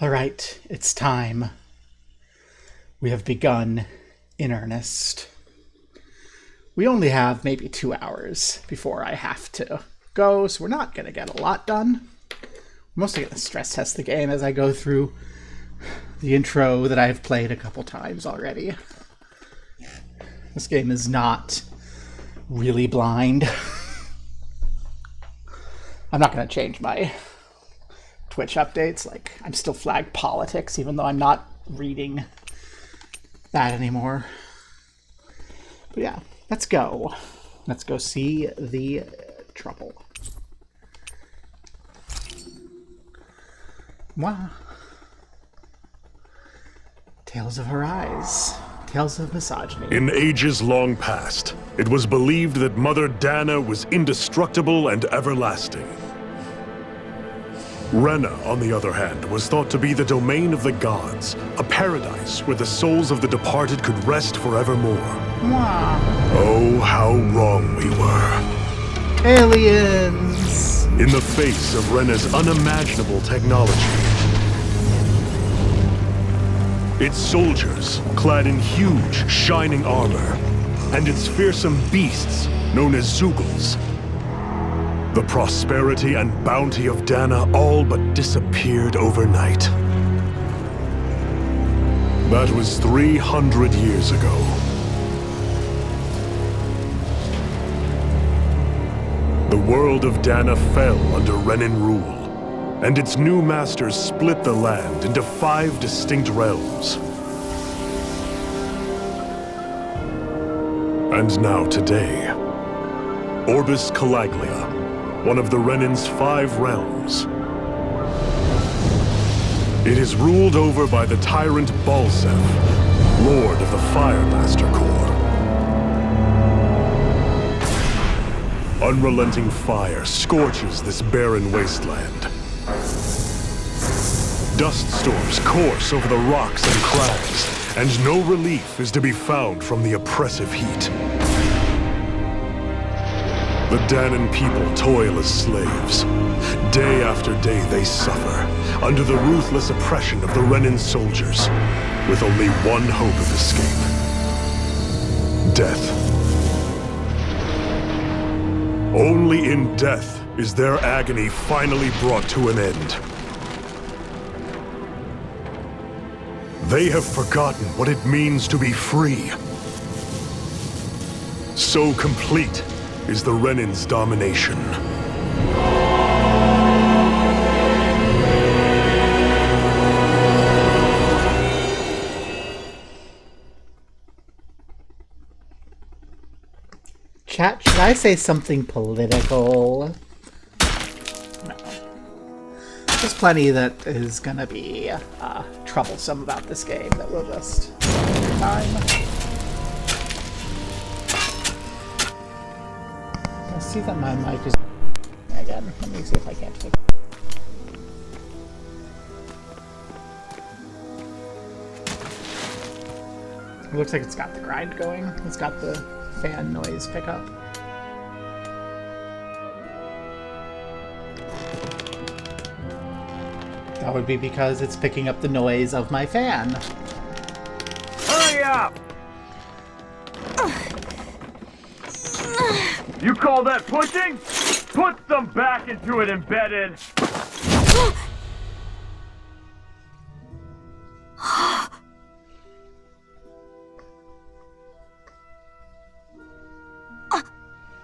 All right, it's time. We have begun in earnest. We only have maybe 2 hours before I have to go, so we're not going to get a lot done. I'm mostly going to stress test the game as I go through the intro that I've played a couple times already. This game is not really blind. I'm not going to change my Twitch updates. Like, I'm still flagged politics, even though I'm not reading that anymore. But yeah, let's go. Let's go see the trouble. Wow. Tales of her eyes. Tales of misogyny. In ages long past, it was believed that Mother Dana was indestructible and everlasting. Rena, on the other hand, was thought to be the domain of the gods, a paradise where the souls of the departed could rest forevermore. Wow. Oh, how wrong we were. Aliens! In the face of Rena's unimaginable technology, its soldiers, clad in huge, shining armor, and its fearsome beasts, known as Zeugles. The prosperity and bounty of Dana all but disappeared overnight. That was 300 years ago. The world of Dana fell under Renan rule, and its new masters split the land into 5 distinct realms. And now today, Orbis Calaglia, one of the Renan's 5 realms. It is ruled over by the tyrant Balsef, Lord of the Firemaster Corps. Unrelenting fire scorches this barren wasteland. Dust storms course over the rocks and crags, and no relief is to be found from the oppressive heat. The Danan people toil as slaves. Day after day they suffer, under the ruthless oppression of the Renan soldiers, with only one hope of escape: death. Only in death is their agony finally brought to an end. They have forgotten what it means to be free. So complete is the Renan's domination. Chat, should I say something political? No. There's plenty that is gonna be troublesome about this game that will just take time. I see that my mic is again. Let me see if I can't fix it. It looks like it's got the grind going. It's got the fan noise pickup. That would be because it's picking up the noise of my fan. Hurry up! You call that pushing? Put some back into it, embedded!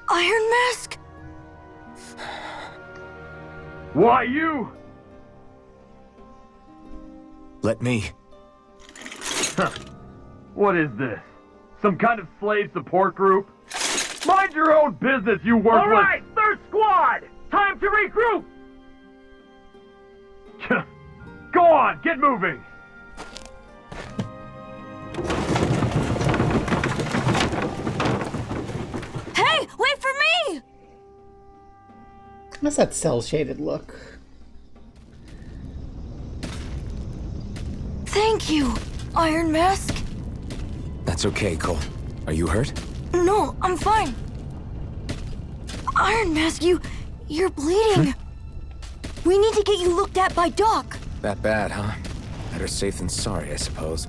Iron Mask? Why you? Let me. Huh. What is this? Some kind of slave support group? Mind your own business, you worthless— Alright, third squad! Time to regroup! Go on, get moving! Hey, wait for me! What's that cel-shaded look? Thank you, Iron Mask. That's okay, Cole. Are you hurt? No, I'm fine. Iron Mask, you're bleeding. We need to get you looked at by Doc. That bad, huh? Better safe than sorry, I suppose.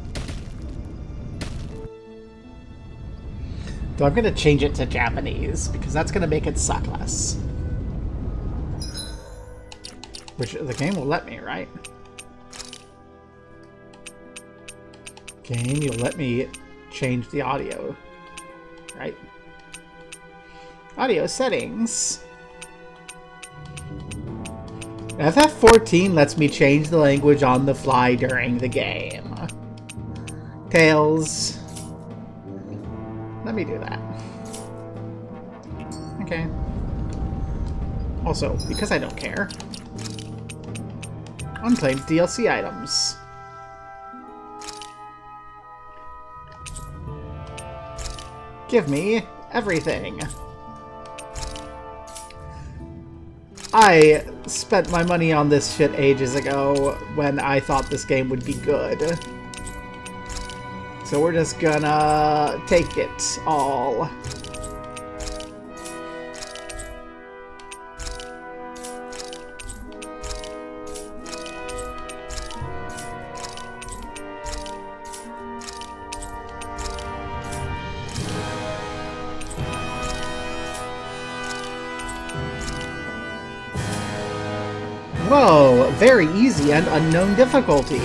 Though I'm gonna change it to Japanese, because that's gonna make it suck less. Which the game will let me, right? Game, you'll let me change the audio, right? Audio settings. FF14 lets me change the language on the fly during the game. Tails. Let me do that. Okay. Also, because I don't care. Unclaimed DLC items. Give me everything. I spent my money on this shit ages ago when I thought this game would be good. So we're just gonna take it all. Whoa, very easy and unknown difficulty.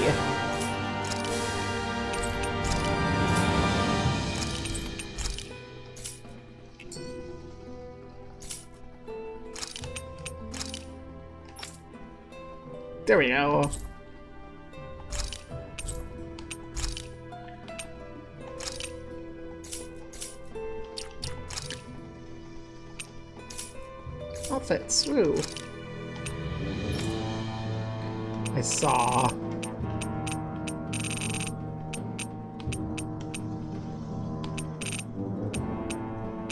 There we go. Outfits, woo. I saw.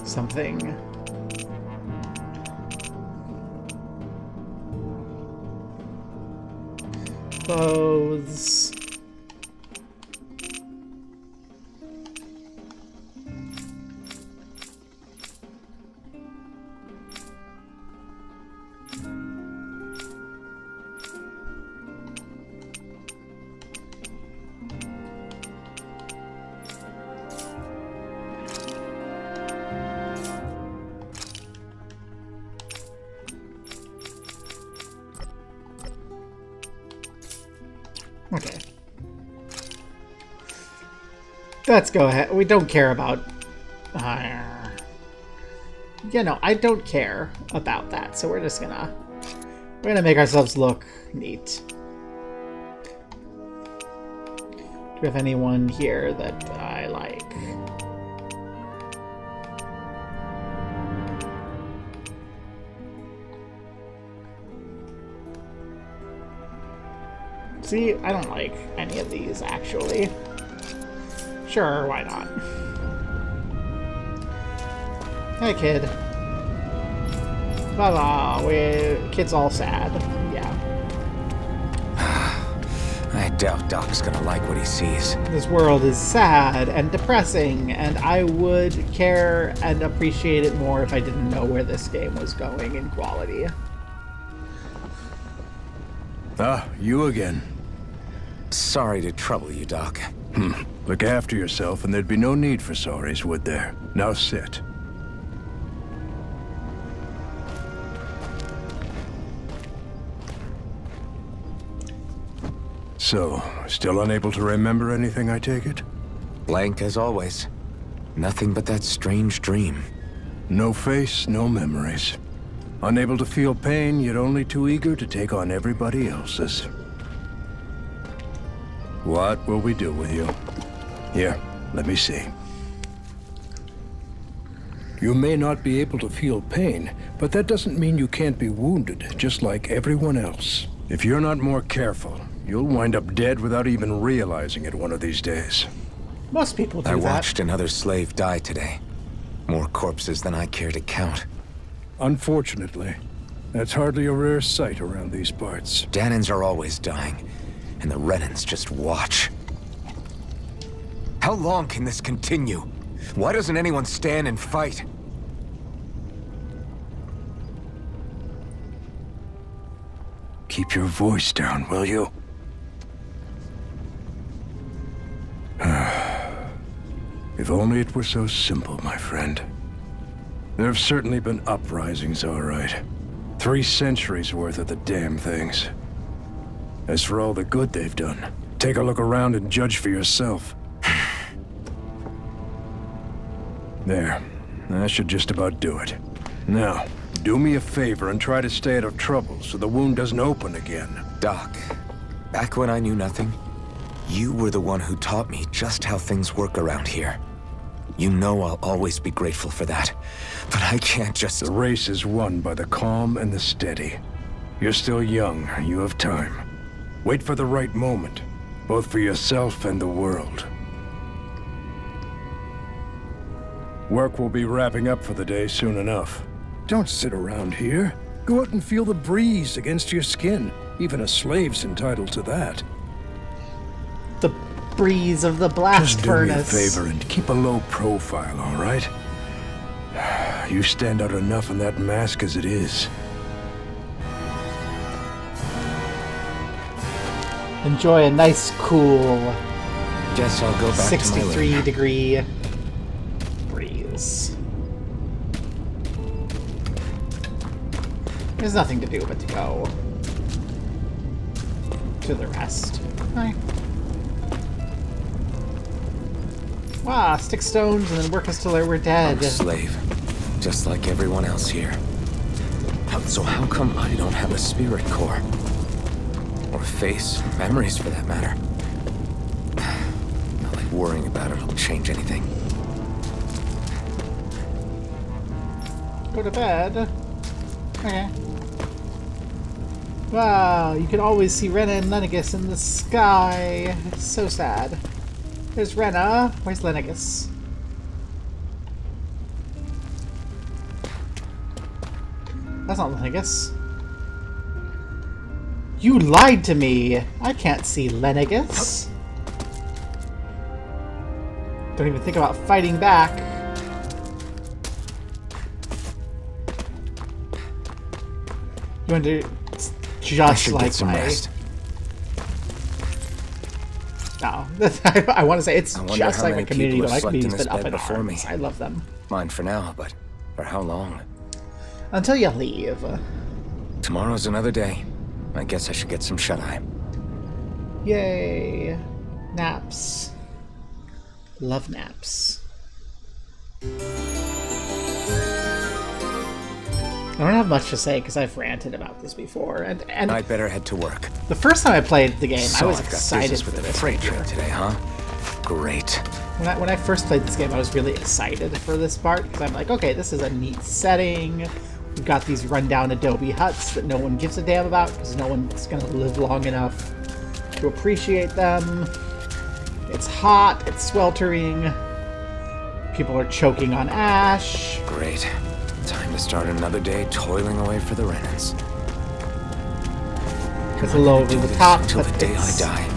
Something. Clothes. Okay. Let's go ahead. We don't care about... you know, I don't care about that, so we're just gonna... We're gonna make ourselves look neat. Do we have anyone here that I like? See, I don't like any of these, actually. Sure, why not? Hey, kid. Blah, kid's all sad. Yeah. I doubt Doc's gonna like what he sees. This world is sad and depressing, and I would care and appreciate it more if I didn't know where this game was going in quality. Ah, you again. Sorry to trouble you, Doc. Look after yourself and there'd be no need for sorries, would there? Now sit. So, still unable to remember anything, I take it? Blank as always. Nothing but that strange dream. No face, no memories. Unable to feel pain, yet only too eager to take on everybody else's. What will we do with you? Here, let me see. You may not be able to feel pain, but that doesn't mean you can't be wounded, just like everyone else. If you're not more careful, you'll wind up dead without even realizing it one of these days. Most people do I that. watched another slave die today. More corpses than I care to count. Unfortunately, that's hardly a rare sight around these parts. Danans are always dying, and the Renans just watch. How long can this continue? Why doesn't anyone stand and fight? Keep your voice down, will you? If only it were so simple, my friend. There have certainly been uprisings, all right. 3 centuries worth of the damn things. As for all the good they've done, take a look around and judge for yourself. There. That should just about do it. Now, do me a favor and try to stay out of trouble so the wound doesn't open again. Doc, back when I knew nothing, you were the one who taught me just how things work around here. You know I'll always be grateful for that. But I can't just... The race is won by the calm and the steady. You're still young. You have time. Wait for the right moment, both for yourself and the world. Work will be wrapping up for the day soon enough. Don't sit around here. Go out and feel the breeze against your skin. Even a slave's entitled to that. The breeze of the blast Just furnace. do me a favor and keep a low profile, all right? You stand out enough in that mask as it is. Enjoy a nice, cool, Guess I'll go back to my 63-degree breeze. There's nothing to do but to go to the rest. Hi. Wow, stick stones and then work us till we're dead. I'm a slave, just like everyone else here. So how come I don't have a spirit core? Or a face, or memories for that matter? Not like worrying about it will change anything. Go to bed. Okay. Wow, you can always see Rena and Lennigus in the sky. It's so sad. There's Rena. Where's Lennigus? That's not Lennigus. You lied to me! I can't see Lennigus. Don't even think about fighting back. You want to... Just like get some my... rest. No. I want to say it's wonder just how like many my community, people but have my slept in community's this been up bed in before arms. me. I love them. Mine for now, but for how long? Until you leave. Tomorrow's another day. I guess I should get some shut-eye. Yay. Naps. Love naps. I don't have much to say because I've ranted about this before, and I'd better head to work. the first time I played the game, So I was I've got excited business for with the this. freight train today, huh? Great. When I first played this game, I was really excited for this part because I'm like, okay, this is a neat setting. We've got these rundown adobe huts that no one gives a damn about because no one's going to live long enough to appreciate them. It's hot, it's sweltering. People are choking on ash. Great. Time to start another day toiling away for the Renans. It's a little over the top, until but the day I it's, die.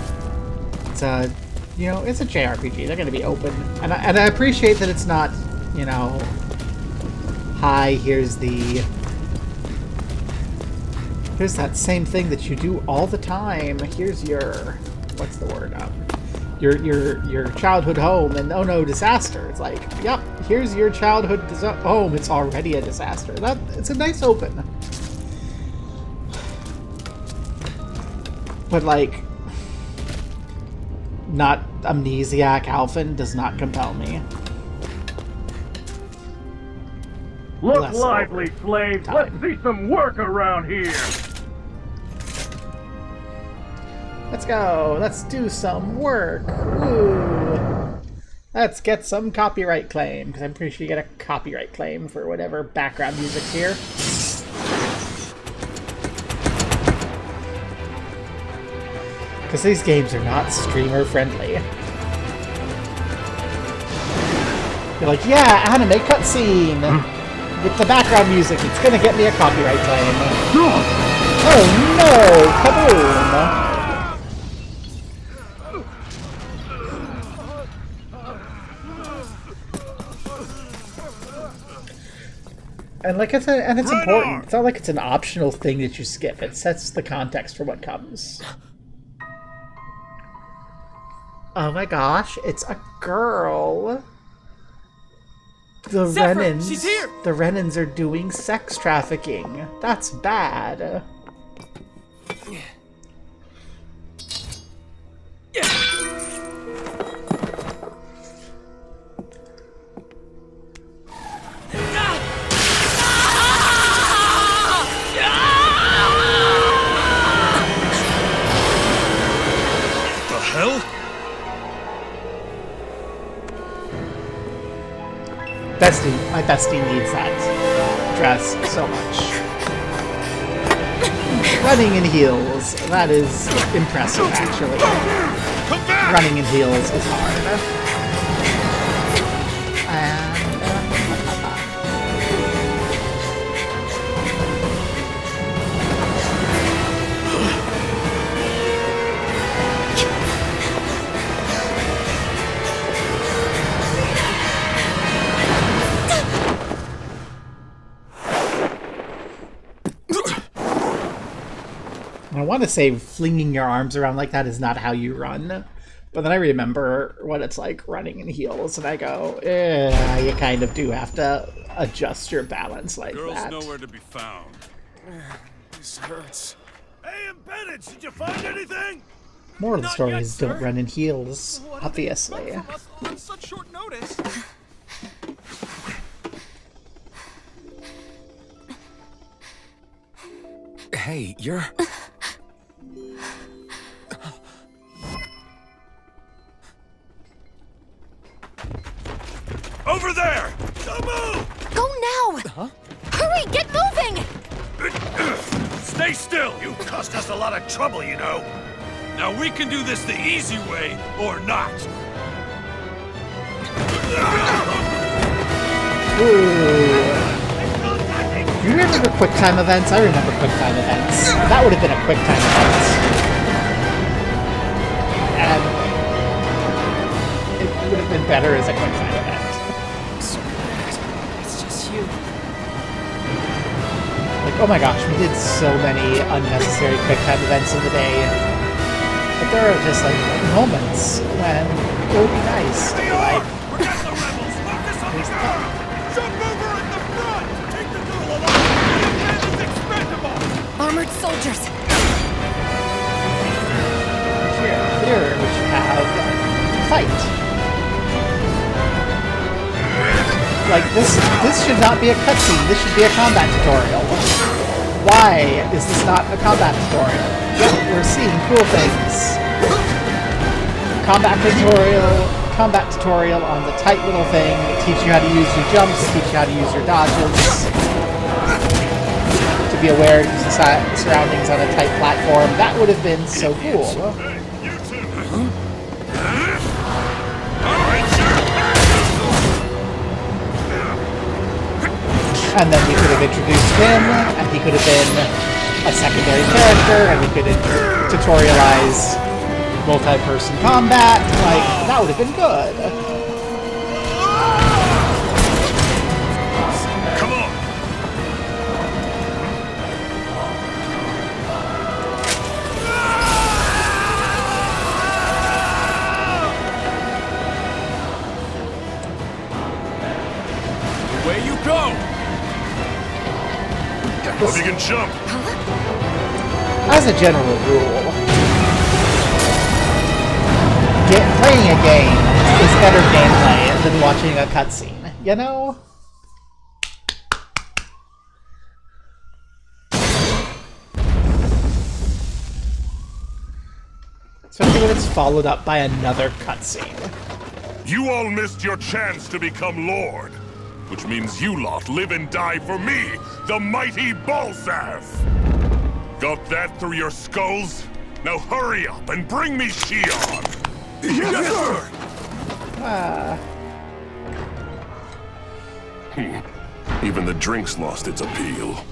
it's a, you know, it's a JRPG. They're going to be open, and I appreciate that it's not, you know, hi, here's that same thing that you do all the time. Here's your, what's the word? Your childhood home, and oh no, disaster. It's like, yep, here's your childhood home. It's already a disaster. It's a nice open. But like, not amnesiac Alphen does not compel me. Look Less lively, over slaves. time. Let's see some work around here. Let's go. Let's do some work. Woo. Let's get some copyright claim, because I'm pretty sure you get a copyright claim for whatever background music's here. Because these games are not streamer friendly. You're like, yeah, anime cutscene! With the background music, it's gonna get me a copyright claim. Oh no! Kaboom! And like it's important. It's not like it's an optional thing that you skip. It sets the context for what comes. Oh my gosh, it's a girl. The Zephyr, Renans. she's here! The Renans are doing sex trafficking. That's bad. The hell? Bestie, my bestie needs that dress so much. Running in heels, that is impressive actually. Running in heels is hard. And I want to say flinging your arms around like that is not how you run, but then I remember what it's like running in heels, and I go, you kind of do have to adjust your balance like Girl's that. nowhere to be found. This hurts. Hey, Embedded, did you find anything? Moral of the Not story yet, is sir. don't run in heels, What did obviously. they expect from us on such short notice? Hey, you're... Over there! Don't move! Go now! Huh? Hurry, get moving! Stay still! You caused us a lot of trouble, you know. Now we can do this the easy way, or not. Do you remember QuickTime events? I remember QuickTime events. That would have been a QuickTime event. And it would have been better as a QuickTime event. So bad. It's just you. Like, oh my gosh, we did so many unnecessary QuickTime events in the day. But there are just, like, moments when it would be nice to be like, We're not the rebels! Focus on the here's the car! Jump over at the front! Take the girl along! The man is expendable! Armored soldiers! here we should have fight. Like, this should not be a cutscene, this should be a combat tutorial. Why is this not a combat tutorial? Yep, we're seeing cool things. Combat tutorial on the tight little thing, teach you how to use your jumps, teach you how to use your dodges. To be aware of the surroundings on a tight platform, that would have been so cool. Hey, you two! And then we could have introduced him, and he could have been a secondary character, and we could tutorialize multi-person combat. Like, that would have been good. Come on! Away you go! Hope you can jump! As a general rule, playing a game is better gameplay than watching a cutscene, you know? Especially when it's followed up by another cutscene. You all missed your chance to become Lord, which means you lot live and die for me, the mighty Balzath! Got that through your skulls? Now hurry up and bring me Shion! Yes, sir! Even the drink's lost its appeal.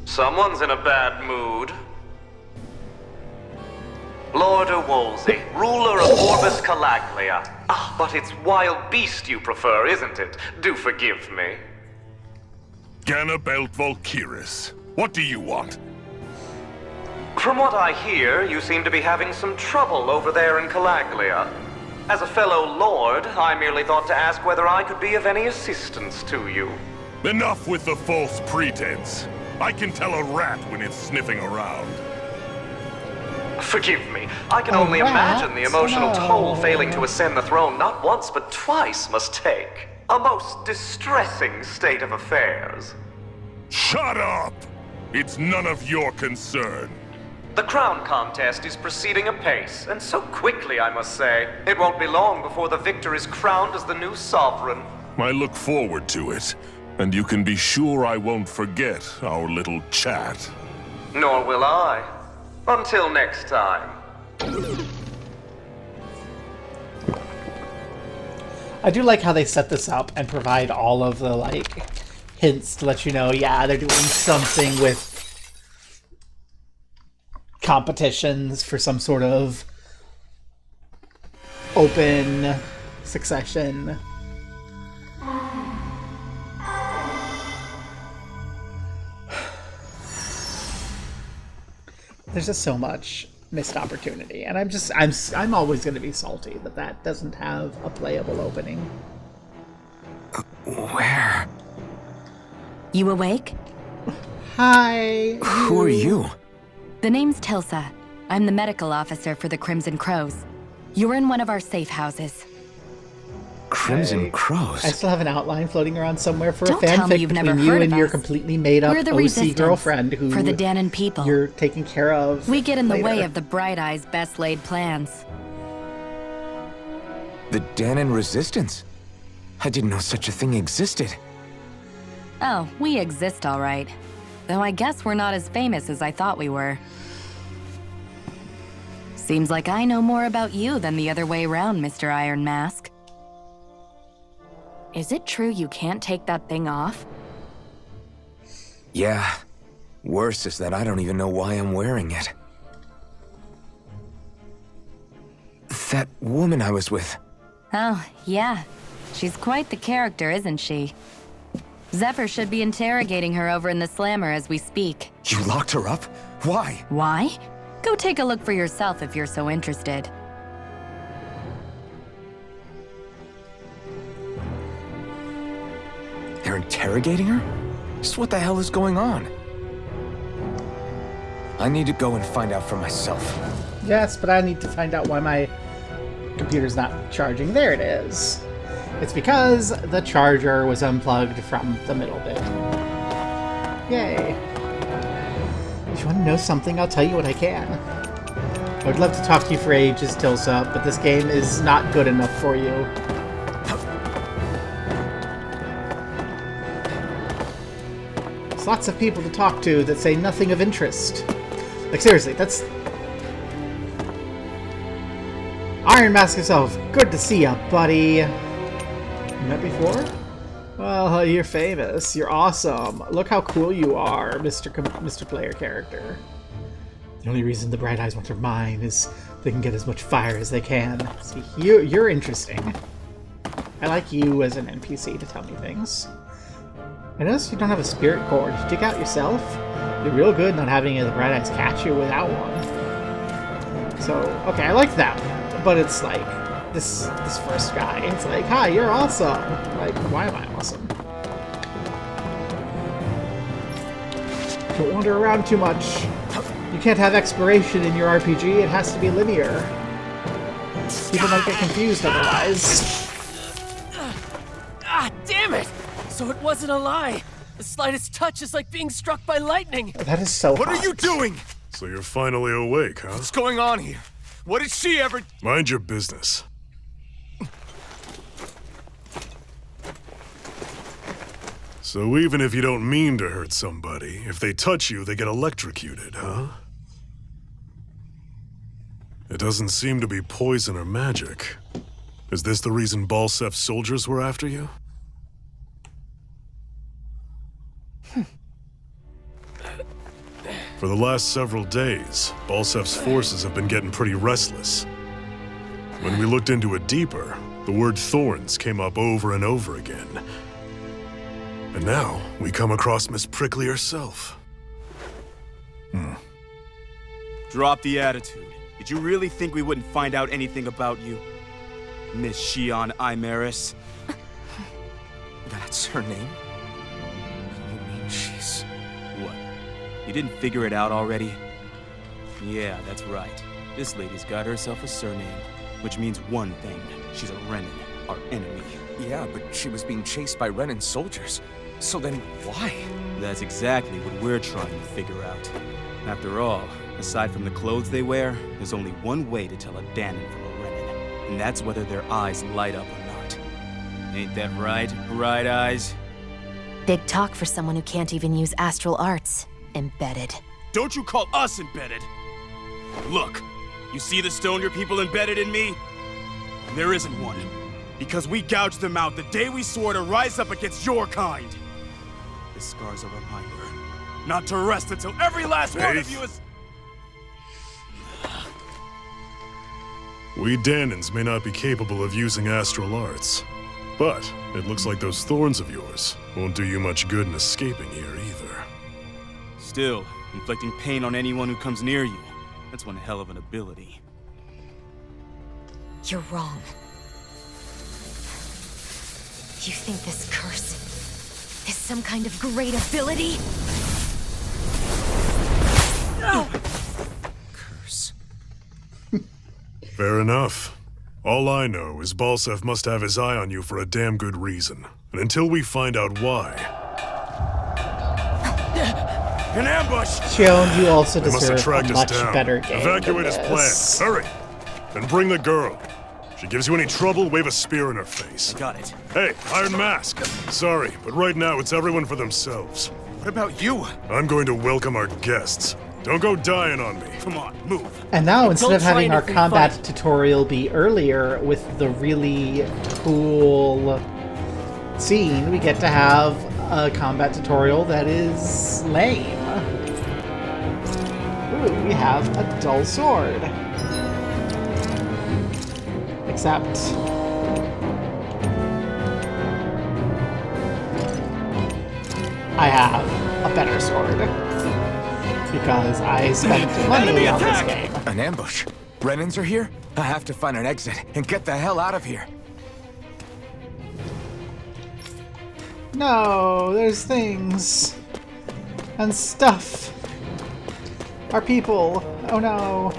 Someone's in a bad mood. Lord Wolsey, ruler of Orbis Calaglia. Ah, but it's wild beast you prefer, isn't it? Do forgive me. Ganabelt Volkiris, what do you want? From what I hear, you seem to be having some trouble over there in Calaglia. As a fellow lord, I merely thought to ask whether I could be of any assistance to you. Enough with the false pretense. I can tell a rat when it's sniffing around. Forgive me, I can only imagine the emotional toll failing to ascend the throne not once but twice must take. A most distressing state of affairs. Shut up! It's none of your concern. The crown contest is proceeding apace, and so quickly, I must say. It won't be long before the victor is crowned as the new sovereign. I look forward to it, and you can be sure I won't forget our little chat. Nor will I. Until next time. I do like how they set this up and provide all of the, like, hints to let you know, yeah, they're doing something with competitions for some sort of open succession. There's just so much missed opportunity, and I'm always going to be salty that that doesn't have a playable opening. Where? You awake? Hi. Who are you? The name's Tilsa. I'm the medical officer for the Crimson Crows. You're in one of our safe houses. Crimson Crows? I still have an outline floating around somewhere for Don't a tell me fanfic you've between never you heard and of your us. completely made-up We're the OC resistance girlfriend who for the Danon people. you're taking care of. We get in the later. way of the Bright Eye's best laid plans. The Danon Resistance? I didn't know such a thing existed. Oh, we exist all right. Though I guess we're not as famous as I thought we were. Seems like I know more about you than the other way around, Mr. Iron Mask. Is it true you can't take that thing off? Yeah. Worse is that I don't even know why I'm wearing it. That woman I was with. Oh, yeah. She's quite the character, isn't she? Zephyr should be interrogating her over in the Slammer as we speak. You locked her up? Why? Why? Go take a look for yourself if you're so interested. They're interrogating her? Just what the hell is going on? I need to go and find out for myself. Yes, but I need to find out why my computer's not charging. There it is. It's because the charger was unplugged from the middle bit. Yay. If you want to know something, I'll tell you what I can. I would love to talk to you for ages, Tilsa, but this game is not good enough for you. There's lots of people to talk to that say nothing of interest. Like, seriously, that's... Iron Mask himself, good to see ya, buddy. Met before? Well, you're famous. You're awesome. Look how cool you are, Mr. Player character. The only reason the Bright Eyes want her mine is they can get as much fire as they can. See, you're interesting. I like you as an NPC to tell me things. I noticed you don't have a spirit core. Did you dig out yourself? You're real good not having the Bright Eyes catch you without one. So, okay, I like that one, but it's like... This first guy, it's like, hi, you're awesome. Like, why am I awesome? Don't wander around too much. You can't have exploration in your RPG, it has to be linear. People might get confused otherwise. Ah, damn it! So it wasn't a lie. The slightest touch is like being struck by lightning. That is so What hot. are you doing? So you're finally awake, huh? What's going on here? What did she ever... Mind your business. So even if you don't mean to hurt somebody, if they touch you, they get electrocuted, huh? It doesn't seem to be poison or magic. Is this the reason Balsef's soldiers were after you? For the last several days, Balsef's forces have been getting pretty restless. When we looked into it deeper, the word thorns came up over and over again. And now, we come across Miss Prickly herself. Drop the attitude. Did you really think we wouldn't find out anything about you? Miss Shion Imaris. That's her name? You mean she's... What? You didn't figure it out already? Yeah, that's right. This lady's got herself a surname, which means one thing. She's a Renin, our enemy. Yeah, but she was being chased by Renin soldiers. So then why? That's exactly what we're trying to figure out. After all, aside from the clothes they wear, there's only one way to tell a Danon from a Renin, and that's whether their eyes light up or not. Ain't that right, Bright Eyes? Big talk for someone who can't even use astral arts. Embedded. Don't you call us embedded! Look, you see the stone your people embedded in me? There isn't one. Because we gouged them out the day we swore to rise up against your kind. This scar's a reminder. Not to rest until every last one of you is... We Danons may not be capable of using astral arts, but it looks like those thorns of yours won't do you much good in escaping here either. Still, inflicting pain on anyone who comes near you. That's one hell of an ability. You're wrong. You think this curse is some kind of great ability? No! Curse. Fair enough. All I know is Balsef must have his eye on you for a damn good reason. And until we find out why... An ambush! Xion, you also they must deserve track a us much down. better game Evacuate than his this. plant. Hurry! And bring the girl. If she gives you any trouble, wave a spear in her face. I got it. Hey, Iron Mask. Sorry, but right now it's everyone for themselves. What about you? I'm going to welcome our guests. Don't go dying on me. Come on, move. And now, instead Don't of try having our anything combat funny. tutorial be earlier with the really cool scene, we get to have a combat tutorial that is lame. Ooh, we have a dull sword. Except... I have a better sword. Because I spent money on this game. An ambush. Renins are here? I have to find an exit and get the hell out of here. No, there's things. And stuff. Our people. Oh no.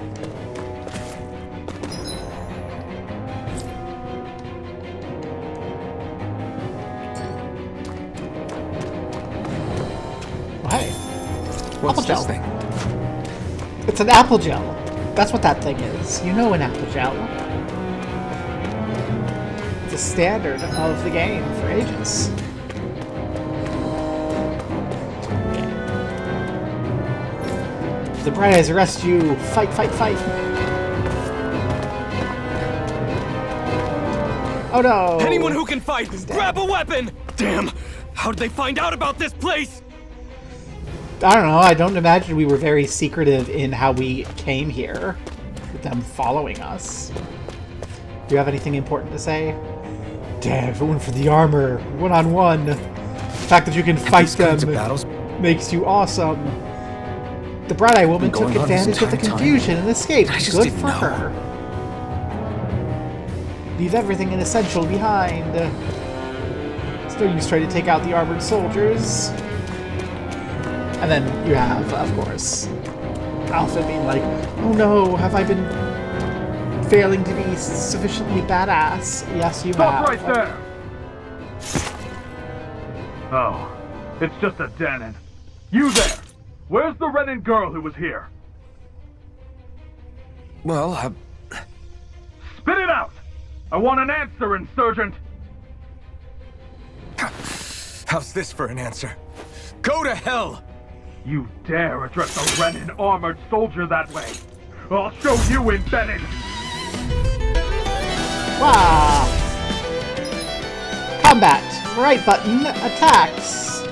Oh, hey. What's Apple this gel. thing? It's an apple gel. That's what that thing is. You know an apple gel. It's a standard of the game for ages. If the Bright Eyes arrest you, fight, fight, fight. Oh no! Anyone who can fight, grab a weapon! Damn! How did they find out about this place? I don't know, I don't imagine we were very secretive in how we came here, with them following us. Do you have anything important to say? Damn, if it weren't for the armor, one-on-one, the fact that you can fight These kinds of them battles makes you awesome. The Bright-Eye Woman been took going on this advantage of the entire time. confusion and escaped. I just Good didn't for know. her. Leave everything essential behind. It's no use trying to take out the armored soldiers. And then you have, of course, Alpha being like, oh no, have I been failing to be sufficiently badass? Yes, you Stop have. right there! Oh, it's just a Danon. You there! Where's the Renin girl who was here? Well, Spit it out! I want an answer, insurgent! how's this for an answer? Go to hell! You dare address a Renin armored soldier that way? I'll show you embedded! Wow! Combat. Right button attacks.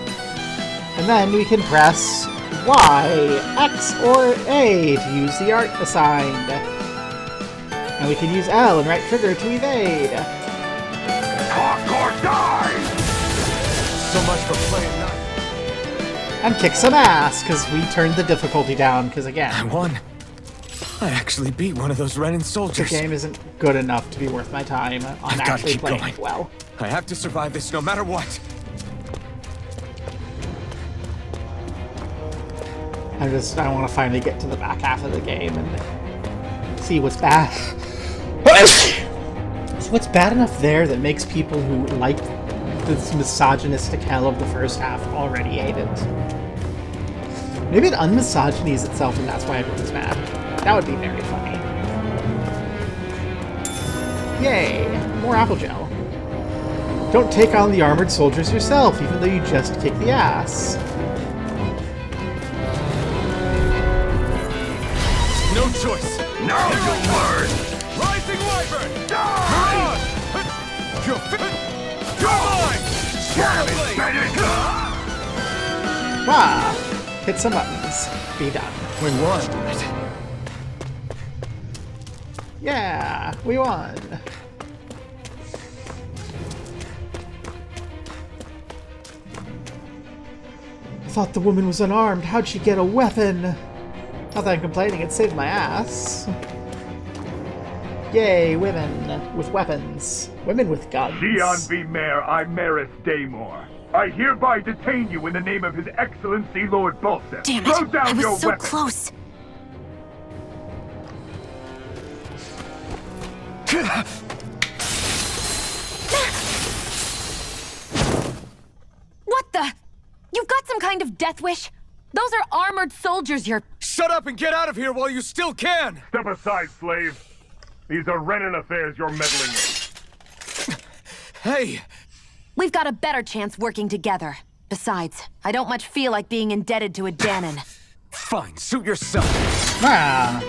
And then we can press Y, X, or A to use the art assigned. And we can use L and right trigger to evade. Talk or die! So much for playing nice. And kick some ass, because we turned the difficulty down, because I again, won. I actually beat one of those Renan The soldiers. game isn't good enough to be worth my time on I've gotta actually keep playing going. it well. I have to survive this no matter what. I want to finally get to the back half of the game and see what's bad. So what's bad enough there that makes people who like this misogynistic hell of the first half already hate it? Maybe it unmisogynies itself and that's why everyone's mad. That would be very funny. Yay! More apple gel. Don't take on the armored soldiers yourself, even though you just kick the ass. No choice. Now you'll learn! Rising Wyvern! Die! You're mine! Damn it, Bennett! Ah! Hit some buttons. Be done. We won. Yeah! We won! I thought the woman was unarmed. How'd she get a weapon? Not that I'm complaining, it saved my ass. Yay, women with weapons. Women with guns. Sion V. Mayor, I'm Maris Daymore. I hereby detain you in the name of His Excellency Lord Bolseth. Damn Throw it! down I your was so weapon. close. What the? You've got some kind of death wish? Those are armored soldiers you're... Shut up and get out of here while you still can! Step aside, slave. These are Renan affairs you're meddling in. Hey! We've got a better chance working together. Besides, I don't much feel like being indebted to a Danon. Fine, suit yourself. Ah!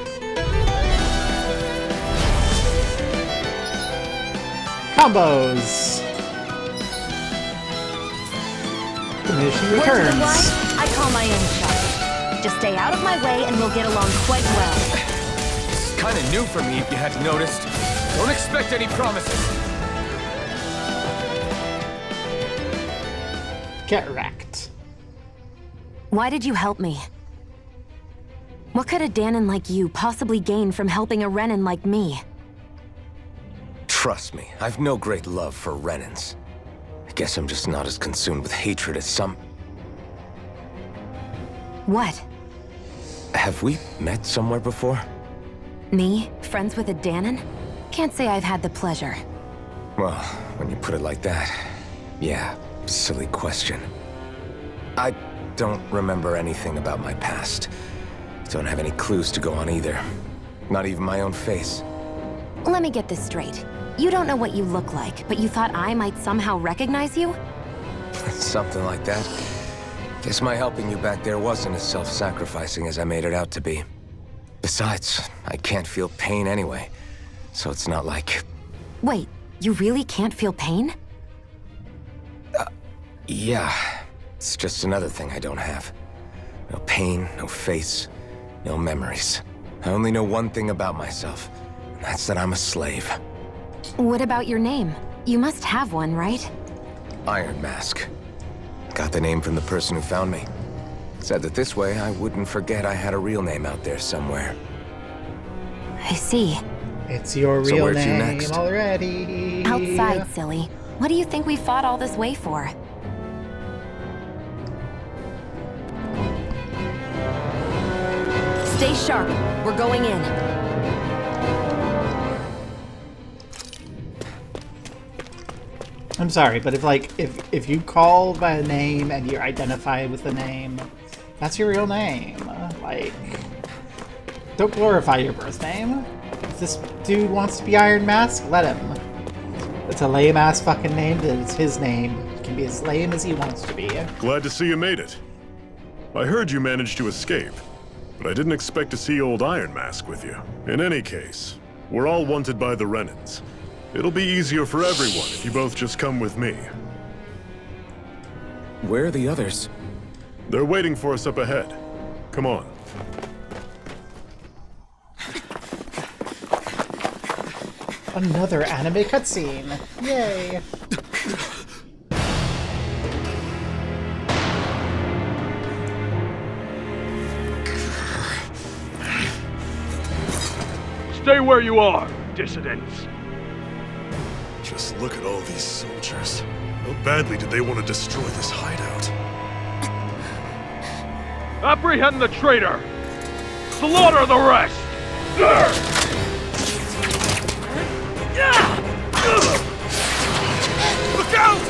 Combos! Diminishing Word to the returns. wise, I call my own shot. Just stay out of my way and we'll get along quite well. It's kind of new for me if you hadn't noticed. Don't expect any promises. Get wrecked. Why did you help me? What could a Danon like you possibly gain from helping a Renan like me? Trust me, I've no great love for Renans. I guess I'm just not as consumed with hatred as some... What? Have we met somewhere before? Me? Friends with a Danon? Can't say I've had the pleasure. Well, when you put it like that, yeah, silly question. I don't remember anything about my past. Don't have any clues to go on either. Not even my own face. Let me get this straight. You don't know what you look like, but you thought I might somehow recognize you? Something like that. Guess my helping you back there wasn't as self-sacrificing as I made it out to be. Besides, I can't feel pain anyway, so it's not like... Wait, you really can't feel pain? Yeah. It's just another thing I don't have. No pain, no face, no memories. I only know one thing about myself, and that's that I'm a slave. What about your name? You must have one, right? Iron Mask. Got the name from the person who found me. Said that this way I wouldn't forget I had a real name out there somewhere. I see. It's your So real where'd you name next? already. Outside, silly. What do you think we fought all this way for? Stay sharp. We're going in. I'm sorry, but if you call by a name and you're identified with the name, that's your real name. Like, don't glorify your birth name. If this dude wants to be Iron Mask, let him. It's a lame ass fucking name, but it's his name. It can be as lame as he wants to be. Glad to see you made it. I heard you managed to escape, but I didn't expect to see old Iron Mask with you. In any case, we're all wanted by the Renans. It'll be easier for everyone if you both just come with me. Where are the others? They're waiting for us up ahead. Come on. Another anime cutscene. Yay. Stay where you are, dissidents. Just look at all these soldiers. How badly did they want to destroy this hideout? Apprehend the traitor! Slaughter the rest! Look out!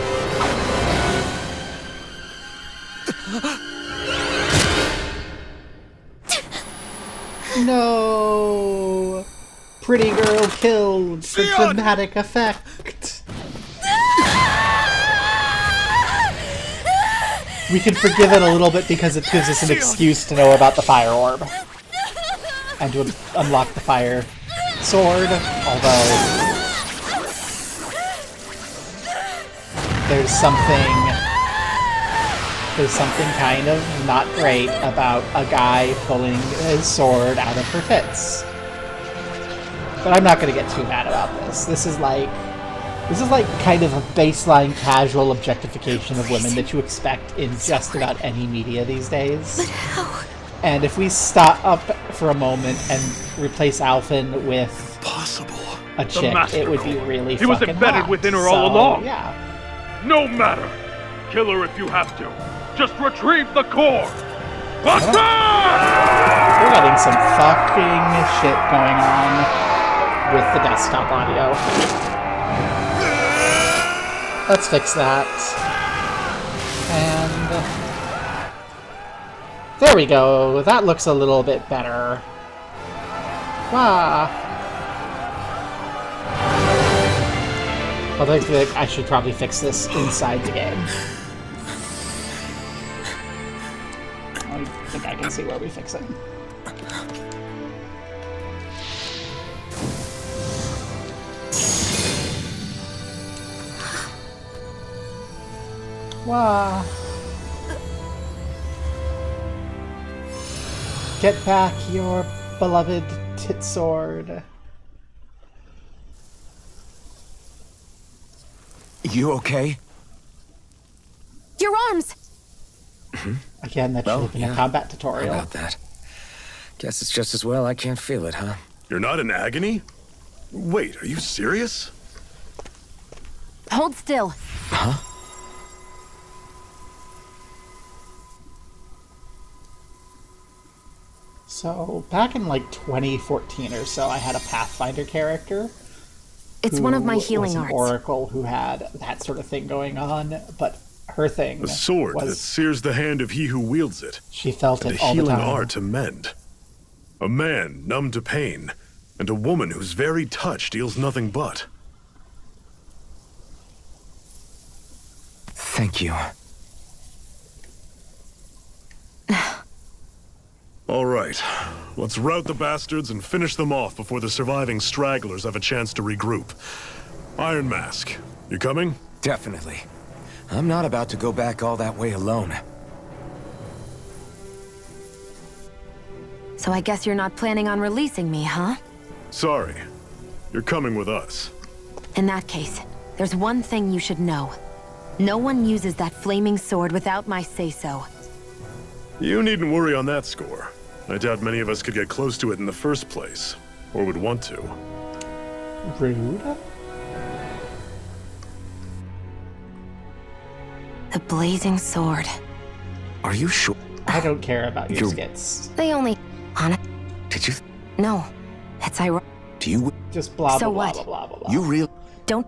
No! Pretty girl killed for dramatic effect. We can forgive it a little bit because it gives us an excuse to know about the fire orb. And to unlock the fire sword, although there's something kind of not great about a guy pulling his sword out of her tits. But I'm not going to get too mad about this. This is like kind of a baseline casual objectification of women that you expect in just about any media these days. But how? And if we stop up for a moment and replace Alphen with a chick, it would be really fucking He was embedded hot. within her all along. Yeah. No matter. Kill her if you have to. Just retrieve the core. We're getting some fucking shit going on with the desktop audio. Let's fix that. And there we go. That looks a little bit better. Wow. Although I think I should probably fix this inside the game. I think I can see where we fix it. Wow. Get back your beloved tit sword. You okay? Your arms! Again, that should have been a combat tutorial. How about that? Guess it's just as well I can't feel it, huh? You're not in agony? Wait, are you serious? Hold still. Huh? So, back in like 2014 or so, I had a Pathfinder character. It's one of my healing was an arts. oracle who had that sort of thing going on, but her thing A sword that was sears the hand of he who wields it. she felt And it a all the healing time. art to mend. A man numb to pain, and a woman whose very touch deals nothing but. Thank you. All right, let's rout the bastards and finish them off before the surviving stragglers have a chance to regroup. Iron Mask, you coming? Definitely. I'm not about to go back all that way alone. So I guess you're not planning on releasing me, huh? Sorry, you're coming with us. In that case, there's one thing you should know. No one uses that flaming sword without my say-so. You needn't worry on that score. I doubt many of us could get close to it in the first place, or would want to. Rude. The blazing sword. Are you sure? I don't care about your You're- skits. They only... On Did you? No. It's ironic. Do you? Just blah, So blah, what? blah, blah, blah, blah. You real? Don't...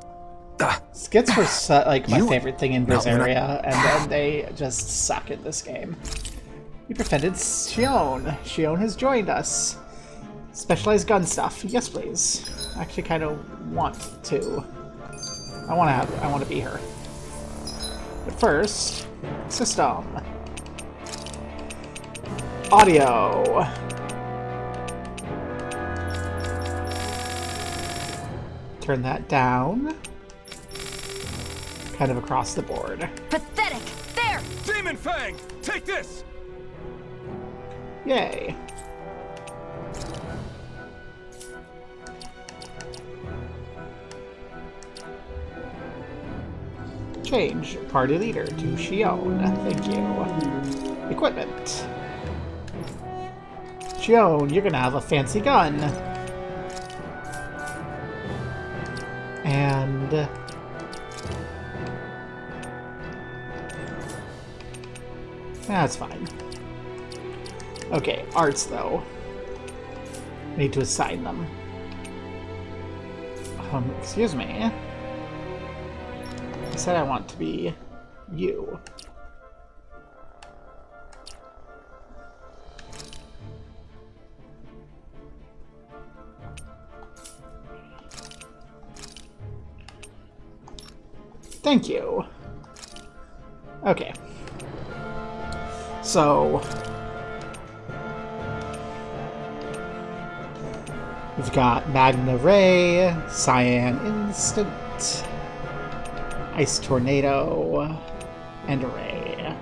Skits were like my You- favorite thing in No, this we're not- area, and then they just suck in this game. We befriended Shion. Shion has joined us. Specialized gun stuff. Yes, please. I actually kind of want to. I want to be her. But first, system. Audio. Turn that down. Kind of across the board. Pathetic! There! Demon Fang! Take this! Yay. Change party leader to Shion. Thank you. Equipment. Shion, you're gonna have a fancy gun. And that's fine. Okay, arts though. I need to assign them. Excuse me. I said I want to be you. Thank you. Okay. So we've got Magna Ray, Cyan Instant, Ice Tornado, and Ray.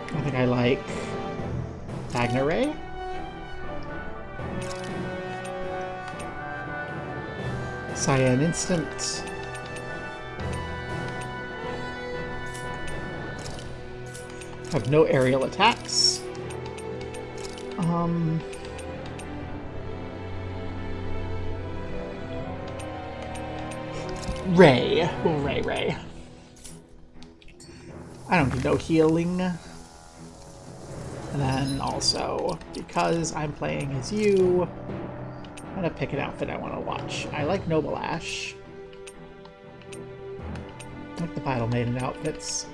I think I like Magna Ray. Cyan Instant. Have no aerial attacks. Ray. Well, Ray. I don't need no healing. And then also, because I'm playing as you, I'm gonna pick an outfit I want to watch. I like Noble Ash. I like the Battle Maiden outfits.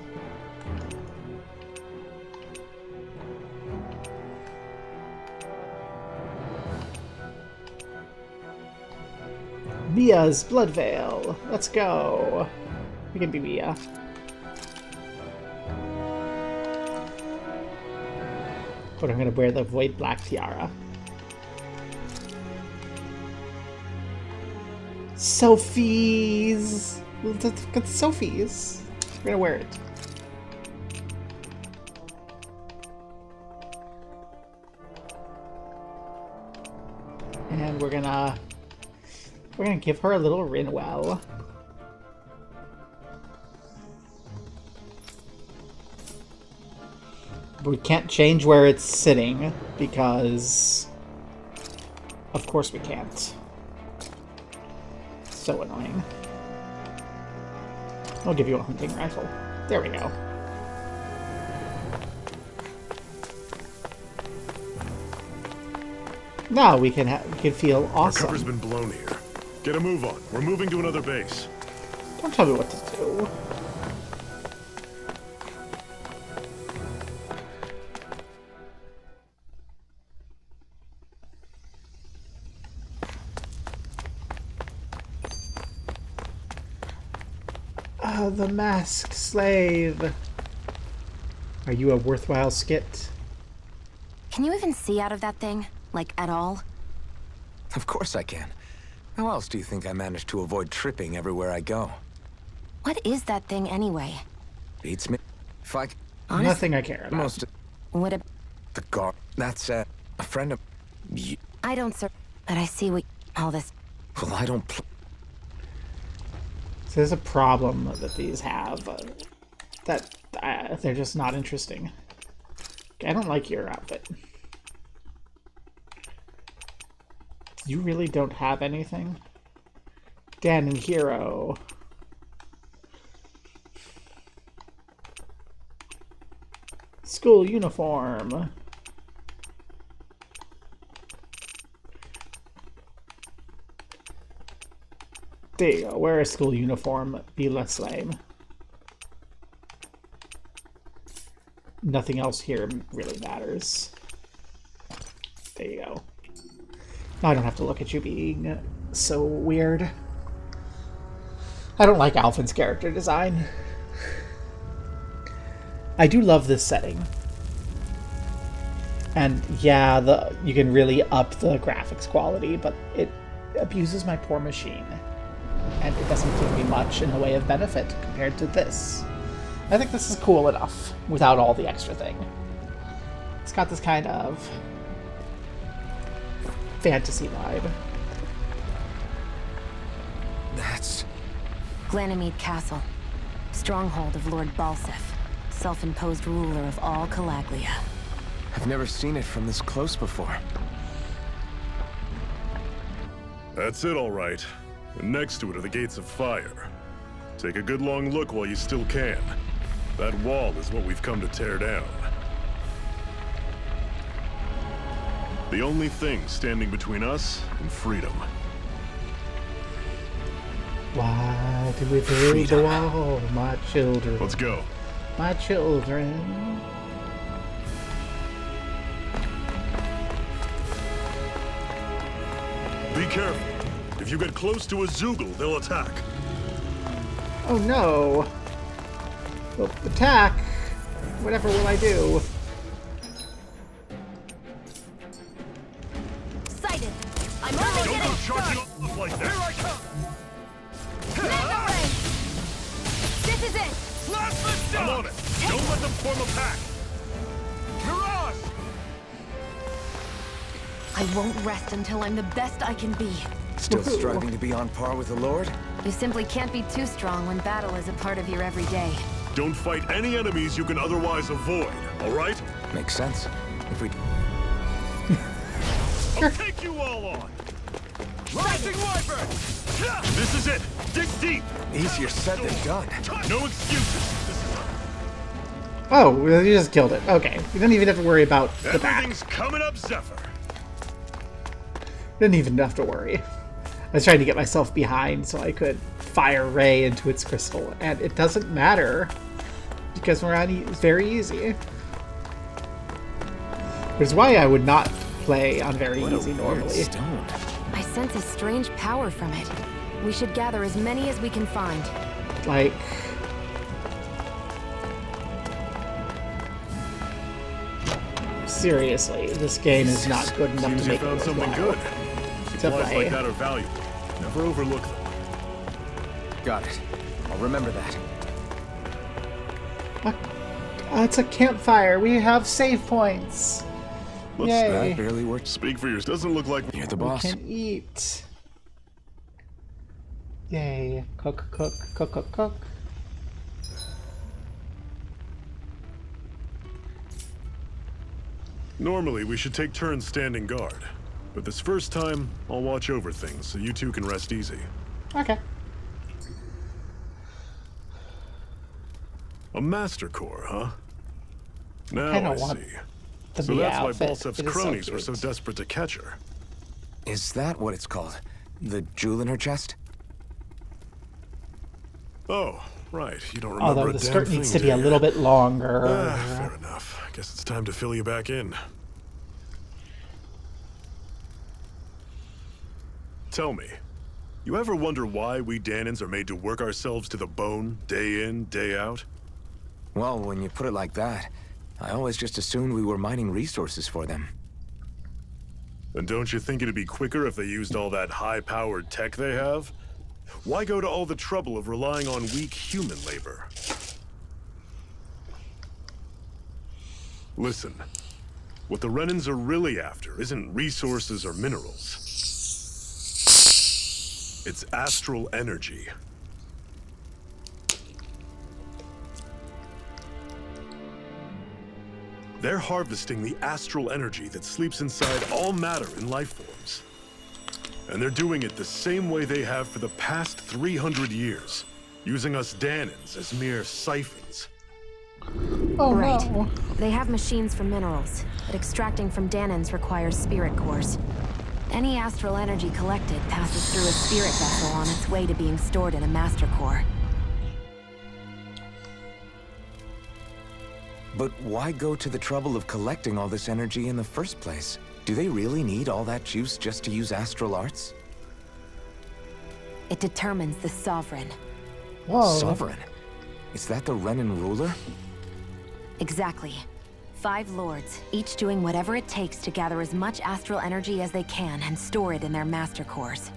Mia's Blood Veil. Let's go. We can be Mia. But I'm gonna wear the Void Black Tiara. Sophie's! Look at Sophie's! We're gonna wear it. And we're gonna give her a little Rinwell. But we can't change where it's sitting because of course we can't. So annoying. I'll give you a hunting rifle. There we go. Now we can feel awesome. Our cover's been blown here. Get a move on. We're moving to another base. Don't tell me what to do. The Masked Slave. Are you a worthwhile skit? Can you even see out of that thing? Like, at all? Of course I can. How else do you think I managed to avoid tripping everywhere I go? What is that thing anyway? Beats me. If I... Honestly, nothing I care about. Most... What a... The guard... That's, a friend of... You... I don't sir... But I see what... all this... Well, I don't... So there's a problem that these have. That they're just not interesting. Okay, I don't like your outfit. You really don't have anything? Dan and Hero. School uniform. There you go. Wear a school uniform. Be less lame. Nothing else here really matters. There you go. Now I don't have to look at you being so weird. I don't like Alphen's character design. I do love this setting. And yeah, you can really up the graphics quality, but it abuses my poor machine. And it doesn't give me much in the way of benefit compared to this. I think this is cool enough without all the extra thing. It's got this kind of fantasy vibe. That's... Glanamede Castle. Stronghold of Lord Balsef. Self-imposed ruler of all Calaglia. I've never seen it from this close before. That's it, all right. And next to it are the gates of fire. Take a good long look while you still can. That wall is what we've come to tear down. The only thing standing between us and freedom. Why do we build the wall, my children? Let's go. My children. Be careful. If you get close to a Zoogle, they'll attack. Oh no. Well, attack. Whatever will I do? Sighted. I'm only Don't getting go charging off like that. Here I come. Memory. This is it. I'm on it. Don't let them form a pack. Mirage! I won't rest until I'm the best I can be. Still striving to be on par with the Lord? You simply can't be too strong when battle is a part of your everyday. Don't fight any enemies you can otherwise avoid, all right? Makes sense. If we... I'll take you all on! Rising Wyvern! This is it! Dig deep! Easier said than done. No excuses! Oh, you just killed it. Okay. You don't even have to worry about the back. Everything's coming up, Zephyr! Didn't even have to worry. I was trying to get myself behind so I could fire Ray into its crystal, and it doesn't matter because we're on very easy. Which is why I would not play on very easy normally. Stone. I sense a strange power from it. We should gather as many as we can find. Like, seriously, this game is not good enough Seems to you make found it something worthwhile good. to Supplies play. like that are valuable. Never overlook them. Got it. I'll remember that. It's a campfire. We have save points. What's Yay. That barely worked. Speak for yours. Doesn't look like You're the We boss. can eat. Yay. Cook, cook, cook, cook, cook. Normally, we should take turns standing guard. But this first time, I'll watch over things so you two can rest easy. Okay. A Master Core, huh? Now kinda I want see. The So that's why outfit. Balsef's It is cronies were so cute. desperate to catch her. Is that what it's called? The jewel in her chest? Oh, right. You don't remember Although a the damn skirt needs thing, to be a do you? little bit longer. Fair enough. Guess it's time to fill you back in. Tell me, you ever wonder why we Danans are made to work ourselves to the bone, day in, day out? Well, when you put it like that, I always just assumed we were mining resources for them. And don't you think it'd be quicker if they used all that high-powered tech they have? Why go to all the trouble of relying on weak human labor? Listen, what the Renans are really after isn't resources or minerals. It's astral energy. They're harvesting the astral energy that sleeps inside all matter in life forms. And they're doing it the same way they have for the past 300 years, using us Danans as mere siphons. Oh Right. no. They have machines for minerals, but extracting from Danans requires spirit cores. Any astral energy collected passes through a spirit vessel on its way to being stored in a master core. But why go to the trouble of collecting all this energy in the first place? Do they really need all that juice just to use astral arts? It determines the sovereign. Whoa. Sovereign? Is that the Renan ruler? Exactly. 5 lords, each doing whatever it takes to gather as much astral energy as they can and store it in their master cores.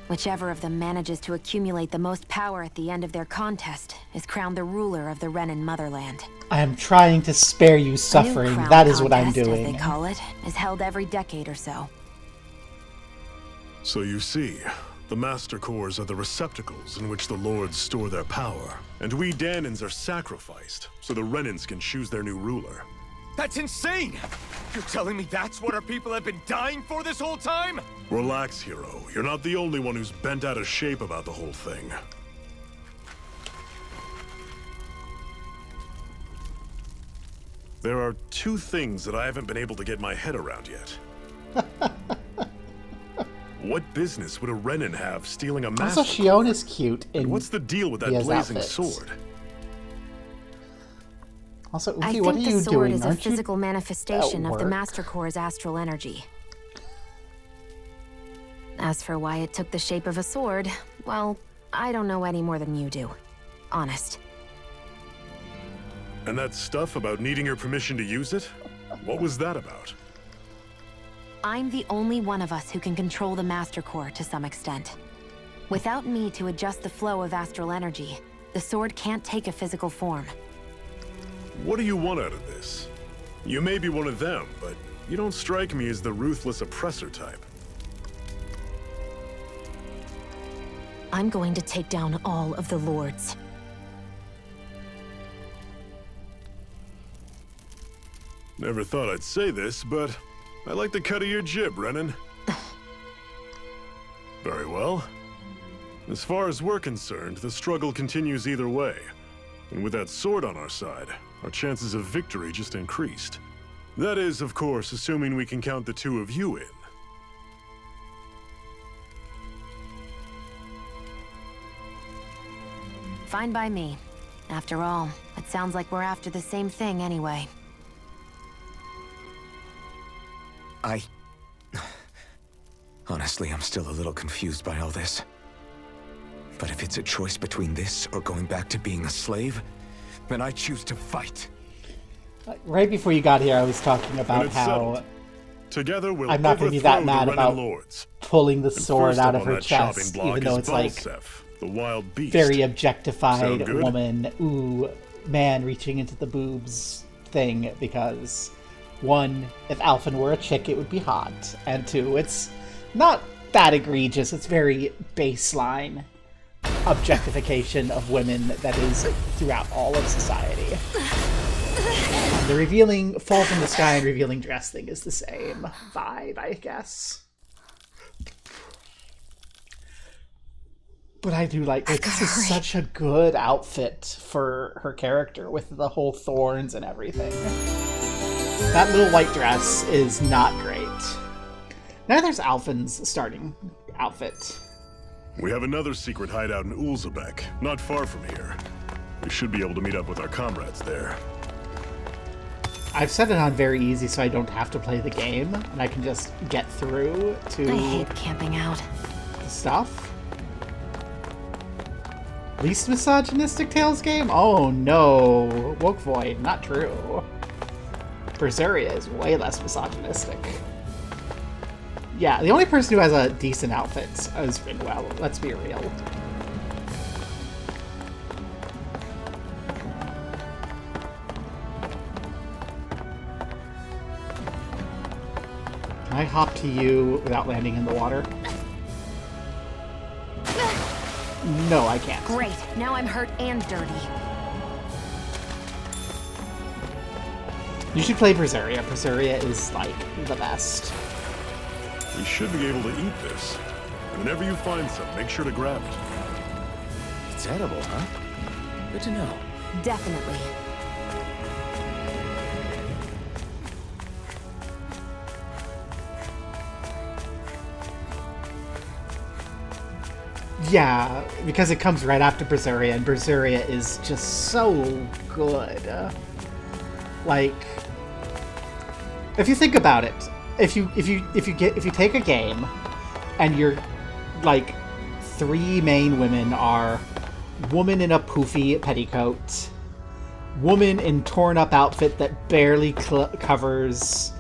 Whichever of them manages to accumulate the most power at the end of their contest is crowned the ruler of the Renan motherland. I am trying to spare you A new suffering. crown That is what I'm contest, doing. as they call it, is held every decade or so. So you see, the Master Cores are the receptacles in which the Lords store their power. And we Danans are sacrificed, so the Renans can choose their new ruler. That's insane! You're telling me that's what our people have been dying for this whole time? Relax, hero. You're not the only one who's bent out of shape about the whole thing. There are two things that I haven't been able to get my head around yet. What business would a Renin have stealing a master? Also, Shion is cute. And what's the deal with that blazing sword? Also, Uki, what are you doing? I think the sword is a physical manifestation of the Master Core's astral energy. As for why it took the shape of a sword, well, I don't know any more than you do. Honest. And that stuff about needing your permission to use it? What was that about? I'm the only one of us who can control the Master Core to some extent. Without me to adjust the flow of astral energy, the sword can't take a physical form. What do you want out of this? You may be one of them, but you don't strike me as the ruthless oppressor type. I'm going to take down all of the lords. Never thought I'd say this, but I like the cut of your jib, Renin. Very well. As far as we're concerned, the struggle continues either way. And with that sword on our side, our chances of victory just increased. That is, of course, assuming we can count the two of you in. Fine by me. After all, it sounds like we're after the same thing anyway. Honestly, I'm still a little confused by all this. But if it's a choice between this or going back to being a slave, then I choose to fight. Right before you got here, I was talking about how together we'll I'm not going to be that mad about lords. Pulling the sword out of her chest, even though it's like the wild beast. Very objectified woman, ooh, man reaching into the boobs thing, because one, if Alphen were a chick, it would be hot, and two, it's not that egregious. It's very baseline objectification of women that is throughout all of society. The revealing fall from the sky and revealing dress thing is the same vibe, I guess. But I do like, this is such a good outfit for her character with the whole thorns and everything. That little white dress is not great. Now there's Alphen's starting outfit. We have another secret hideout in Ulzebek, not far from here. We should be able to meet up with our comrades there. I've set it on very easy so I don't have to play the game, and I can just get through to... I hate camping out. Stuff. Least misogynistic Tales game? Oh no. Woke Void, not true. Berseria is way less misogynistic. Yeah, the only person who has a decent outfit is Rinwell, let's be real. Can I hop to you without landing in the water? No, I can't. Great, now I'm hurt and dirty. You should play Berseria. Berseria is, like, the best. We should be able to eat this. Whenever you find some, make sure to grab it. It's edible, huh? Good to know. Definitely. Yeah, because it comes right after Berseria, and Berseria is just so good. Like, if you think about it, if you take a game, and your like 3 main women are woman in a poofy petticoat, woman in torn up outfit that barely covers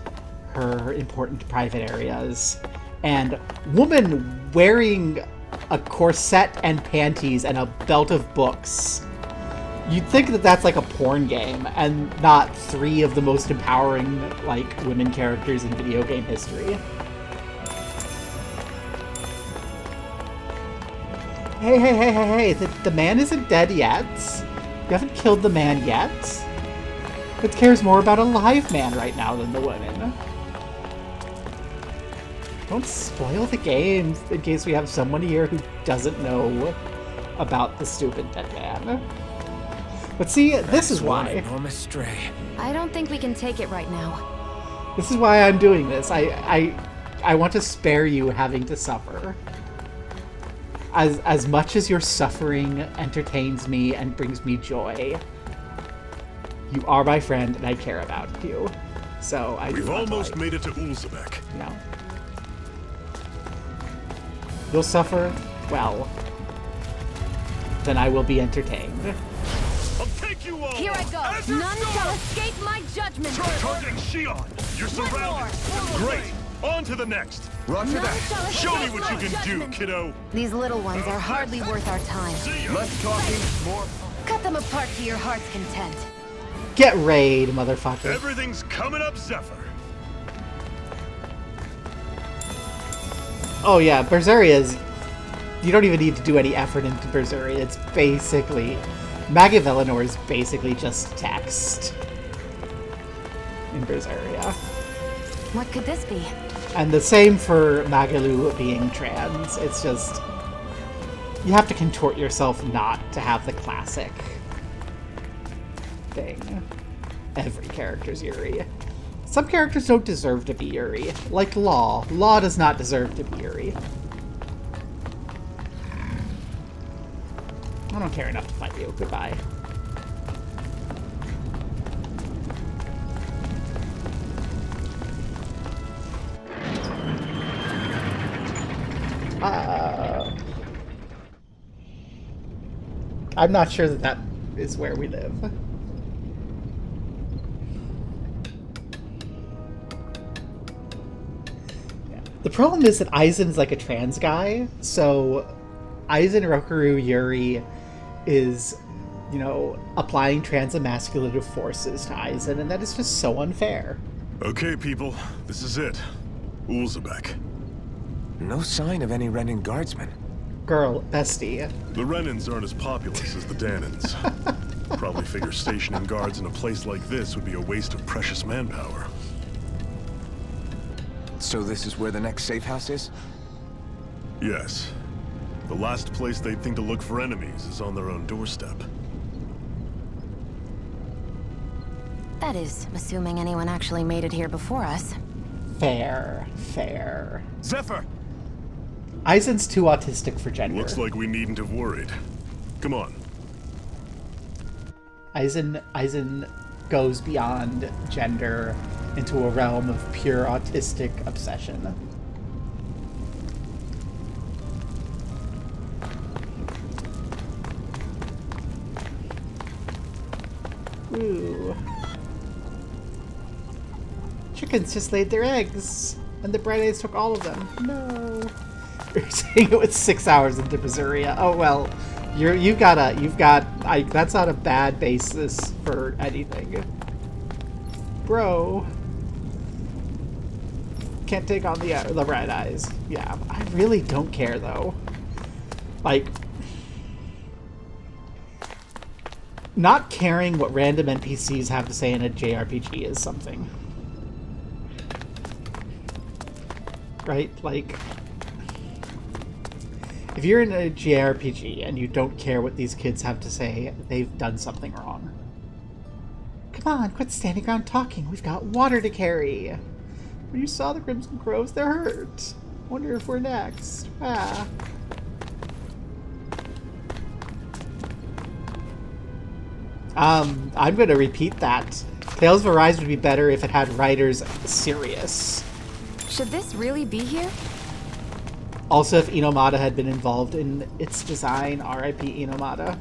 her important private areas, and woman wearing a corset and panties and a belt of books. You'd think that that's like a porn game and not 3 of the most empowering, like, women characters in video game history. Hey, the man isn't dead yet. You haven't killed the man yet. It cares more about a live man right now than the women. Don't spoil the game in case we have someone here who doesn't know about the stupid dead man. But see, this is why. Enormous stray. I don't think we can take it right now. This is why I'm doing this. I want to spare you having to suffer. As much as your suffering entertains me and brings me joy, you are my friend and I care about you. So We've almost made it to Ulzebek. No. You'll suffer? Well. Then I will be entertained. I'll take you all! Here I go! None shall escape my judgment! Targeting Shion! You're surrounded! Great! On to the next! Roger that! Show me what you can do, kiddo! These little ones are hardly worth our time. Less talking, more... Cut them apart to your heart's content. Get raid, motherfucker. Everything's coming up, Zephyr! Oh yeah, Berzeria's... You don't even need to do any effort into Berseria. It's basically... Magavelinor is basically just text in Berseria. What could this be? And the same for Magalu being trans. It's just... You have to contort yourself not to have the classic thing. Every character's Yuri. Some characters don't deserve to be Yuri. Like Law. Law does not deserve to be Yuri. I don't care enough to fight you. Goodbye. I'm not sure that that is where we live. Yeah. The problem is that Aizen's like a trans guy, so Aizen Rokurou Yuri is, you know, applying trans-emasculative forces to Aizen, and that is just so unfair. Okay, people, this is it. Ulzebek. No sign of any Renin guardsmen. Girl, Bestie. The Renins aren't as populous as the Danins. Probably figure stationing guards in a place like this would be a waste of precious manpower. So this is where the next safe house is? Yes. The last place they'd think to look for enemies is on their own doorstep. That is, assuming anyone actually made it here before us. Fair. Fair. Zephyr! Aizen's too autistic for gender. Looks like we needn't have worried. Come on. Aizen goes beyond gender into a realm of pure autistic obsession. Ooh. Chickens just laid their eggs, and the Bright Eyes took all of them. No. You're saying it was 6 hours into Berseria. Oh well, that's not a bad basis for anything. Bro. Can't take on the Bright Eyes. Yeah, I really don't care though. Like, not caring what random NPCs have to say in a JRPG is something. Right? Like, if you're in a JRPG and you don't care what these kids have to say, they've done something wrong. Come on, quit standing around talking. We've got water to carry. When you saw the Crimson Crows, they're hurt. Wonder if we're next. Ah. I'm gonna repeat that. Tales of Arise would be better if it had writers serious. Should this really be here? Also, if Inomata had been involved in its design, R.I.P. Inomata.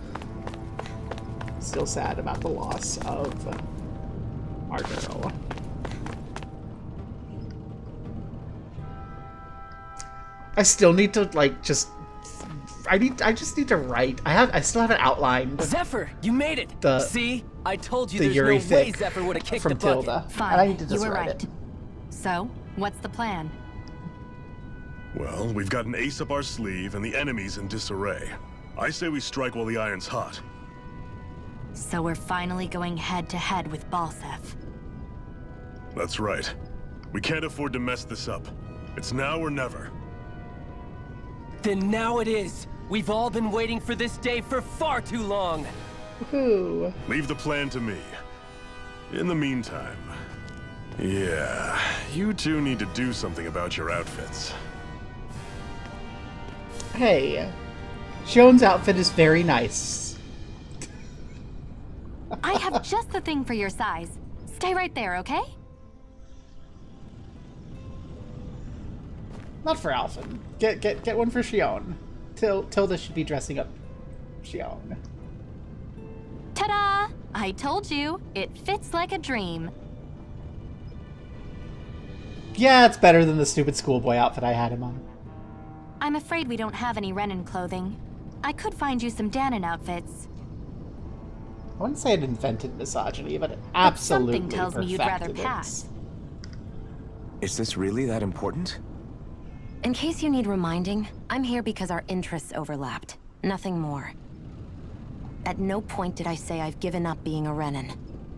Still sad about the loss of our girl. I still need to, like, I just need to write. I still haven't outlined. Zephyr, you made it. See, I told you the there's Yuri no way fic Zephyr would have kicked from the bucket. Tilda. Fine, And I need to you just were write right. it. So, what's the plan? Well, we've got an ace up our sleeve and the enemy's in disarray. I say we strike while the iron's hot. So we're finally going head-to-head with Balsef. That's right. We can't afford to mess this up. It's now or never. Then now it is. We've all been waiting for this day for far too long. Woohoo. Leave the plan to me. In the meantime... Yeah, you two need to do something about your outfits. Hey, Shion's outfit is very nice. I have just the thing for your size. Stay right there, okay? Not for Alphen. Get one for Shion. Tilda should be dressing up Shion. Ta-da! I told you, it fits like a dream. Yeah, it's better than the stupid schoolboy outfit I had him on. I'm afraid we don't have any Renan clothing. I could find you some Danon outfits. I wouldn't say it invented misogyny, but it absolutely something tells me you'd rather perfected it. pass. Is this really that important? In case you need reminding, I'm here because our interests overlapped. Nothing more. At no point did I say I've given up being a Renan.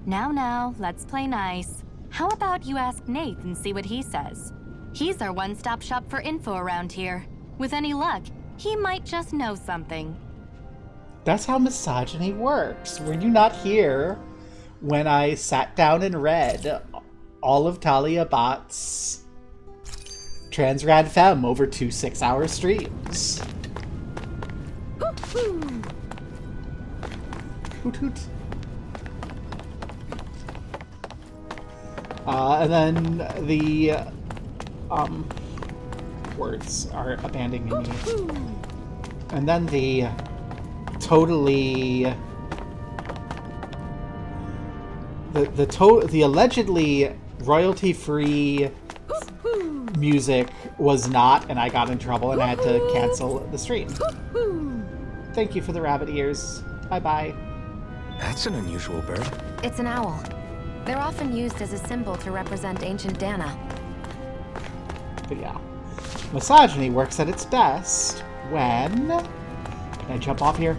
Now, let's play nice. How about you ask Nath and see what he says? He's our one-stop shop for info around here. With any luck, he might just know something. That's how misogyny works. Were you not here when I sat down and read all of Talia Bot's Transrad Femme over 2 6-hour streams? Hoot hoot. And then the words are abandoning me. And then the totally the allegedly royalty-free music was not, and I got in trouble and I had to cancel the stream. Thank you for the rabbit ears. Bye-bye. That's an unusual bird. It's an owl. They're often used as a symbol to represent ancient Dana. But yeah, misogyny works at its best when... Can I jump off here?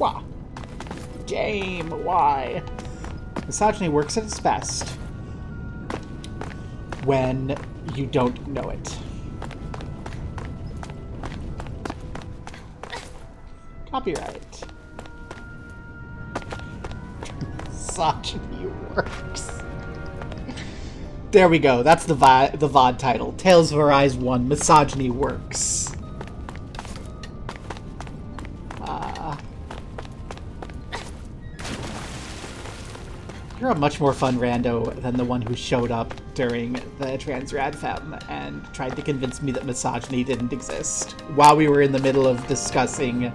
Wow. Game, why? Misogyny works at its best when you don't know it. Copyright. Misogyny works. There we go. That's the VOD title. Tales of Arise 1. Misogyny works. You're a much more fun rando than the one who showed up during the Transrad Femme and tried to convince me that misogyny didn't exist while we were in the middle of discussing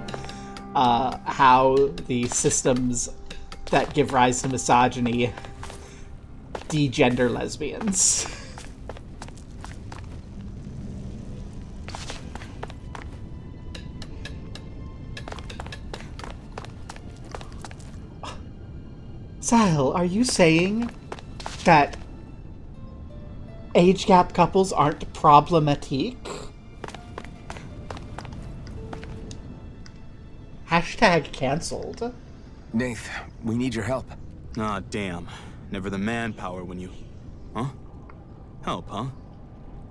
how the systems that give rise to misogyny de-gender lesbians. Sahil, are you saying that age gap couples aren't problematique? Hashtag cancelled. Nath, we need your help. Ah, damn. Never the manpower when you... Huh? Help, huh?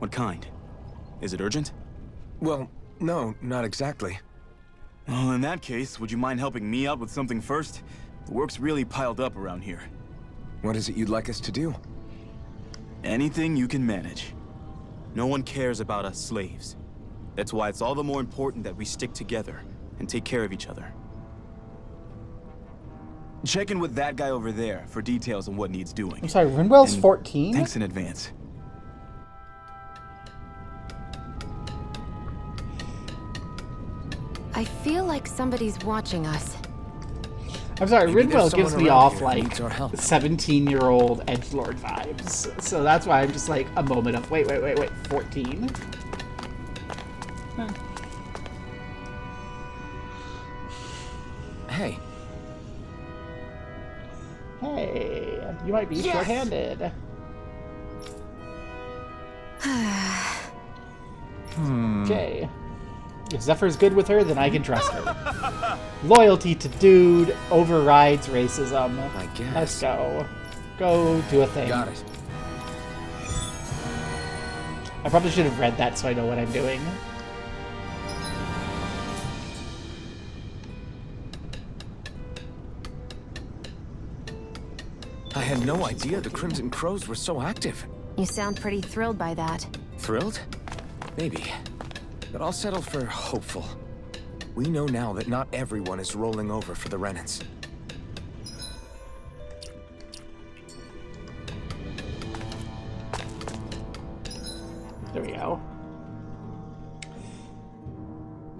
What kind? Is it urgent? Well, no, not exactly. Well, in that case, would you mind helping me out with something first? The work's really piled up around here. What is it you'd like us to do? Anything you can manage. No one cares about us slaves. That's why it's all the more important that we stick together and take care of each other. Check in with that guy over there for details on what needs doing. I'm sorry, Rinwell's And 14? Thanks in advance. I feel like somebody's watching us. I'm sorry, Maybe there's Rinwell gives someone me around off here who like needs our help. 17-year-old edgelord vibes. So that's why I'm just like a moment of wait, 14? Huh. Hey. Hey, you might be short-handed. Okay. If Zephyr's good with her, then I can trust her. Loyalty to dude overrides racism. I guess. Let's go. Go do a thing. Got it. I probably should have read that so I know what I'm doing. I had no idea the Crimson Crows were so active. You sound pretty thrilled by that. Thrilled? Maybe. But I'll settle for hopeful. We know now that not everyone is rolling over for the Renans. There we go.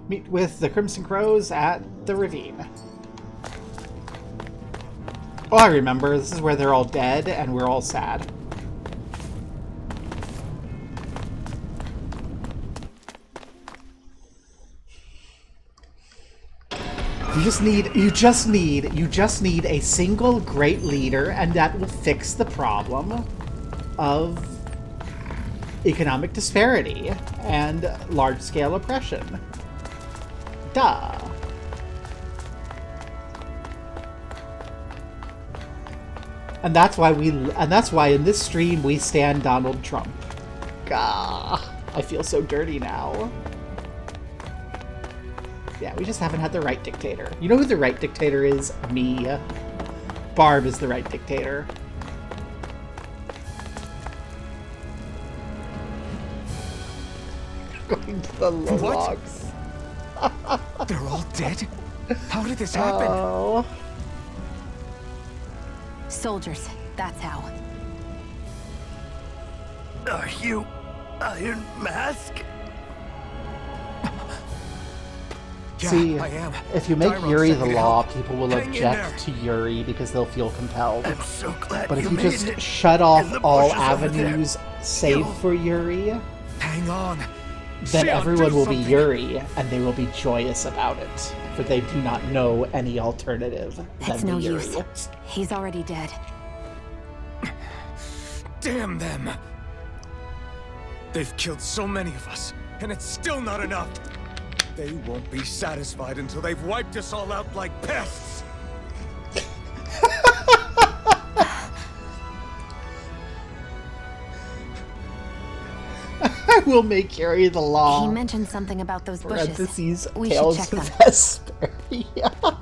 Meet with the Crimson Crows at the ravine. Oh, I remember. This is where they're all dead and we're all sad. You just need a single great leader, and that will fix the problem of economic disparity and large-scale oppression. Duh. And that's why in this stream we stand Donald Trump. Gah, I feel so dirty now. Yeah, we just haven't had the right dictator. You know who the right dictator is? Me. Barb is the right dictator. Going to the logs. They're all dead? How did this happen? Oh. Soldiers, that's how. Are you Iron Mask? Yeah, See, I am. if you make Dyron Yuri sent the me to law, help. people will Hang in object there. to Yuri because they'll feel compelled. I'm so glad But if you made just it. shut In off the all bushes over there. avenues save for Yuri, Hang on. then Sion, everyone do will be something. Yuri, and they will be joyous about it. For they do not know any alternative It's than no Yuri. use. He's already dead. Damn them. They've killed so many of us, and it's still not enough. They won't be satisfied until they've wiped us all out like pests. I will make Yuri the law. He mentioned something about those bushes. Parentheses, We should Tales check of them. Vesperia.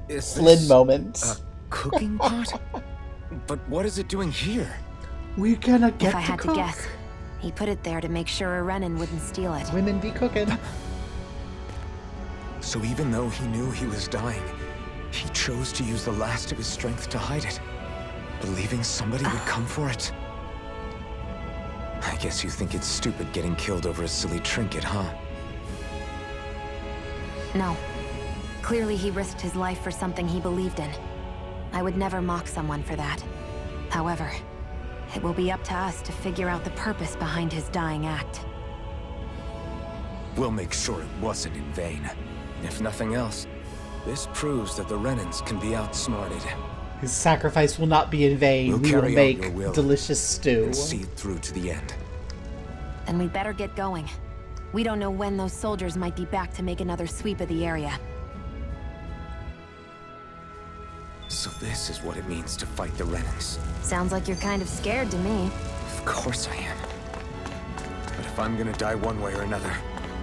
Is Flynn this moments. a cooking pot? But what is it doing here? We're gonna get If I to had cook. to guess, he put it there to make sure a Renan wouldn't steal it. Women be cooking. So even though he knew he was dying, he chose to use the last of his strength to hide it, believing somebody would come for it. I guess you think it's stupid getting killed over a silly trinket, huh? No. Clearly he risked his life for something he believed in. I would never mock someone for that. However, it will be up to us to figure out the purpose behind his dying act. We'll make sure it wasn't in vain. If nothing else, this proves that the Renans can be outsmarted. His sacrifice will not be in vain. We'll We will carry out make your will delicious stew. and see it through to the end. Then we better get going. We don't know when those soldiers might be back to make another sweep of the area. So this is what it means to fight the Renans. Sounds like you're kind of scared to me. Of course I am. But if I'm gonna die one way or another,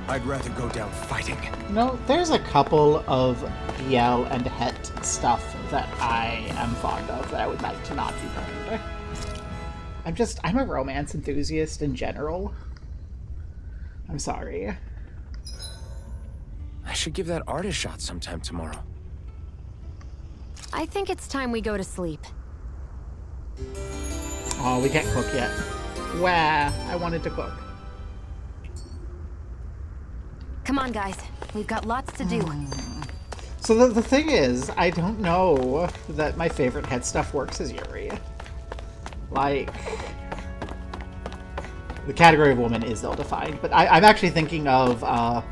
I'd rather go down fighting. No, there's a couple of BL and Het stuff that I am fond of that I would like to not be burned. I'm a romance enthusiast in general. I'm sorry. I should give that art a shot sometime tomorrow. I think it's time we go to sleep. Oh, we can't cook yet. Wah, I wanted to cook. Come on, guys. We've got lots to do. So the thing is, I don't know that my favorite Het stuff works as Yuri. Like, the category of woman is ill-defined, but I'm actually thinking of how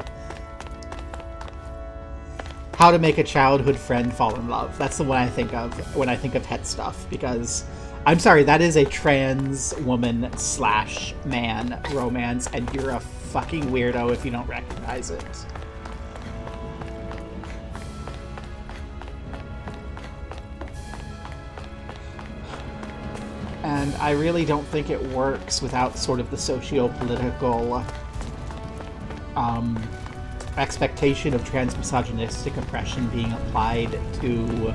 to make a childhood friend fall in love. That's the one I think of when I think of Het stuff, because I'm sorry, that is a trans woman / man romance, and you're a fucking weirdo if you don't recognize it. And I really don't think it works without sort of the socio-political expectation of trans-misogynistic oppression being applied to,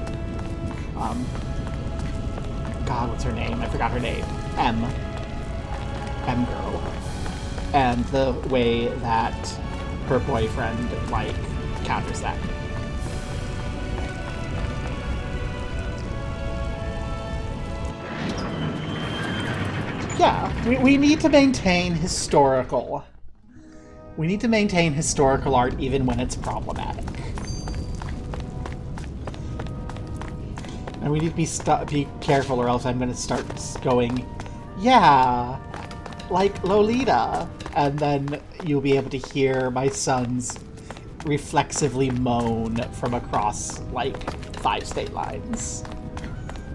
God, what's her name? I forgot her name. M girl. And the way that her boyfriend, like, counters that. Yeah, we need to maintain historical. We need to maintain historical art even when it's problematic. And we need to be careful, or else I'm going to start going, yeah, like Lolita. And then you'll be able to hear my sons reflexively moan from across, like, 5 state lines.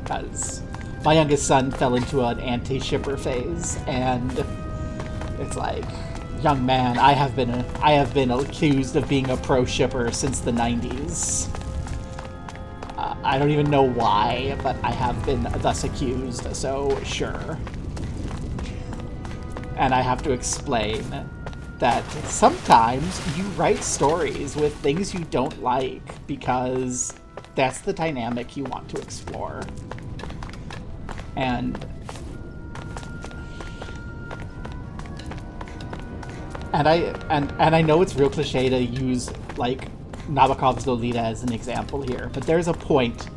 Because my youngest son fell into an anti-shipper phase, and it's like, young man, I have been accused of being a pro-shipper since the 90s. I don't even know why, but I have been thus accused, so sure. And I have to explain that sometimes you write stories with things you don't like because that's the dynamic you want to explore. And I know it's real cliche to use, like, Nabokov's Lolita as an example here, but there's a point.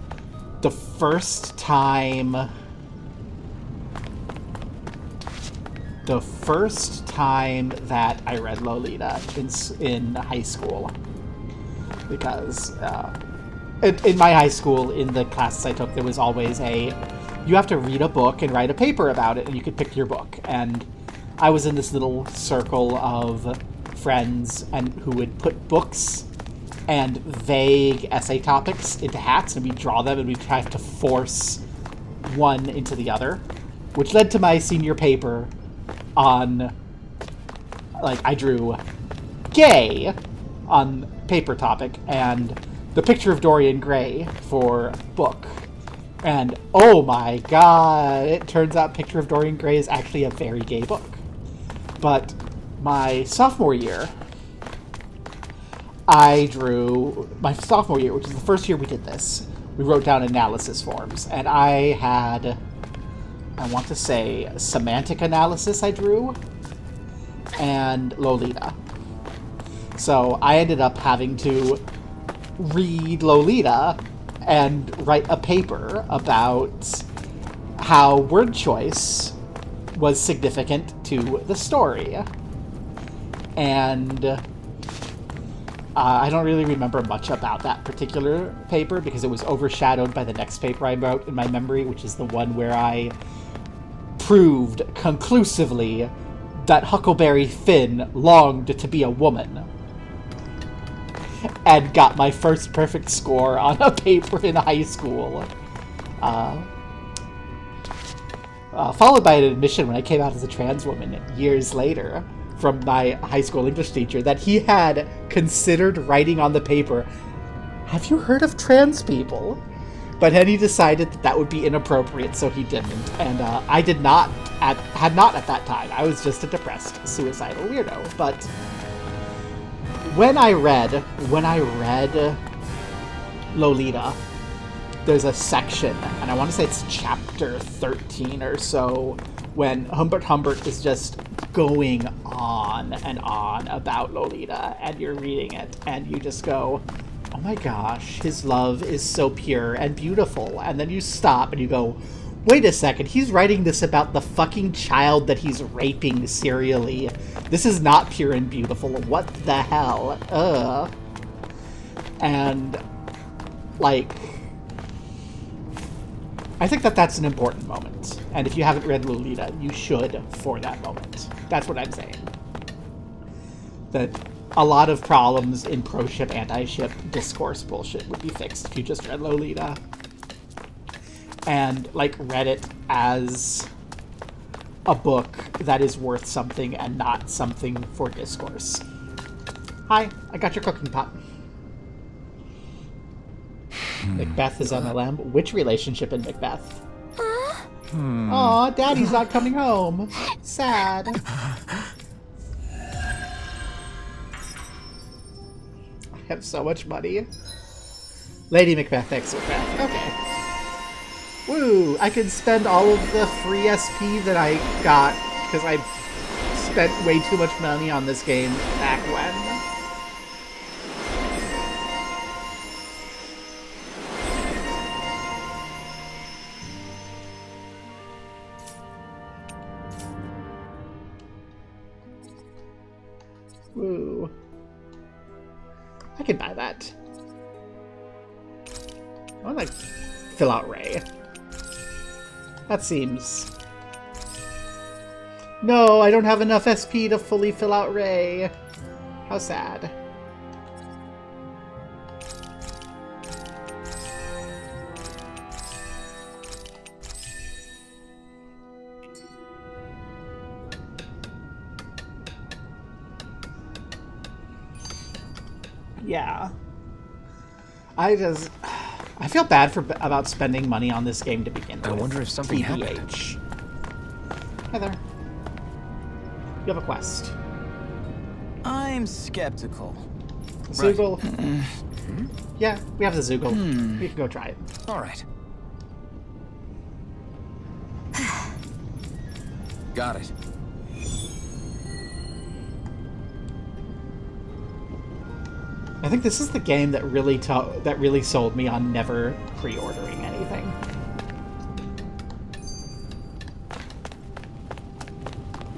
The first time that I read Lolita in high school, because in my high school, in the classes I took, there was always you have to read a book and write a paper about it, and you could pick your book. And I was in this little circle of friends who would put books and vague essay topics into hats, and we'd draw them, and we'd have to force one into the other, which led to my senior paper on, like, I drew gay on paper topic, and the picture of Dorian Gray for book. And oh my god, it turns out Picture of Dorian Gray is actually a very gay book. But my sophomore year, which is the first year we did this, we wrote down analysis forms, and I had, I want to say, semantic analysis I drew, and Lolita. So I ended up having to read Lolita and write a paper about how word choice was significant to the story. And I don't really remember much about that particular paper because it was overshadowed by the next paper I wrote in my memory, which is the one where I proved conclusively that Huckleberry Finn longed to be a woman. And got my first perfect score on a paper in high school. Followed by an admission when I came out as a trans woman years later from my high school English teacher that he had considered writing on the paper, "Have you heard of trans people?" But then he decided that would be inappropriate, so he didn't. And I had not at that time. I was just a depressed, suicidal weirdo. But when I read Lolita, there's a section, and I want to say it's chapter 13 or so, when Humbert is just going on and on about Lolita, and you're reading it, and you just go, oh my gosh, his love is so pure and beautiful. And then you stop and you go, wait a second, he's writing this about the fucking child that he's raping serially. This is not pure and beautiful. What the hell? Ugh. And, like, I think that's an important moment. And if you haven't read Lolita, you should for that moment. That's what I'm saying. That a lot of problems in pro-ship, anti-ship discourse bullshit would be fixed if you just read Lolita. And, like, read it as a book that is worth something and not something for discourse. Hi, I got your cooking pot. Macbeth is MLM. Which relationship in Macbeth? Aw, Daddy's not coming home. Sad. I have so much money. Lady Macbeth, ex Macbeth. Okay. Woo! I can spend all of the free SP that I got because I spent way too much money on this game back when. Woo. I can buy that. I want to fill out Ray. That seems... No, I don't have enough SP to fully fill out Ray. How sad. Yeah. I feel bad about spending money on this game to begin with. I wonder if something happened. Hi there. You have a quest. I'm skeptical. Zoogle. Yeah, we have the Zoogle. We can go try it. All right. Got it. I think this is the game that really sold me on never pre-ordering anything.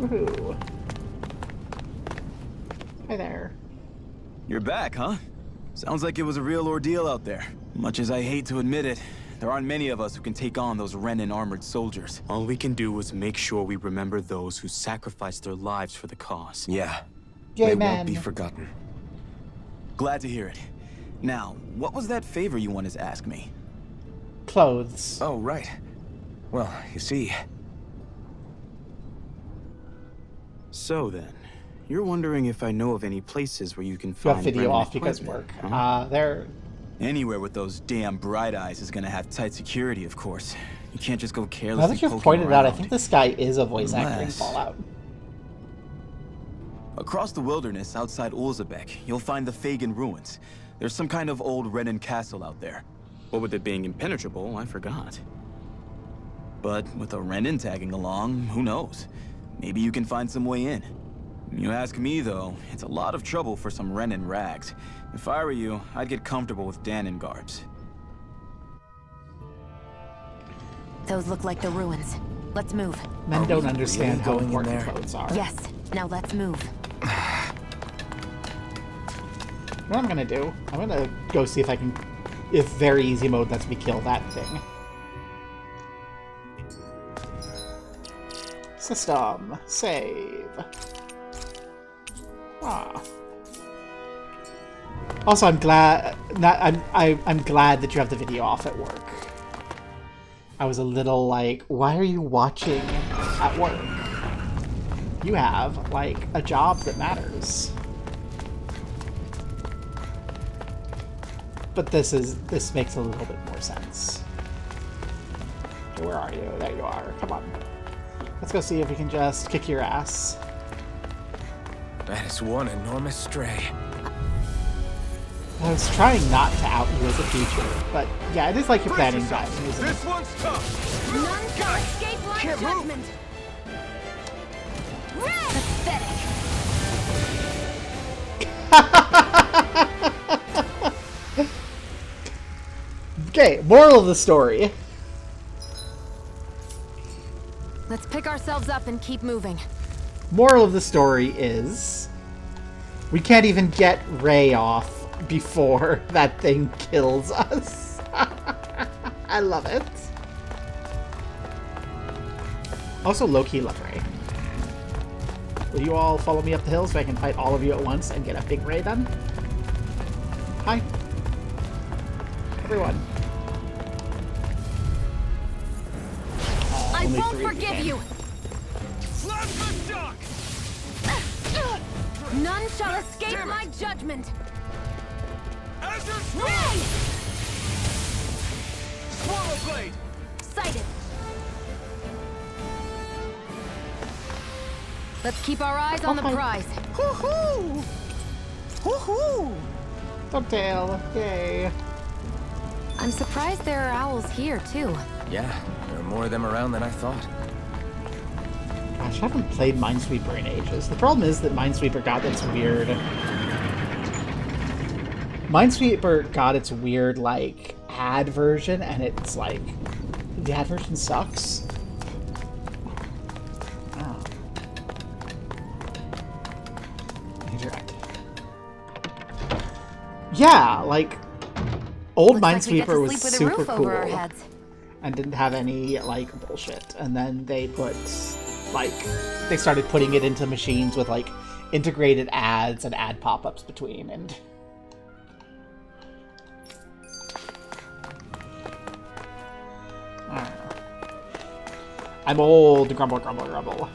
Woohoo! Hi there. You're back, huh? Sounds like it was a real ordeal out there. Much as I hate to admit it, there aren't many of us who can take on those Renin armored soldiers. All we can do is make sure we remember those who sacrificed their lives for the cause. Yeah. Yay, they man. won't be forgotten. Glad to hear it. Now, what was that favor you wanted to ask me? Clothes. Oh, right. Well, you see... So then, you're wondering if I know of any places where you can You find have video Renin off because equipment, work. huh? There. Anywhere with those damn bright eyes is gonna have tight security, of course. You can't just go carelessly. Now that you've poking pointed out, I around. think this guy is a voice actor in Unless- Fallout. Across the wilderness outside Ulzebek, you'll find the Fagan ruins. There's some kind of old Renin castle out there. What with it being impenetrable, I forgot. But with a Renin tagging along, who knows? Maybe you can find some way in. You ask me, though, it's a lot of trouble for some Renin rags. If I were you, I'd get comfortable with Danon garbs. Those look like the ruins. Let's move. Men don't understand really how going in important there? clothes are. Yes, now let's move. What I'm gonna do, I'm gonna go see if I can, if very easy mode lets me kill that thing. System. Save. Ah. Also, I'm glad I'm glad that you have the video off at work. I was a little like, why are you watching at work? You have, like, a job that matters. But this makes a little bit more sense. Okay, where are you? There you are. Come on. Let's go see if we can just kick your ass. That is one enormous stray. I was trying not to out you as a teacher, but yeah, it is like you're planning driving, isn't it? This one's tough. None shall escape my judgment. Pathetic. Okay, moral of the story. Let's pick ourselves up and keep moving. Moral of the story is we can't even get Ray off before that thing kills us. I love it. Also, low-key love Ray. Will you all follow me up the hill so I can fight all of you at once and get a big Ray done? Hi. Everyone. I only won't 3 forgive became. you! None shall escape my judgment! Ray! Swallow blade! Sighted! Let's keep our eyes on the prize. Hoo-hoo! Hoo-hoo! Dovetail, yay. I'm surprised there are owls here, too. Yeah, there are more of them around than I thought. Gosh, I haven't played Minesweeper in ages. The problem is that Minesweeper got its weird... Minesweeper got its weird, like, ad version, and it's like... The ad version sucks. Oh. Interact. Yeah, like... Old Looks like we get to Minesweeper was sleep with a super roof over our cool. heads. And didn't have any, like, bullshit. And then they put, like, they started putting it into machines with, like, integrated ads and ad pop-ups between, and... I don't know. I'm old, grumble, grumble, grumble.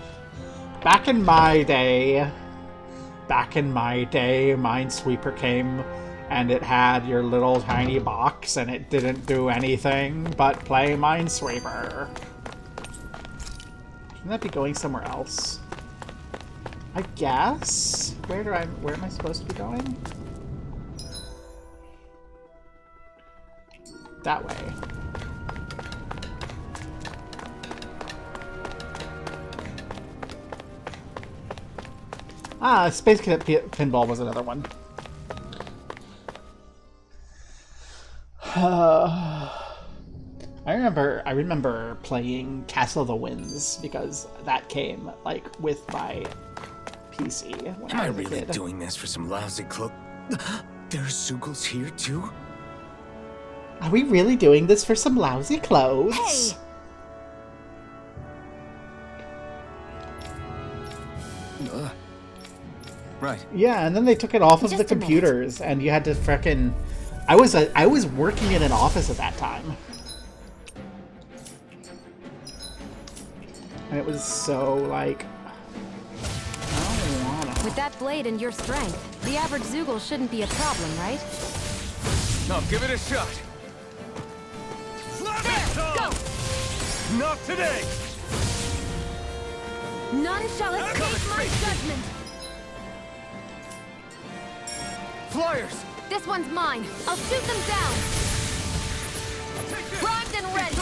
Back in my day, Minesweeper came... And it had your little tiny box, and it didn't do anything but play Minesweeper. Shouldn't that be going somewhere else? I guess? Where am I supposed to be going? That way. Ah, Space Cadet Pinball was another one. I remember playing Castle of the Winds because that came like with my PC when Am I I was a really kid. doing this for some lousy cloak? There's Zugals here too? Are we really doing this for some lousy clothes? Hey! Right. Yeah, and then they took it off of Just the a minute. computers, and you had to frickin'... I was working in an office at that time. And it was so, like... I don't wanna... With that blade and your strength, the average Zoogle shouldn't be a problem, right? Now give it a shot. There! Go! Not today! None shall escape my judgment! Flyers! This one's mine. I'll shoot them down. Primed and ready.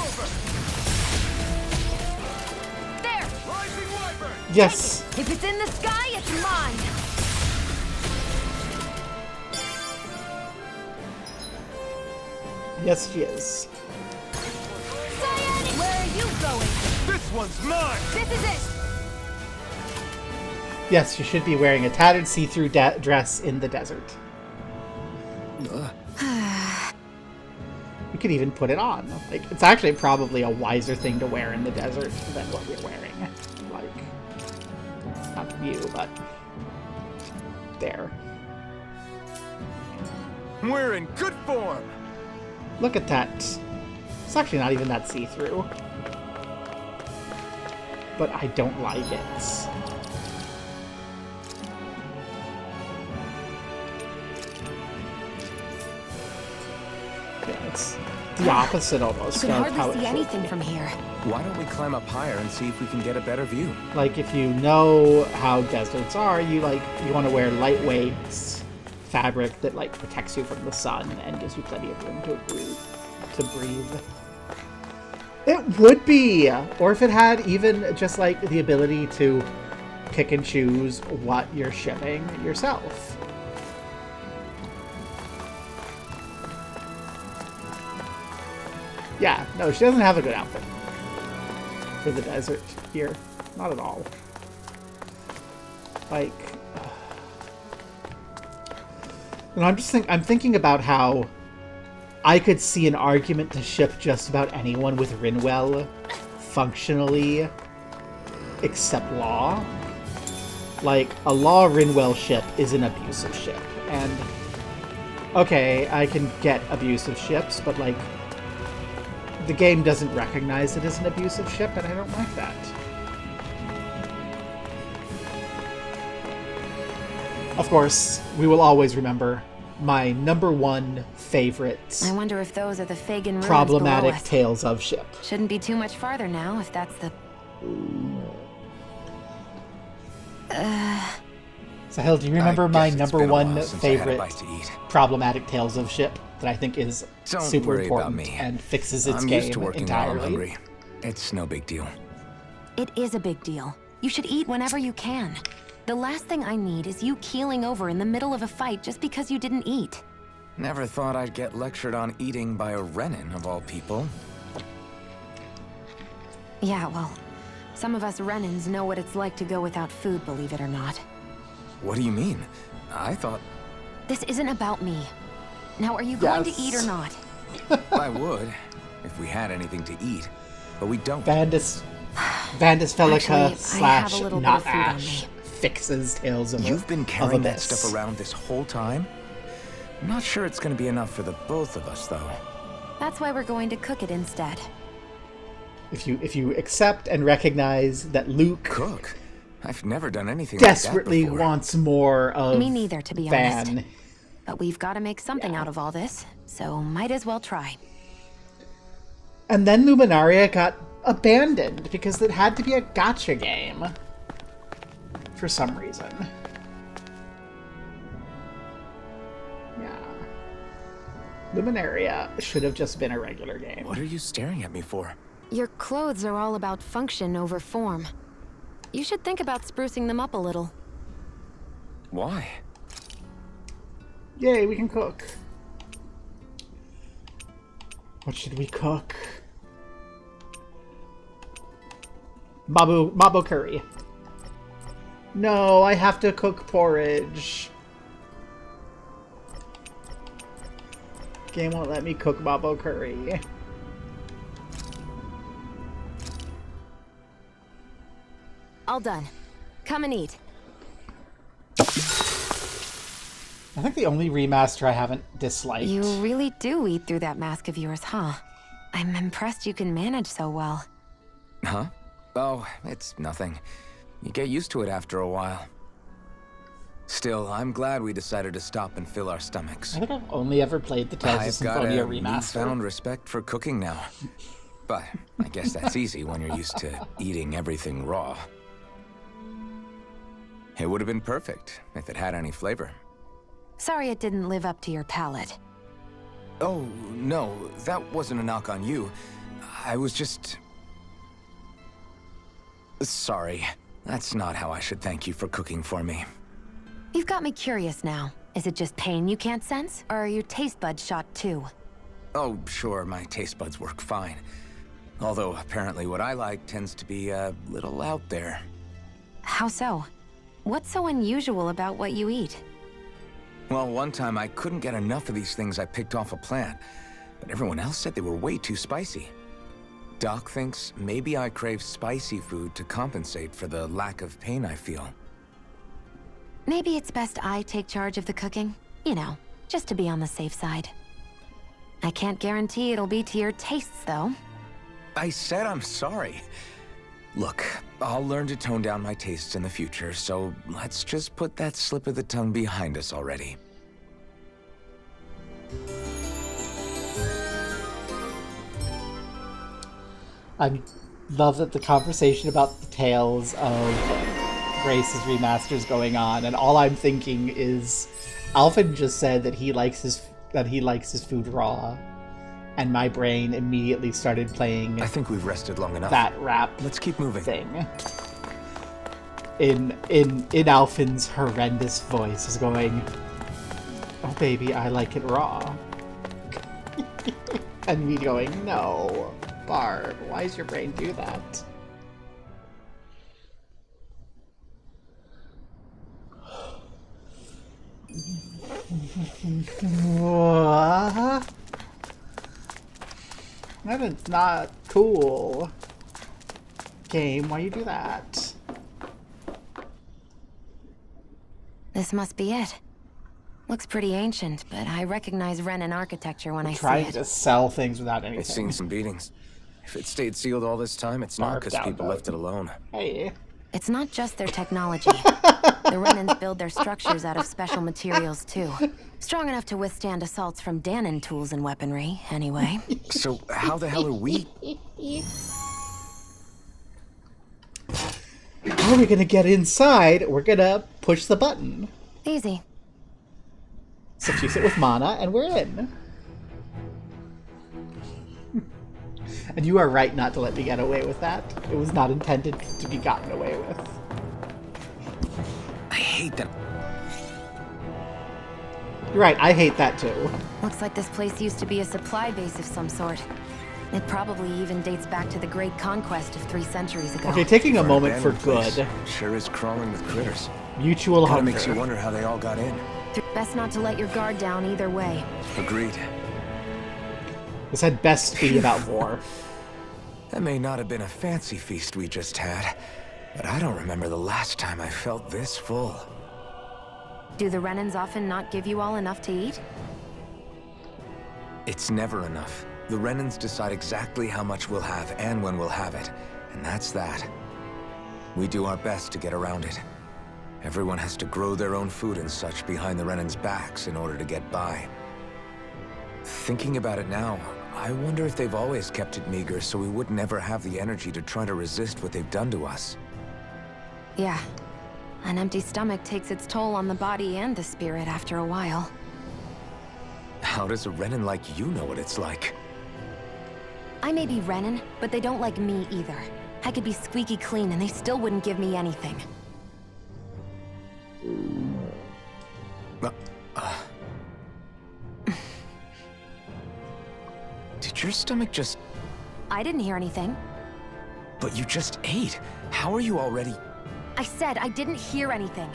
There. Rising Wyvern! Yes! If it's in the sky, it's mine. Yes, she is. Cyanic. Where are you going? This one's mine! This is it. Yes, you should be wearing a tattered see-through dress in the desert. You could even put it on. Like, it's actually probably a wiser thing to wear in the desert than what we're wearing. Like, not you, but there. We're in good form! Look at that. It's actually not even that see-through. But I don't like it. Yeah, it's the opposite almost You can of how hardly it see should anything be. from here. Why don't we climb up higher and see if we can get a better view? Like, if you know how deserts are, you want to wear lightweight fabric that like protects you from the sun and gives you plenty of room to breathe. It would be, or if it had even just like the ability to pick and choose what you're shipping yourself. Yeah, no, she doesn't have a good outfit for the desert here. Not at all. Like, and I'm thinking about how I could see an argument to ship just about anyone with Rinwell functionally, except Law. Like, a Law Rinwell ship is an abusive ship, and okay, I can get abusive ships, but like, the game doesn't recognize it as an abusive ship, and I don't like that. Of course, we will always remember my #1 favorite I wonder if those are the Fagin ruins problematic below us. Tales of ship. Shouldn't be too much farther now, if that's the... Sahil, do you remember my guess it's been a while #1 since I had a favorite bite to eat. problematic Tales of ship that I think is Don't super worry about important me. and fixes its I'm game used to working while I'm entirely? hungry. It's no big deal. It is a big deal. You should eat whenever you can. The last thing I need is you keeling over in the middle of a fight just because you didn't eat. Never thought I'd get lectured on eating by a Renin, of all people. Yeah, well, some of us Renins know what it's like to go without food, believe it or not. What do you mean? I thought This isn't about me. Now, are you going to eat or not? I would, if we had anything to eat. But we don't. Vandus Actually, Felica I have a / little bit not of food on Ash me. fixes Tales of You've been of carrying that Abyss. stuff around this whole time? I'm not sure it's gonna be enough for the both of us, though. That's why we're going to cook it instead. If you accept and recognize that Luke Cook? I've never done anything desperately like that before. wants more of Me neither, to be Van. honest. But we've got to make something out of all this, so might as well try. And then Luminaria got abandoned because it had to be a gacha game for some reason. Yeah. Luminaria should have just been a regular game. What are you staring at me for? Your clothes are all about function over form. You should think about sprucing them up a little. Why? Yay, we can cook. What should we cook? Mabo curry. No, I have to cook porridge. Game won't let me cook Mabo curry. All done. Come and eat. I think the only remaster I haven't disliked. You really do eat through that mask of yours, huh? I'm impressed you can manage so well. Huh? Oh, it's nothing. You get used to it after a while. Still, I'm glad we decided to stop and fill our stomachs. I think I've only ever played the Tales of I've got Symphonia a remaster. newfound respect for cooking now. But I guess that's easy when you're used to eating everything raw. It would have been perfect if it had any flavor. Sorry it didn't live up to your palate. Oh, no, that wasn't a knock on you. I was just... Sorry. That's not how I should thank you for cooking for me. You've got me curious now. Is it just pain you can't sense? Or are your taste buds shot too? Oh, sure, my taste buds work fine. Although, apparently what I like tends to be a little out there. How so? What's so unusual about what you eat? Well, one time I couldn't get enough of these things I picked off a plant, but everyone else said they were way too spicy. Doc thinks maybe I crave spicy food to compensate for the lack of pain I feel. Maybe it's best I take charge of the cooking. You know, just to be on the safe side. I can't guarantee it'll be to your tastes, though. I said I'm sorry. Look, I'll learn to tone down my tastes in the future, so let's just put that slip of the tongue behind us already. I love that the conversation about the Tales of Grace's remasters going on, and all I'm thinking is, Alvin just said that he likes his food raw, and my brain immediately started playing. I think we've rested long enough. That rap. Let's keep moving. Thing. In Alvin's horrendous voice is going, "Oh baby, I like it raw," and me going, "No, Barb, why does your brain do that?" That is not cool. Game, why you do that? This must be it. Looks pretty ancient, but I recognize Renan architecture when I see Trying it. to sell things without anything. It's seen some beatings. If it stayed sealed all this time, it's not because people left it alone. Hey. It's not just their technology. The Renans build their structures out of special materials, too. Strong enough to withstand assaults from Danon tools and weaponry, anyway. So how the hell are we? How are we gonna get inside? We're gonna push the button. Easy. Suffuse it with mana, and we're in. And you are right not to let me get away with that. It was not intended to be gotten away with. I hate them. You're right, I hate that too. Looks like this place used to be a supply base of some sort. It probably even dates back to the Great Conquest of 3 centuries ago. Okay, taking a moment for Place good. Sure is crawling with critters. Mutual Kinda hunger. makes you wonder how they all got in. Best not to let your guard down either way. Agreed. This had best be about war. That may not have been a fancy feast we just had, but I don't remember the last time I felt this full. Do the Renans often not give you all enough to eat? It's never enough. The Renans decide exactly how much we'll have and when we'll have it, and that's that. We do our best to get around it. Everyone has to grow their own food and such behind the Renans' backs in order to get by. Thinking about it now, I wonder if they've always kept it meager so we would never have the energy to try to resist what they've done to us. Yeah. An empty stomach takes its toll on the body and the spirit after a while. How does a Renan like you know what it's like? I may be Renan, but they don't like me either. I could be squeaky clean and they still wouldn't give me anything. Did your stomach just... I didn't hear anything. But you just ate. How are you already... I said I didn't hear anything.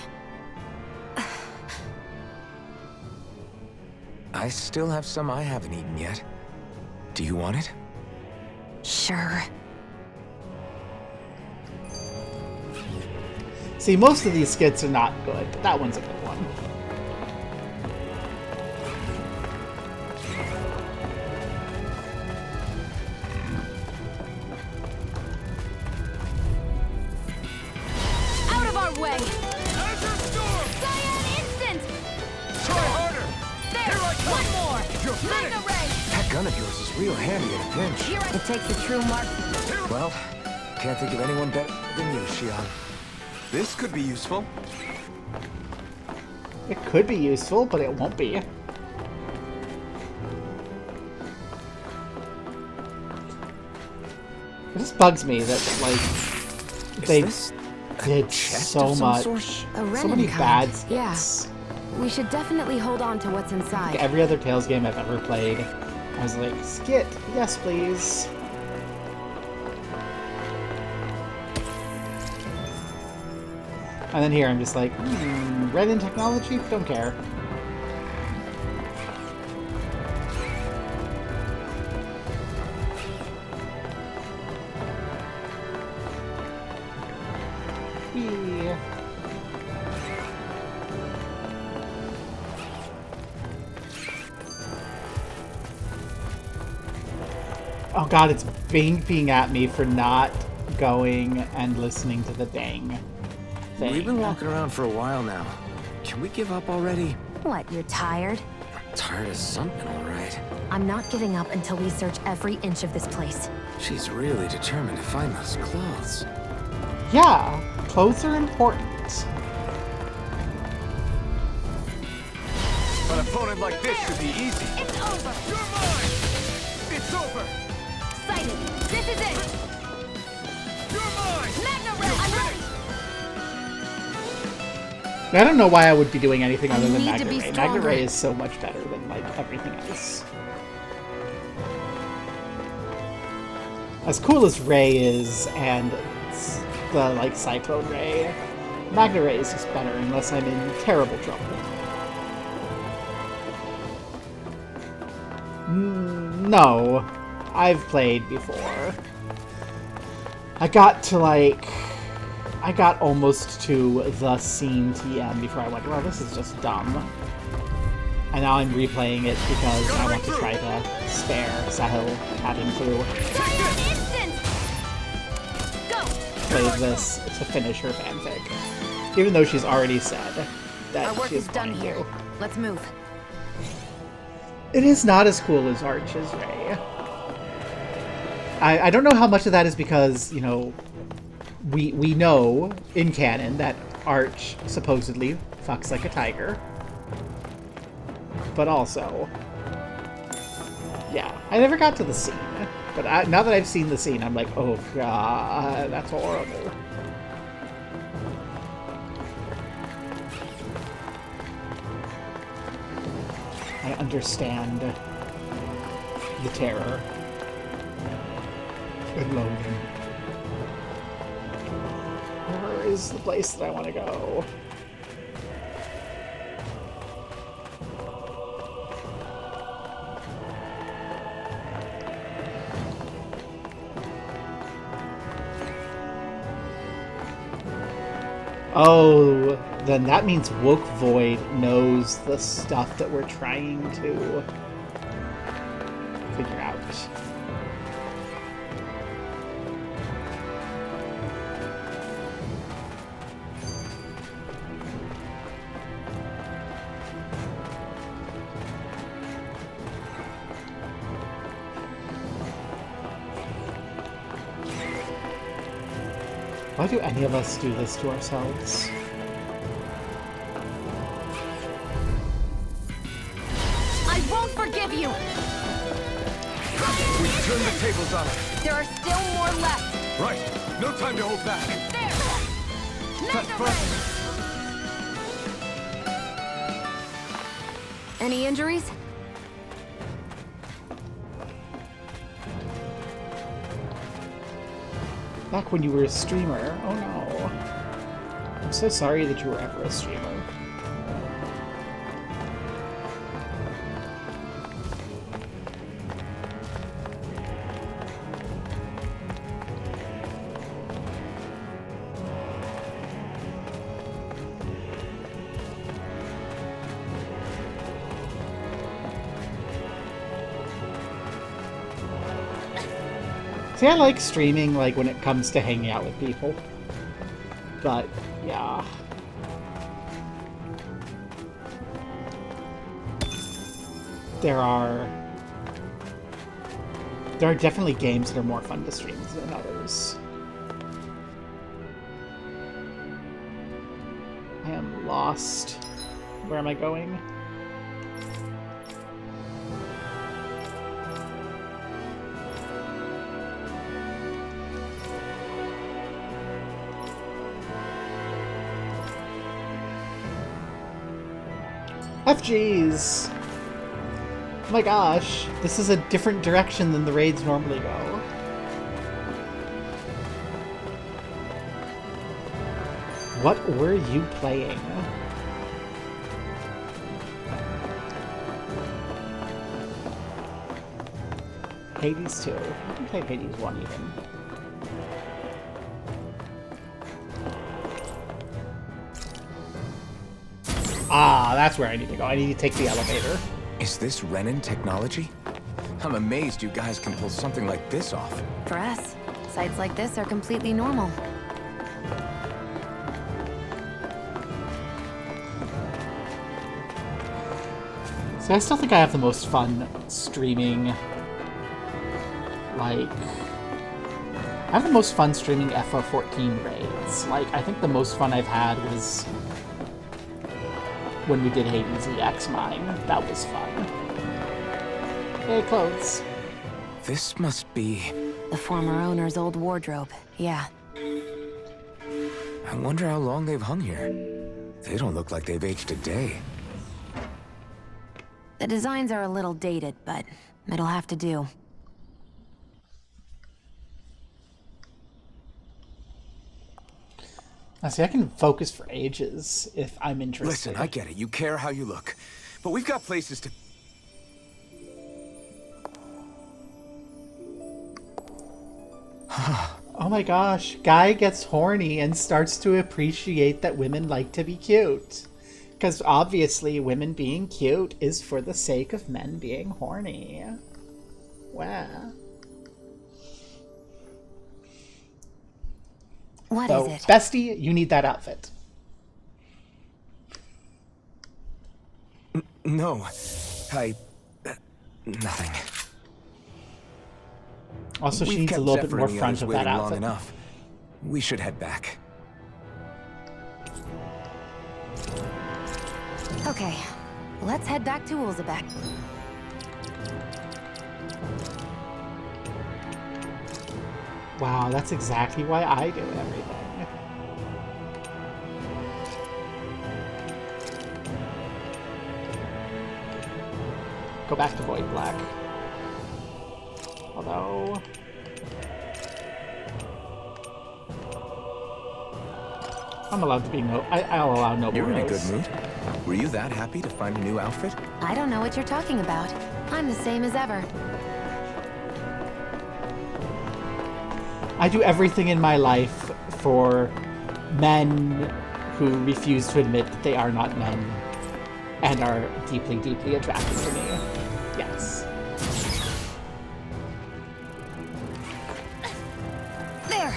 I still have some I haven't eaten yet. Do you want it? Sure. See, most of these skits are not good, but that one's a good one. Out of our way! Azure Storm! Cyan instant! Try harder! There! One more! You're Magna finished! ray! That gun of yours is real handy in a pinch. Here it takes a true mark. Well, can't think of anyone better than you, Xion. This could be useful. It could be useful, but it won't be. It just bugs me that, like, they did so much, A so Renan many kind. bad skits. Yeah. We should definitely hold on to what's inside. Like every other Tales game I've ever played, I was like, skit, yes please. And then here I'm just like, Renan technology? Don't care. Whee. Oh god, it's being at me for not going and listening to the dang thing. We've been walking around for a while now. Can we give up already? What, you're tired? Tired of something, all right. I'm not giving up until we search every inch of this place. She's really determined to find those clothes. Yeah, clothes are important. An opponent like this should be easy. It's over! You're mine! It's over! Sighted! This is it! You're mine! Magna ray! I'm ready! I don't know why I would be doing anything other than need to Magna be Ray. Magna stronger. Ray is so much better than, like, everything else. As cool as Ray is, and the, like, Cyclone Ray, Magna Ray is just better unless I'm in terrible trouble. No. I've played before. I got to, like... I got almost to the scene TM before I went, well, this is just dumb. And now I'm replaying it because I want to try to spare Sahil having to play this to finish her fanfic. Even though she's already said that Our work she's is done going here. to. Let's move. It is not as cool as Arch's Ray. I don't know how much of that is because, you know, we know in canon that Arch supposedly fucks like a tiger. But also, yeah, I never got to the scene. But now that I've seen the scene, I'm like, oh god, that's horrible. I understand the terror and loathing. Where is the place that I want to go? Oh, then that means Woke Void knows the stuff that we're trying to figure out. Why do any of us do this to ourselves? I won't forgive you! We turn the tables on her. There are still more left! Right. No time to hold back. There! That's Mega Ray! Any injuries? Back when you were a streamer. Oh no. I'm so sorry that you were ever a streamer. See, I like streaming, like, when it comes to hanging out with people. But, yeah. There are definitely games that are more fun to stream than others. I am lost. Where am I going? FG's! Oh my gosh, this is a different direction than the raids normally go. What were you playing? Hades 2. I haven't played Hades 1 even. Ah, that's where I need to go. I need to take the elevator. Is this Renin technology? I'm amazed you guys can pull something like this off. For us, sites like this are completely normal. So I still think I have the most fun streaming, like... I have the most fun streaming FF14 raids. Like, I think the most fun I've had was when we did Hades EX Mine. That was fun. Hey, clothes. This must be... The former owner's old wardrobe, yeah. I wonder how long they've hung here. They don't look like they've aged a day. The designs are a little dated, but it'll have to do. I see, I can focus for ages if I'm interested. Listen, I get it. You care how you look. But we've got places to... Oh my gosh, Guy gets horny and starts to appreciate that women like to be cute. Because obviously women being cute is for the sake of men being horny. Wow. What So, is it? Bestie, you need that outfit. No. Nothing. Also, she We've needs a kept little bit Zephyr more and the front others of that waiting long outfit. enough. We should head back. Okay, let's head back to Ulzebek. Wow, that's exactly why I do everything. Go back to Void Black. Although... I'm allowed to be I'll allow no You're in a Boros. good mood. Were you that happy to find a new outfit? I don't know what you're talking about. I'm the same as ever. I do everything in my life for men who refuse to admit that they are not men and are deeply, deeply attracted to me. Yes. There!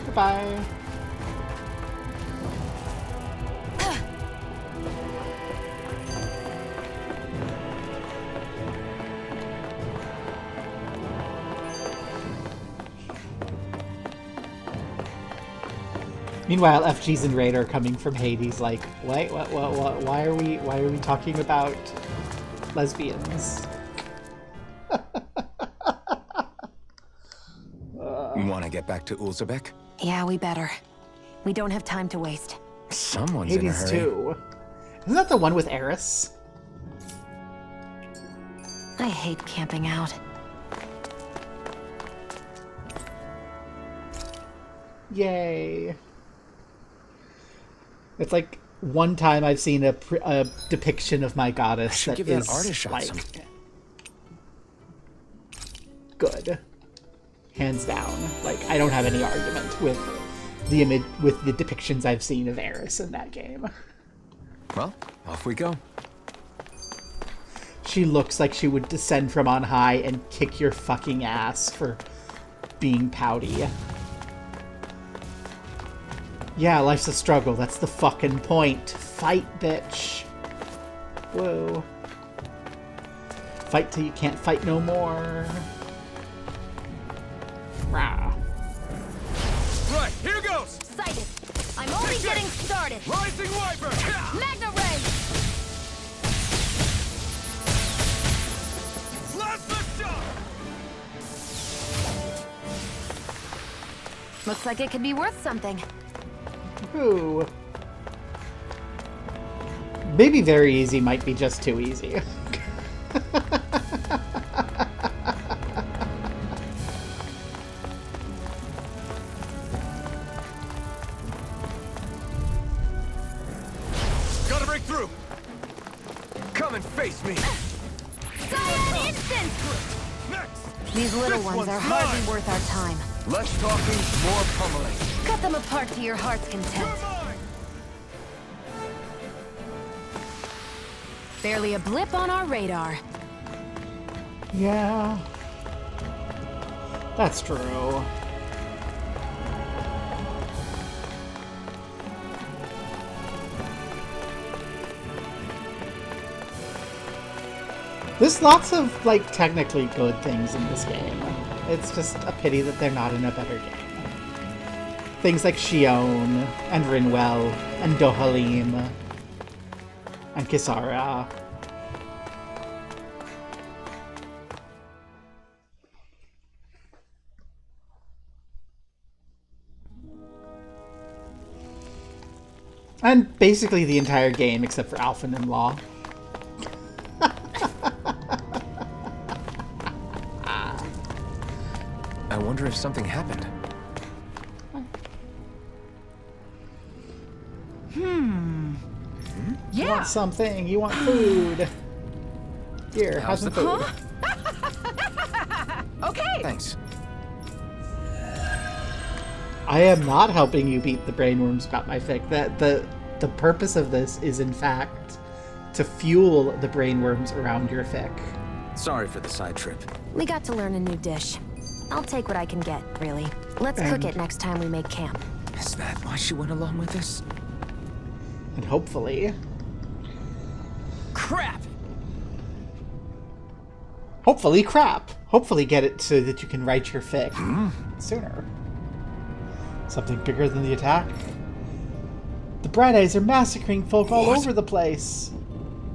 Goodbye. Meanwhile, FG's and Raid are coming from Hades like, wait, what, why are we talking about lesbians? Want to get back to Ulzebek? Yeah, we better. We don't have time to waste. Someone's in a Hades hurry. too. Isn't that the one with Eris? I hate camping out. Yay. It's like one time I've seen a depiction of my goddess that give is that artist shot like some. good, hands down. Like I don't have any argument with the image with the depictions I've seen of Eris in that game. Well, off we go. She looks like she would descend from on high and kick your fucking ass for being pouty. Yeah, life's a struggle. That's the fucking point. Fight, bitch. Whoa. Fight till you can't fight no more. Rah. Right, here goes! Sighted! I'm only getting started! Rising Viper! Magna Ray! Blast the shot! Looks like it could be worth something. Ooh. Maybe very easy might be just too easy. Gotta break through! Come and face me! Cyan Instant! Next! These little This ones one's are hardly mine. worth our time. Less talking, more pummeling. Cut them apart to your heart's content. You're mine! Barely a blip on our radar. Yeah. That's true. There's lots of, like, technically good things in this game. It's just a pity that they're not in a better game. Things like Shion, and Rinwell, and Dohalim, and Kisara. And basically the entire game except for Alphen and Law. I wonder if something happened. You want something, you want food. Here, have How's some the food. Okay! Thanks. I am not helping you beat the brainworms about my fic. The purpose of this is, in fact, to fuel the brainworms around your fic. Sorry for the side trip. We got to learn a new dish. I'll take what I can get, really. Let's cook it next time we make camp. Is that why she went along with this? And hopefully... Crap! Hopefully crap. Hopefully get it so that you can write your fic sooner. Something bigger than the attack? The Bright Eyes are massacring folk all over the place.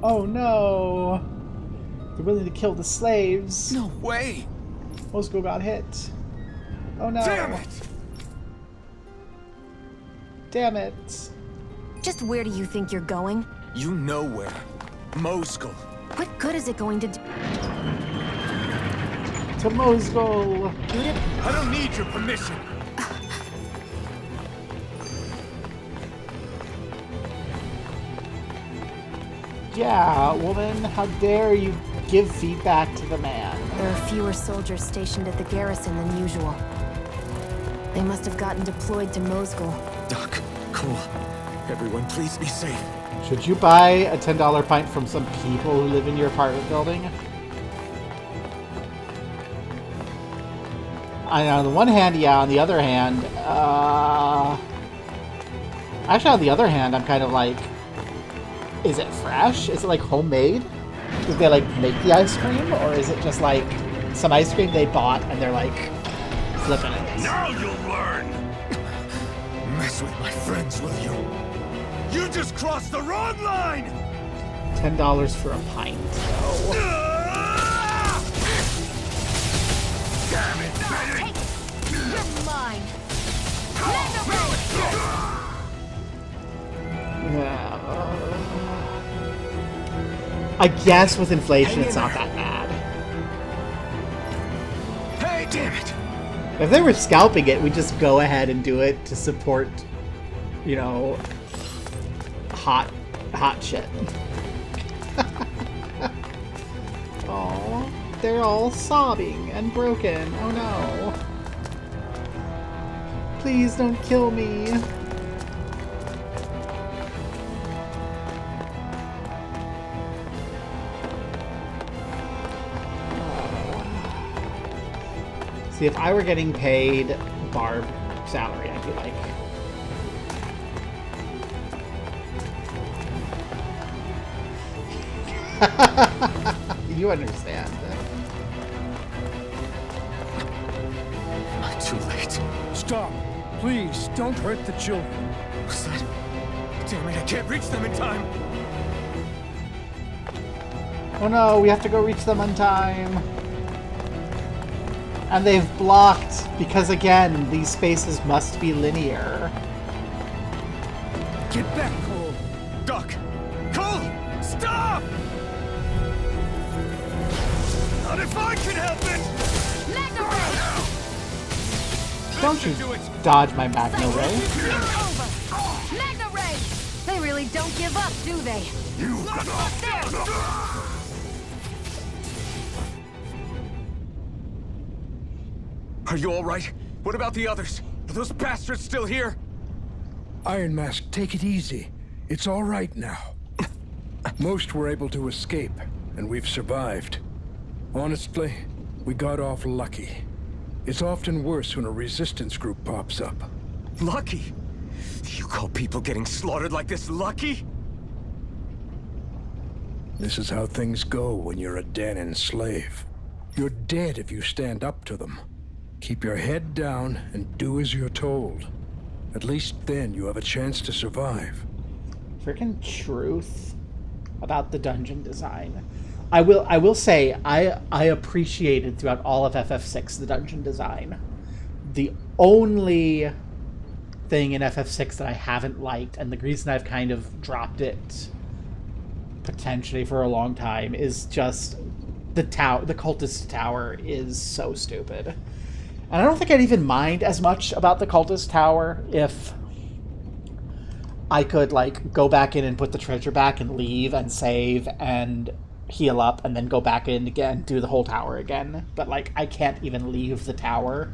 Oh no. They're willing to kill the slaves. No way! Moscow got hit. Oh no. Damn it! Damn it. Just where do you think you're going? You know where. Moscow. What good is it going to do? To Moscow. I don't need your permission. Yeah, woman, how dare you give feedback to the man? There are fewer soldiers stationed at the garrison than usual. They must have gotten deployed to Moscow. Doc, Cole, everyone please be safe. Should you buy a $10 pint from some people who live in your apartment building? On the one hand, yeah. On the other hand, actually, on the other hand, I'm kind of like, is it fresh? Is it like homemade? Did they like make the ice cream, or is it just like some ice cream they bought and they're like flipping it? Now you'll learn! Mess with my friends, will you? You just crossed the wrong line! $10 for a pint. So. Damn it, Betty! You're mine. I guess with inflation, it's not that bad. Hey, damn it! If they were scalping it, we'd just go ahead and do it to support, you know, hot shit. Oh, they're all sobbing and broken. Oh no. Please don't kill me. See, if I were getting paid Barb salary, I'd be like... You understand. Too late. Stop. Please, don't hurt the children. What's that? Damn it, I can't reach them in time. Oh no, we have to go reach them on time. And they've blocked, because again, these spaces must be linear. Get back, Cole. Doc! Cole! Stop! Not if I can help it! Don't you dodge my Magna Ray. Magna Ray! They really don't give up, do they? You cannot! Are you all right? What about the others? Are those bastards still here? Iron Mask, take it easy. It's all right now. Most were able to escape, and we've survived. Honestly, we got off lucky. It's often worse when a resistance group pops up. Lucky? You call people getting slaughtered like this lucky? This is how things go when you're a Danon slave. You're dead if you stand up to them. Keep your head down and do as you're told. At least then you have a chance to survive. Freaking truth about the dungeon design. I will say I appreciated throughout all of FF6 the dungeon design. The only thing in FF6 that I haven't liked, and the reason I've kind of dropped it potentially for a long time, is just the cultist tower is so stupid. And I don't think I'd even mind as much about the cultist tower if I could, like, go back in and put the treasure back and leave and save and heal up and then go back in again and do the whole tower again. But, like, I can't even leave the tower.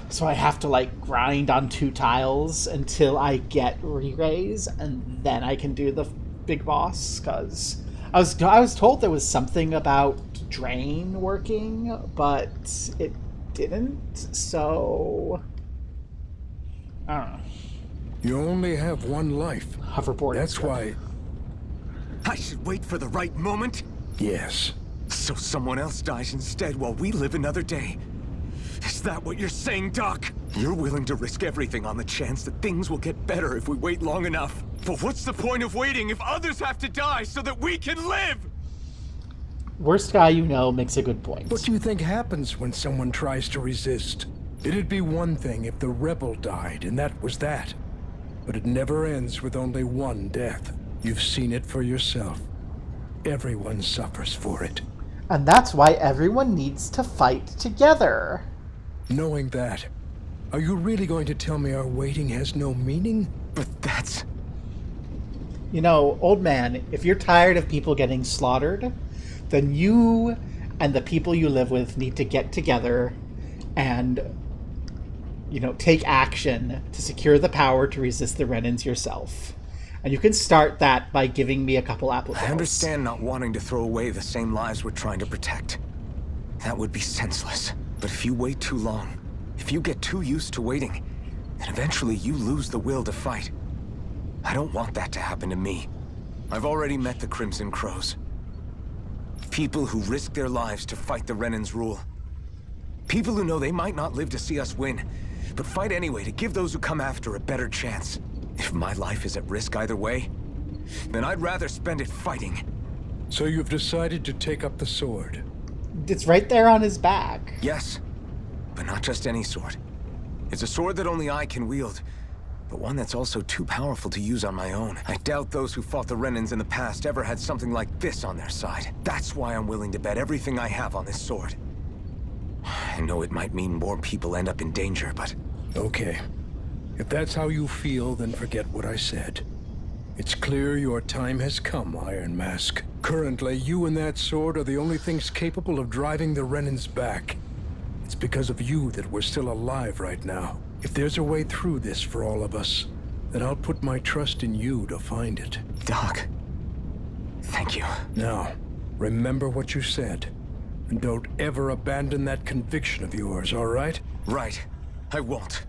So I have to like grind on 2 tiles until I get re-raise, and then I can do the big boss. Because I was told there was something about drain working, but it didn't. So I don't know. You only have one life. Hoverboard. That's why. I should wait for the right moment? Yes. So someone else dies instead while we live another day. Is that what you're saying, Doc? You're willing to risk everything on the chance that things will get better if we wait long enough. But what's the point of waiting if others have to die so that we can live? Worst guy you know makes a good point. What do you think happens when someone tries to resist? It'd be one thing if the rebel died, and that was that. But it never ends with only one death. You've seen it for yourself. Everyone suffers for it. And that's why everyone needs to fight together. Knowing that, are you really going to tell me our waiting has no meaning? But that's... You know, old man, if you're tired of people getting slaughtered, then you and the people you live with need to get together and, you know, take action to secure the power to resist the Renans yourself. And you can start that by giving me a couple apple I understand not wanting to throw away the same lives we're trying to protect. That would be senseless. But if you wait too long, if you get too used to waiting, then eventually you lose the will to fight. I don't want that to happen to me. I've already met the Crimson Crows. People who risk their lives to fight the Renan's rule. People who know they might not live to see us win, but fight anyway to give those who come after a better chance. If my life is at risk either way, then I'd rather spend it fighting. So you've decided to take up the sword? It's right there on his back. Yes, but not just any sword. It's a sword that only I can wield, but one that's also too powerful to use on my own. I doubt those who fought the Renans in the past ever had something like this on their side. That's why I'm willing to bet everything I have on this sword. I know it might mean more people end up in danger, but... Okay. If that's how you feel, then forget what I said. It's clear your time has come, Iron Mask. Currently, you and that sword are the only things capable of driving the Renans back. It's because of you that we're still alive right now. If there's a way through this for all of us, then I'll put my trust in you to find it. Doc, thank you. Now, remember what you said. And don't ever abandon that conviction of yours, all right? Right. I won't.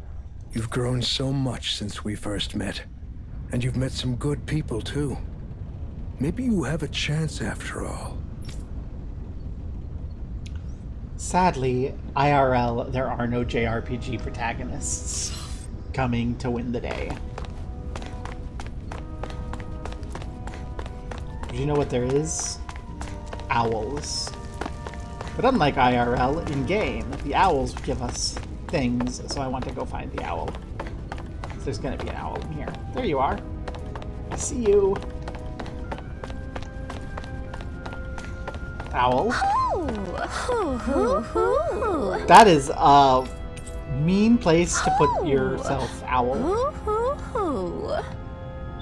You've grown so much since we first met. And you've met some good people, too. Maybe you have a chance after all. Sadly, IRL, there are no JRPG protagonists coming to win the day. Do you know what there is? Owls. But unlike IRL, in-game, the owls give us things, so I want to go find the owl. So there's gonna be an owl in here. There you are. I see you. Owl. That is a mean place to put yourself, owl.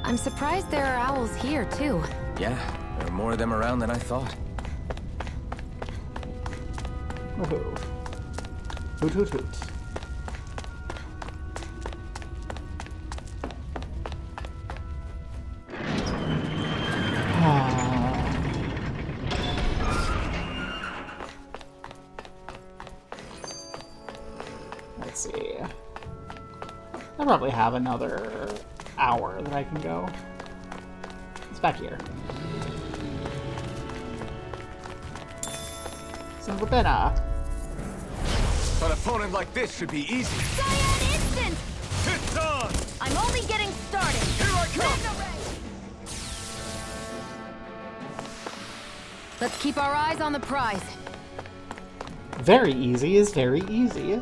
I'm surprised there are owls here, too. Yeah, there are more of them around than I thought. Woohoo. Hoot hoot hoot. Let's see. I probably have another hour that I can go. It's back here. Some Ravenna. An opponent like this should be easy. Cyan instant! It's on! I'm only getting started. Here I come! Let's keep our eyes on the prize. Very easy is very easy.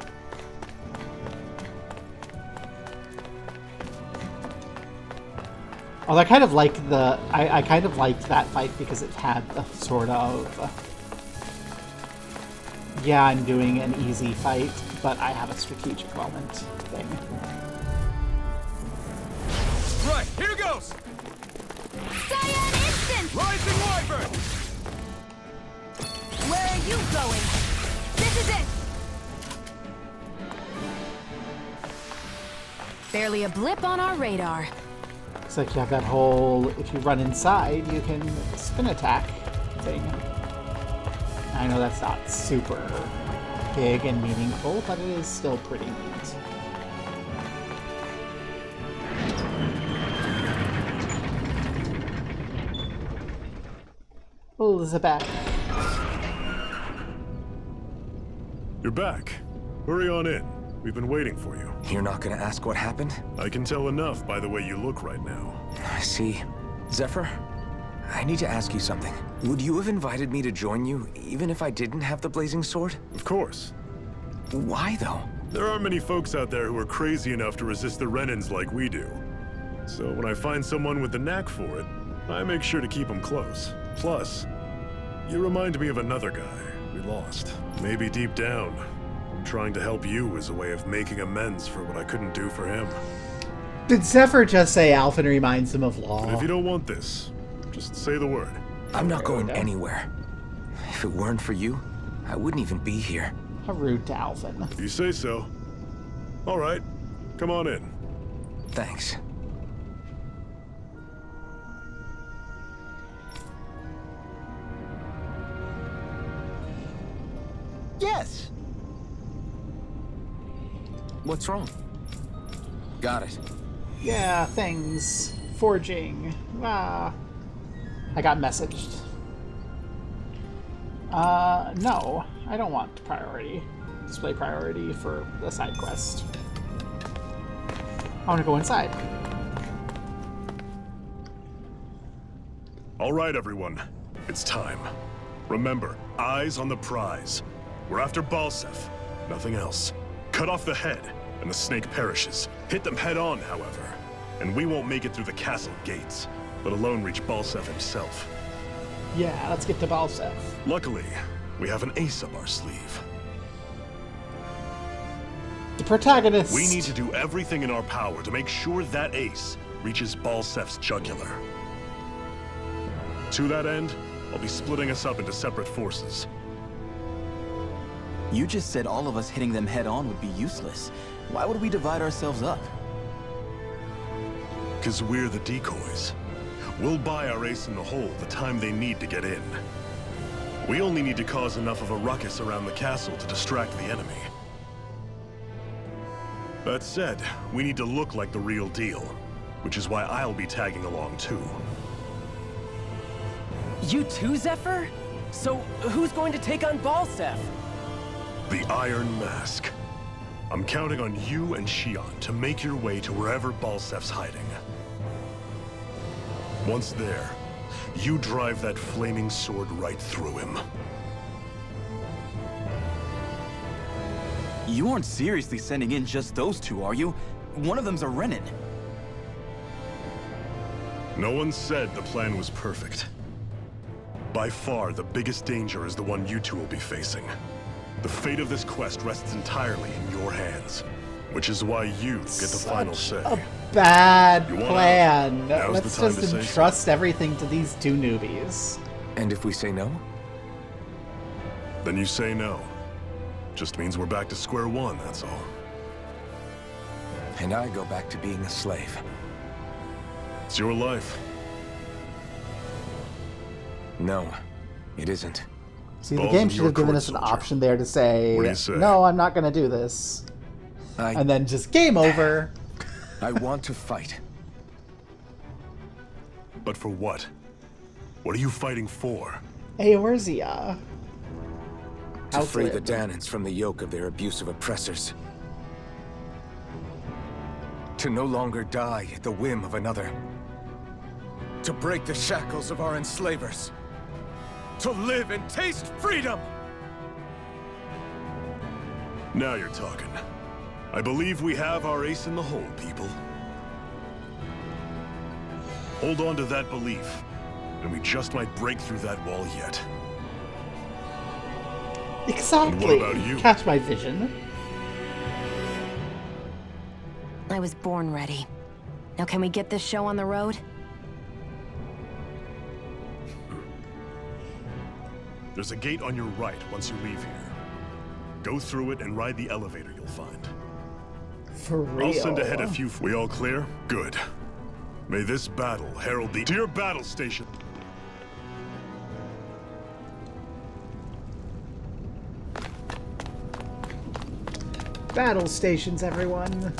Although I kind of like the... I kind of liked that fight because it had the sort of... yeah, I'm doing an easy fight, but I have a strategic moment thing. Right, here goes! Cyan instant! Rising Wyvern! Where are you going? This is it! Barely a blip on our radar. Looks like you have that whole, if you run inside, you can spin attack thing. I know that's not super big and meaningful, but it is still pretty neat. Elizabeth. You're back. Hurry on in. We've been waiting for you. You're not gonna ask what happened? I can tell enough by the way you look right now. I see. Zephyr, I need to ask you something. Would you have invited me to join you, even if I didn't have the blazing sword? Of course. Why, though? There aren't many folks out there who are crazy enough to resist the Renans like we do. So when I find someone with the knack for it, I make sure to keep them close. Plus, you remind me of another guy we lost. Maybe deep down, trying to help you as a way of making amends for what I couldn't do for him. Did Zephyr just say Alphen reminds him of Law? But if you don't want this, just say the word. I'm not going anywhere. If it weren't for you, I wouldn't even be here. How rude to Alphen. If you say so. All right, come on in. Thanks. Yes. What's wrong? Got it. Yeah, things. Forging. Ah. I got messaged. No. I don't want priority. Display priority for the side quest. I want to go inside. All right, everyone. It's time. Remember, eyes on the prize. We're after Balsef. Nothing else. Cut off the head, and the snake perishes. Hit them head on, however. And we won't make it through the castle gates, let alone reach Balsef himself. Yeah, let's get to Balsef. Luckily, we have an ace up our sleeve. The protagonist. We need to do everything in our power to make sure that ace reaches Balsef's jugular. To that end, I'll be splitting us up into separate forces. You just said all of us hitting them head-on would be useless. Why would we divide ourselves up? Because we're the decoys. We'll buy our ace in the hole the time they need to get in. We only need to cause enough of a ruckus around the castle to distract the enemy. That said, we need to look like the real deal, which is why I'll be tagging along too. You too, Zephyr? So, who's going to take on Balsef? The Iron Mask. I'm counting on you and Shion to make your way to wherever Balsef's hiding. Once there, you drive that flaming sword right through him. You aren't seriously sending in just those two, are you? One of them's a Renin. No one said the plan was perfect. By far, the biggest danger is the one you two will be facing. The fate of this quest rests entirely in your hands, which is why you get the final say. A bad You want plan. out? Now's Let's the time just to say entrust everything to these two newbies. And if we say no? Then you say no. Just means we're back to square one, that's all. And I go back to being a slave. It's your life. No, it isn't. See, the Balls game in should your have given court, us an soldier. option there to say, What do you say? no, I'm not going to do this. And then just game over. I want to fight. But for what? What are you fighting for? Eorzea. To free the Danans from the yoke of their abusive oppressors. To no longer die at the whim of another. To break the shackles of our enslavers. To live and taste freedom! Now you're talking. I believe we have our ace in the hole, people. Hold on to that belief, and we just might break through that wall yet. Exactly. And what about you? Catch my vision. I was born ready. Now can we get this show on the road? There's a gate on your right once you leave here. Go through it and ride the elevator you'll find. For real. I'll send ahead a few. We all clear? Good. May this battle herald the... To your battle station. Battle stations, everyone.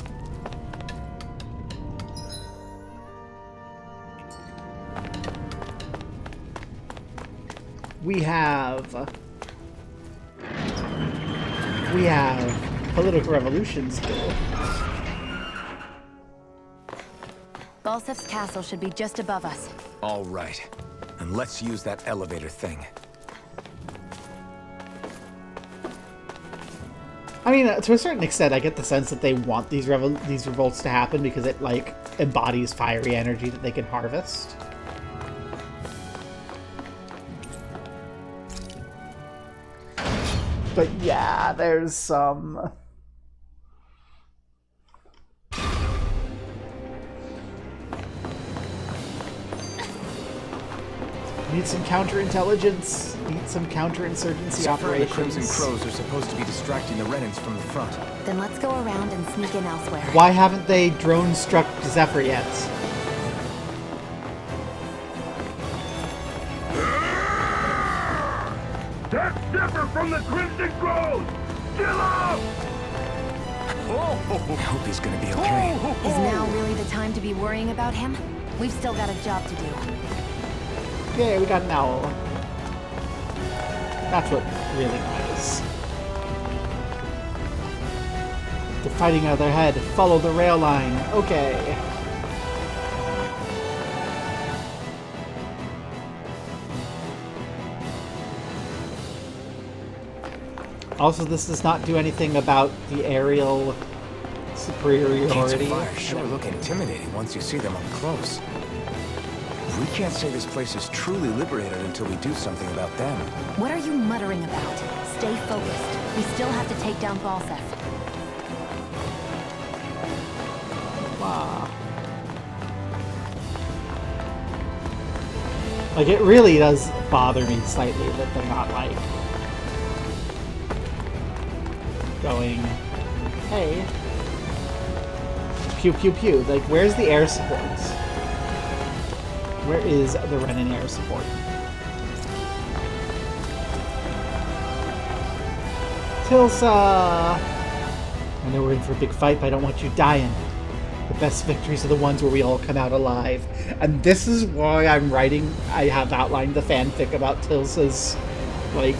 We have political revolutions here. Balsef's castle should be just above us. All right. And let's use that elevator thing. I mean, to a certain extent, I get the sense that they want these revolts to happen because it, like, embodies fiery energy that they can harvest. But yeah, there's some... Need some counterintelligence. Need some counterinsurgency operations. The Crimson Crows are supposed to be distracting the Renans from the front. Then let's go around and sneak in elsewhere. Why haven't they drone-struck Zephyr yet? That's Zephyr from the Crimson Crows! Kill him! I hope he's gonna be okay. Is now really the time to be worrying about him? We've still got a job to do. Yeah, we got an owl. That's what really matters. They're fighting out of their head. Follow the rail line. Okay. Also, this does not do anything about the aerial superiority. Fire sure look intimidating once you see them up close. We can't say this place is truly liberated until we do something about them. What are you muttering about? Stay focused. We still have to take down Balsef. Wow. Like, it really does bother me slightly that they're not, like, going, hey, pew pew pew. Like, where's the air support? Where is the Renin air support? Tilsa! I know we're in for a big fight, but I don't want you dying. The best victories are the ones where we all come out alive. And this is why I have outlined the fanfic about Tilsa's, like,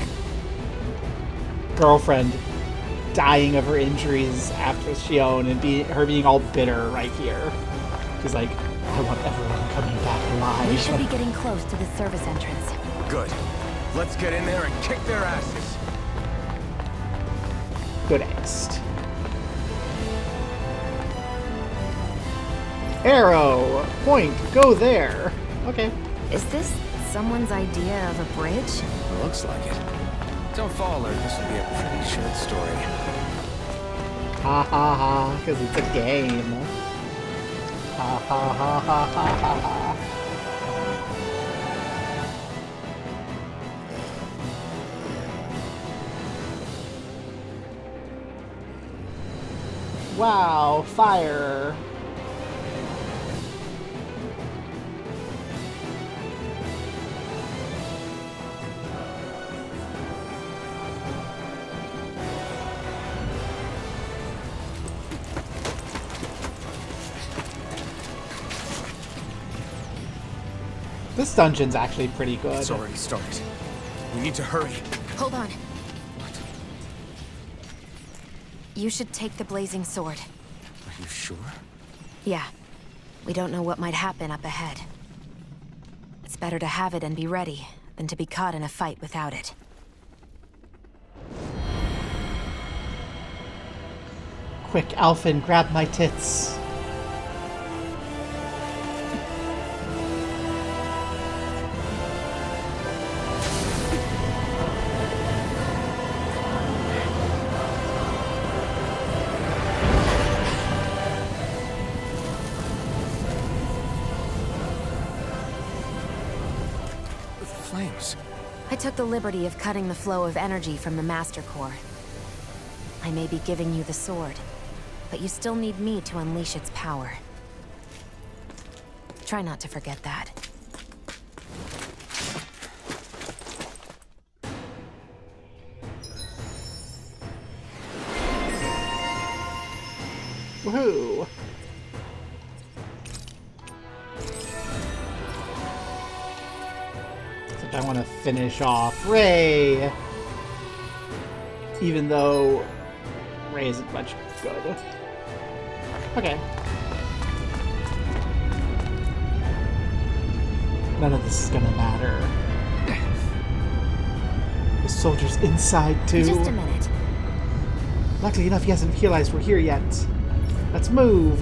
girlfriend dying of her injuries after Shion and her being all bitter right here. She's like, I want everyone coming back alive. We should be getting close to the service entrance. Good. Let's get in there and kick their asses. Good angst. Arrow! Point! Go there! Okay. Is this someone's idea of a bridge? It looks like it. Don't fall, or this will be a pretty short story. Ha ha ha, because it's a game. Ha ha ha ha ha ha ha. Wow, fire. This dungeon's actually pretty good. It's already started. We need to hurry. Hold on. You should take the blazing sword. Are you sure? Yeah. We don't know what might happen up ahead. It's better to have it and be ready than to be caught in a fight without it. Quick, Alphen, grab my tits. I took the liberty of cutting the flow of energy from the Master Core. I may be giving you the sword, but you still need me to unleash its power. Try not to forget that. Woohoo! Except I want to finish off Ray, even though Ray isn't much good. Okay. None of this is gonna matter. The soldier's inside too. Just a minute. Luckily enough, he hasn't realized we're here yet. Let's move.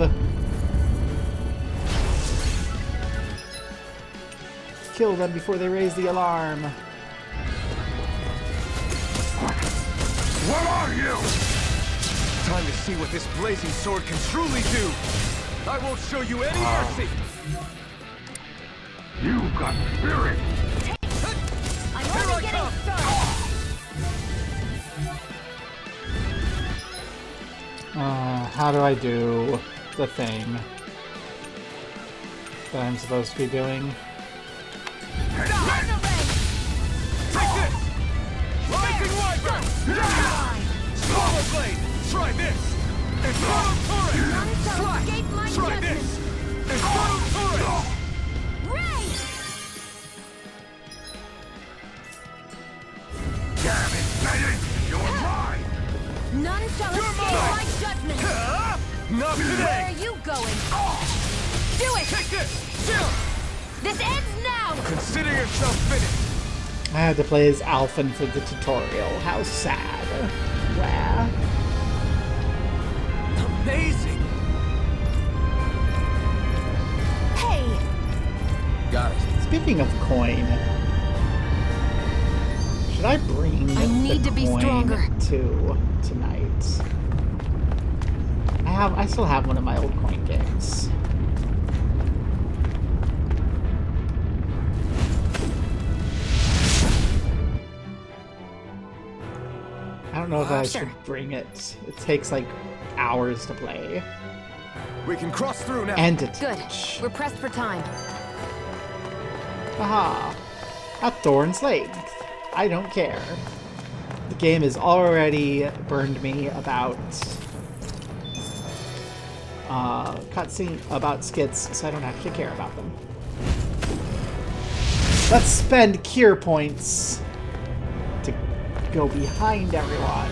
Kill them before they raise the alarm. What are you? Time to see what this blazing sword can truly do. I won't show you any mercy. You've got spirit. I'm only getting started. How do I do the thing that I'm supposed to be doing? Take this! Lightning Wyvern! Solar Blade! Try this! Inferno Torrent! Try this! Inferno Torrent! Damn it, Bennett! You're mine! None shall escape my judgment! Not Where today! are you going? Do it! Take this! Chill! This ends now! Consider yourself finished. I had to play as Alphen for the tutorial. How sad. Wow. Amazing. Hey! Got it. Speaking of coin, should I bring I need the to be coin stronger. to tonight? I still have one of my old coin games. I don't know if I should bring it. It takes like hours to play. We can cross through now. And to Good. teach. We're pressed for time. Aha! A thorn's length. I don't care. The game has already burned me about cutscene about skits, so I don't actually care about them. Let's spend cure points to go behind everyone.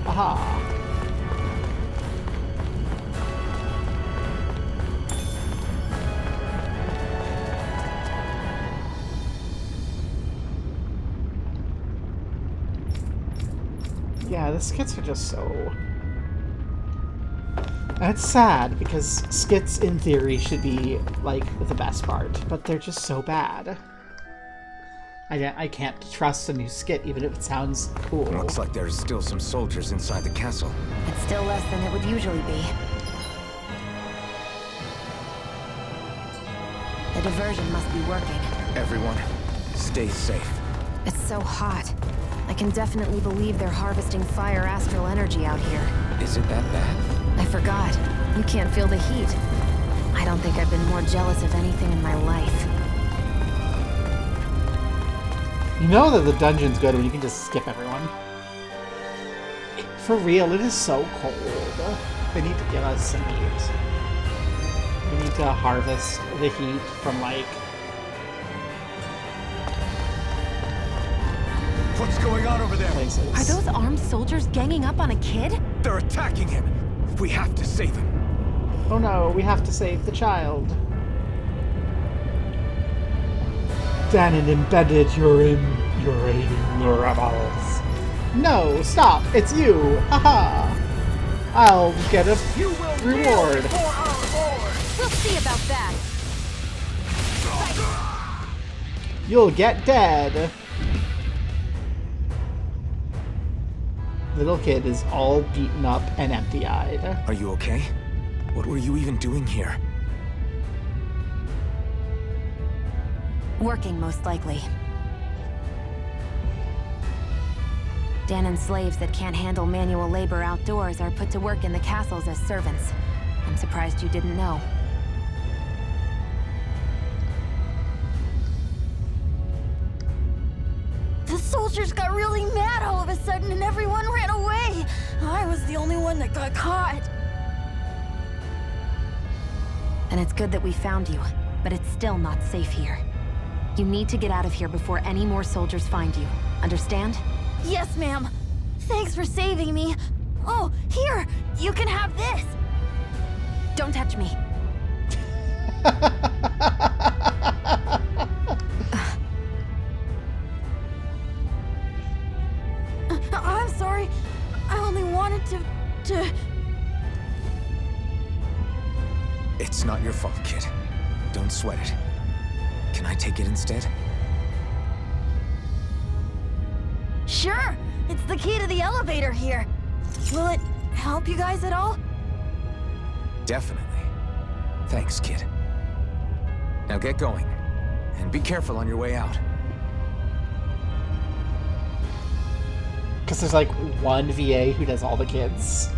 Aha! Yeah, the skits are just so... And it's sad, because skits, in theory, should be, like, the best part, but they're just so bad. I can't trust a new skit, even if it sounds cool. Looks like there's still some soldiers inside the castle. It's still less than it would usually be. The diversion must be working. Everyone, stay safe. It's so hot. I can definitely believe they're harvesting fire astral energy out here. Is it that bad? I forgot. You can't feel the heat. I don't think I've been more jealous of anything in my life. You know that the dungeon's good when you can just skip everyone. For real, it is so cold. They need to give us some heat. We need to harvest the heat from, like... What's going on over there? places. Are those armed soldiers ganging up on a kid? They're attacking him. We have to save him. Oh no, we have to save the child. Dan and Embedded, you're aiding the rebels. No, stop! It's you! Haha! I'll get a reward. We'll see about that. You'll get dead. Little kid is all beaten up and empty-eyed. Are you okay? What were you even doing here? Working, most likely. Danon's slaves that can't handle manual labor outdoors are put to work in the castles as servants. I'm surprised you didn't know. The soldiers got really mad all of a sudden and everyone ran away. I was the only one that got caught. And it's good that we found you, but it's still not safe here. You need to get out of here before any more soldiers find you. Understand? Yes, ma'am. Thanks for saving me. Oh, here! You can have this! Don't touch me. I'm sorry. I only wanted to... It's not your fault, kid. Don't sweat it. Can I take it instead? Sure! It's the key to the elevator here. Will it help you guys at all? Definitely. Thanks, kid. Now get going. And be careful on your way out. Because there's like one VA who does all the kids.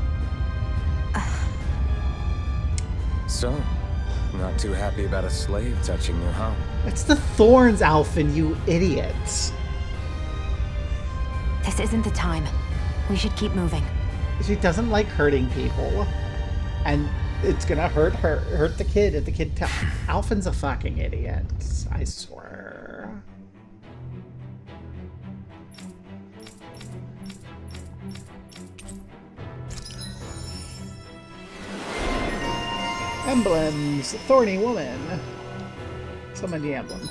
So, not too happy about a slave touching you, huh? It's the thorns, Alphen, you idiots. This isn't the time. We should keep moving. She doesn't like hurting people. And it's gonna hurt the kid if the kid Alphen's a fucking idiot. I swear. Emblems. Thorny woman. Summon the emblem.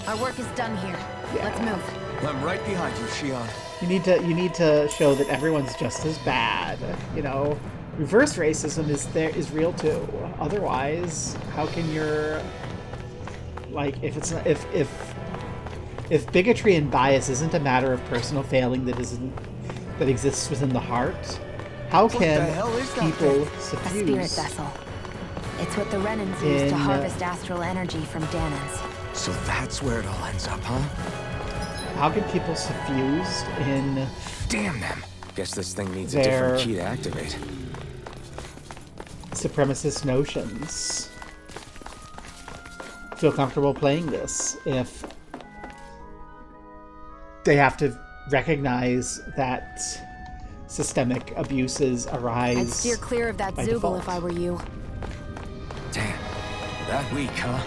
Our work is done here. Yeah. Let's move. I'm right behind you, Shion. You need to show that everyone's just as bad. You know, reverse racism is real too. Otherwise, how can your like if bigotry and bias isn't a matter of personal failing that exists within the heart, how can people suffuse? A spirit vessel. It's what the Renans use to harvest astral energy from Danons. So that's where it all ends up, huh? How can people suffused in... Damn them! Guess this thing needs a different key to activate. Supremacist notions feel comfortable playing this if they have to recognize that systemic abuses arise. I'd steer clear of that Zoogle if I were you. Damn. That weak, huh?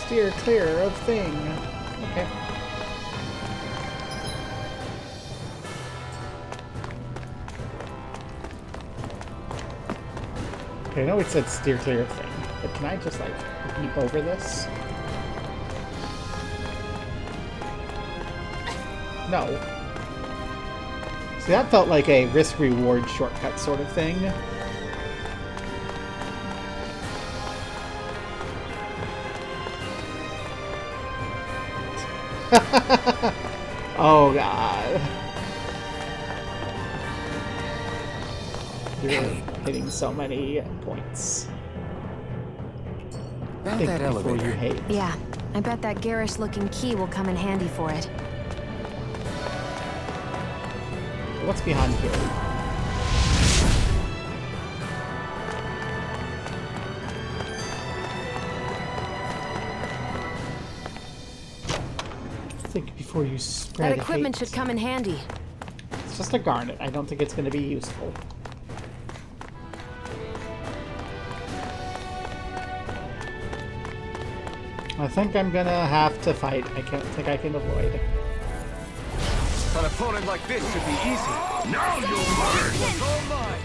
Steer clear of thing. Okay. Okay, I know it said steer clear of thing, but can I just like leap over this? No. See, that felt like a risk-reward shortcut sort of thing. Oh god. You're hitting so many points. About Think that before elevator. you hate. Yeah, I bet that garish-looking key will come in handy for it. What's behind here? Think before you spread That equipment hate. should come in handy. It's just a garnet. I don't think it's going to be useful. I think I'm gonna have to fight. I can't think I can avoid. An opponent like this should be easy. Now you'll burn! What's all mine?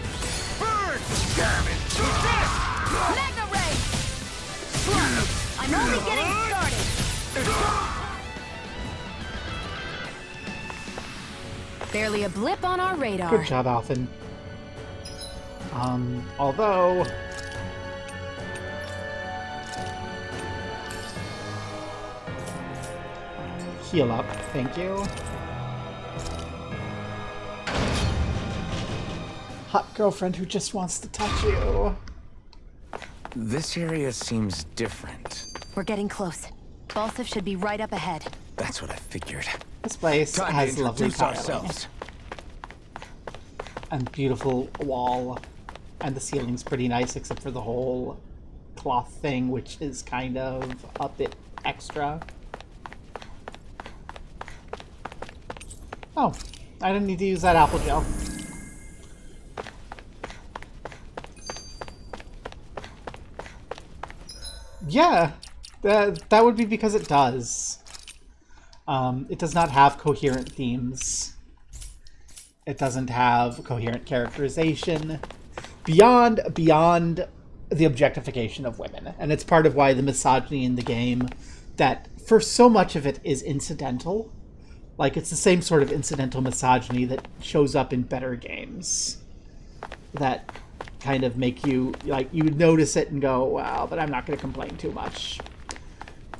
Burn! Damn it! Who's this? Mega Ray! Look, I'm only getting started! Barely a blip on our radar. Good job, Alphen. Although... Heal up, thank you. Hot girlfriend who just wants to touch you. This area seems different. We're getting close. Balsif should be right up ahead. That's what I figured. This place Time has to lovely introduce tiling ourselves. and beautiful wall, and the ceiling's pretty nice except for the whole cloth thing, which is kind of a bit extra. Oh, I didn't need to use that apple gel. Yeah, that would be because it does. It does not have coherent themes. It doesn't have coherent characterization beyond the objectification of women. And it's part of why the misogyny in the game, that for so much of it is incidental. Like, it's the same sort of incidental misogyny that shows up in better games. That kind of make you, like, you notice it and go, wow, but I'm not going to complain too much.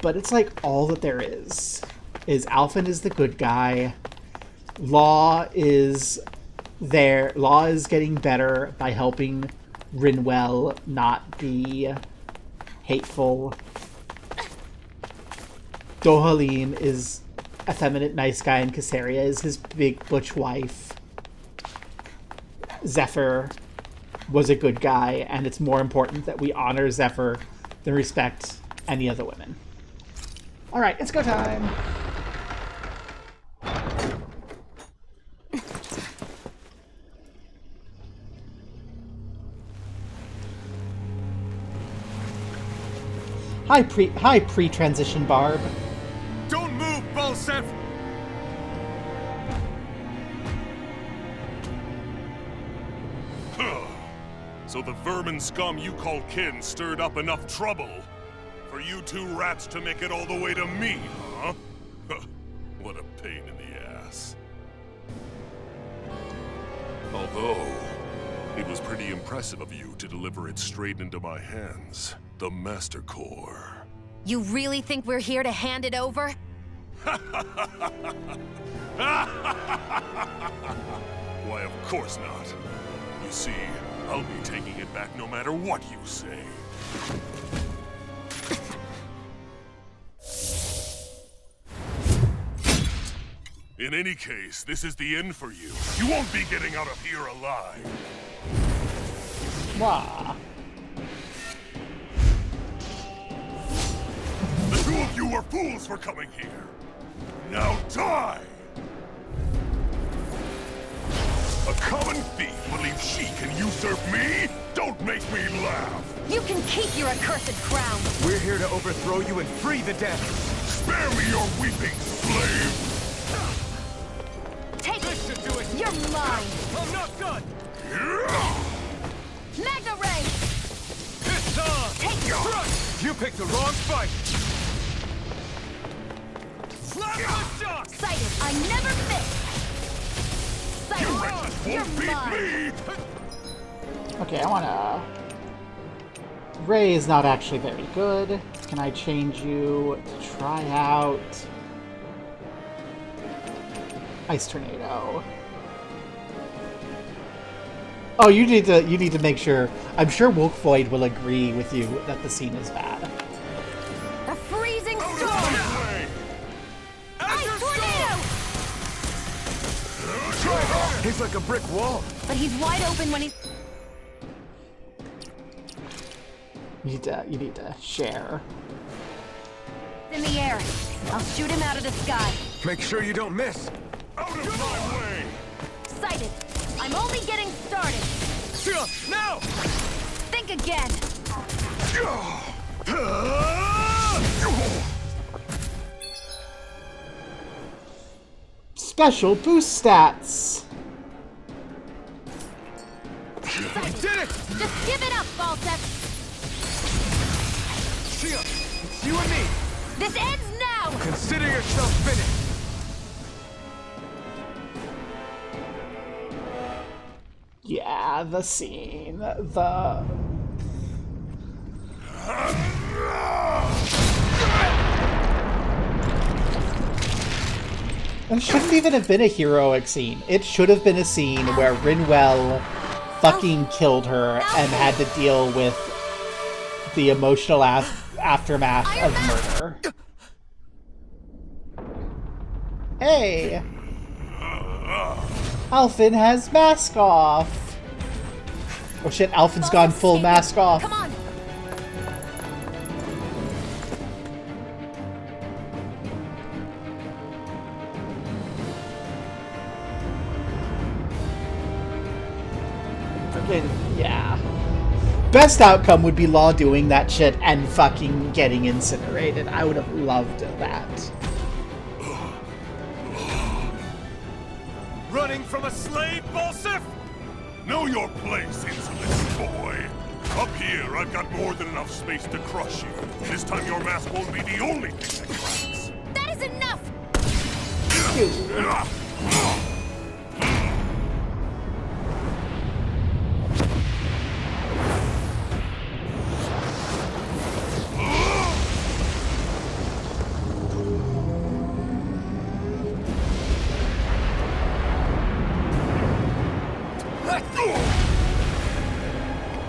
But it's like all that there is Alphen is the good guy. Law is there. Law is getting better by helping Rinwell not be hateful. Dohalim is effeminate nice guy, and Caesarea is his big butch wife. Zephyr was a good guy, and it's more important that we honor Zephyr than respect any of the women. Alright, it's go time! Hi pre-transition Barb. Don't move, Balsef! So the vermin scum you call kin stirred up enough trouble for you two rats to make it all the way to me, huh? What a pain in the ass. Although, it was pretty impressive of you to deliver it straight into my hands. The Master Core. You really think we're here to hand it over? Why, of course not. You see, I'll be taking it back no matter what you say. In any case, this is the end for you. You won't be getting out of here alive. Wah. The two of you were fools for coming here. Now die! A common thief believes she can usurp me? Don't make me laugh! You can keep your accursed crown! We're here to overthrow you and free the dead! Spare me your weeping, slave! Take it! Do it! You're mine! I'm not done! Magna Ray! It's on! Take your... You picked the wrong fight! Slap the shot! Excited! I never miss! You're mine! Okay, I wanna... Ray is not actually very good. Can I change you to try out... Ice Tornado? Oh, you need to make sure... I'm sure Wolf Void will agree with you that the scene is bad. A freezing storm! Ice Tornado! He's like a brick wall. But he's wide open when he's... You need to share. in the air. I'll shoot him out of the sky. Make sure you don't miss. Out of my way! Excited. I'm only getting started. Now! Think again. Special boost stats. You did it! Just give it up, Balsef. Shia, it's you and me. This ends now. Consider yourself finished. Yeah, the scene. The... It shouldn't even have been a heroic scene. It should have been a scene where Rinwell fucking killed her and had to deal with the emotional aftermath of murder. Hey! Alphen has mask off! Oh shit, Alphen's gone full mask off. Come on! Yeah. Best outcome would be Law doing that shit and fucking getting incinerated. I would have loved that. Running from a slave, Balsif? Know your place, insolent boy. Up here, I've got more than enough space to crush you. This time your mask won't be the only thing that cracks. That is enough!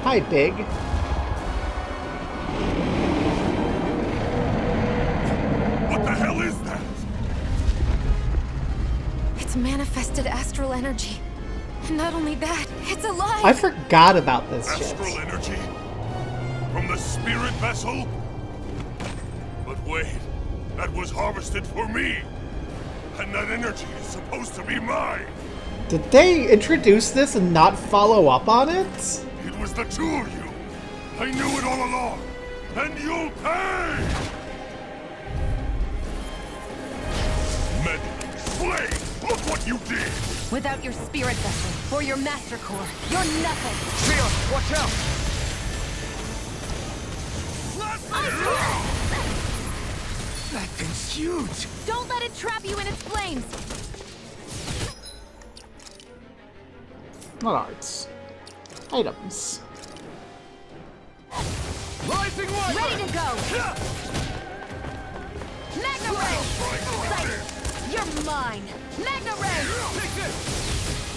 Hi, Big. What the hell is that? It's manifested astral energy. And not only that, it's alive! I forgot about this shit. Astral energy? From the spirit vessel? But wait, that was harvested for me. And that energy is supposed to be mine. Did they introduce this and not follow up on it? It was the two of you. I knew it all along. And you'll pay! Meddling slave! Look what you did! Without your spirit vessel, or your master core, you're nothing! Leon, watch out! That thing's huge! Don't let it trap you in its flames! Not arts. Items. Rising one! Ready to go! Magna Ray! Sight! You're mine! Magna Ray! Take this!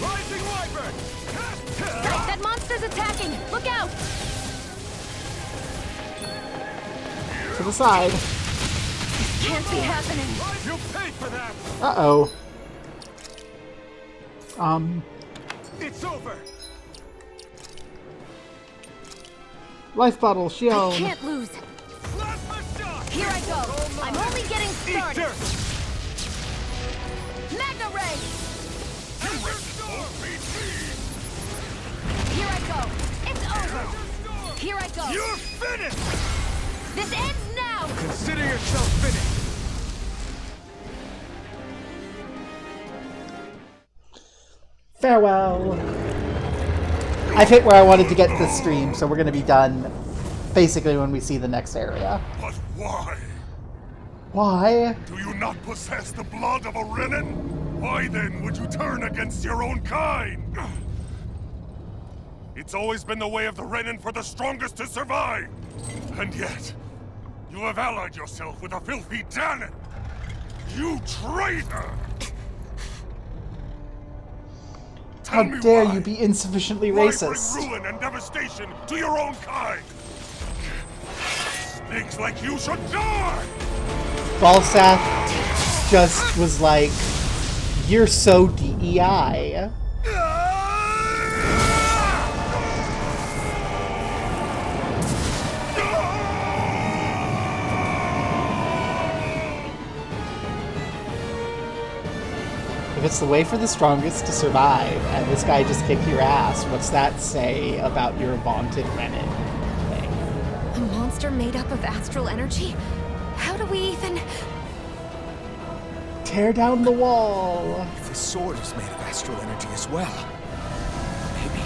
Rising Wyvern! Sight! That monster's attacking! Look out! To the side. Can't be happening! You'll pay for that! Uh-oh. It's over! Life bottle, Shion. I can't lose! Plasma shot! Here I go! I'm only getting started! Eat dirt! Magna Ray! Thunderstorm! Here I go! It's over! Here I go! You're finished! This ends now! Consider yourself finished! Farewell. I've hit where I wanted to get this stream, so we're going to be done basically when we see the next area. But why? Why? Do you not possess the blood of a Renin? Why then would you turn against your own kind? It's always been the way of the Renin for the strongest to survive! And yet, you have allied yourself with a filthy Danon! You traitor! How Tell me dare why? you be insufficiently Why racist? bring ruin and devastation to your own kind? Snakes like you should die! Balsath just was like, you're so DEI. If it's the way for the strongest to survive, and this guy just kicked your ass, what's that say about your vaunted Renin thing? A monster made up of astral energy? How do we even... Tear down the wall! If the sword is made of astral energy as well, maybe...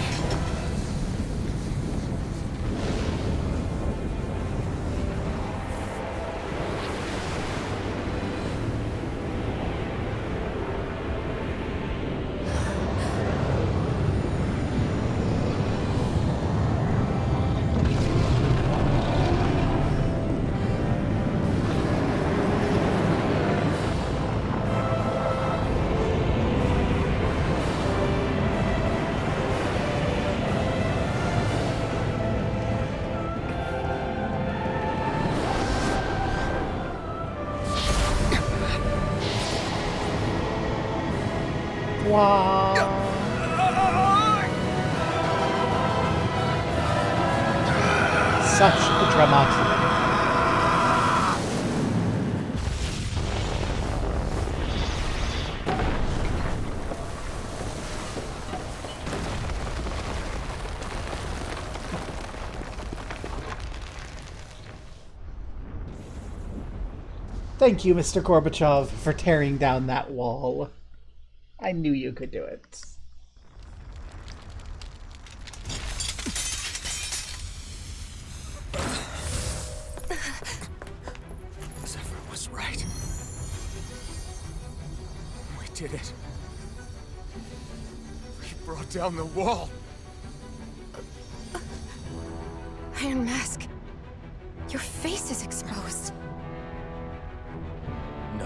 Such a drama. Thank you, Mr. Gorbachev, for tearing down that wall. I knew you could do it. Zephyr was right. We did it. We brought down the wall. Iron Mask, your face is exposed. No.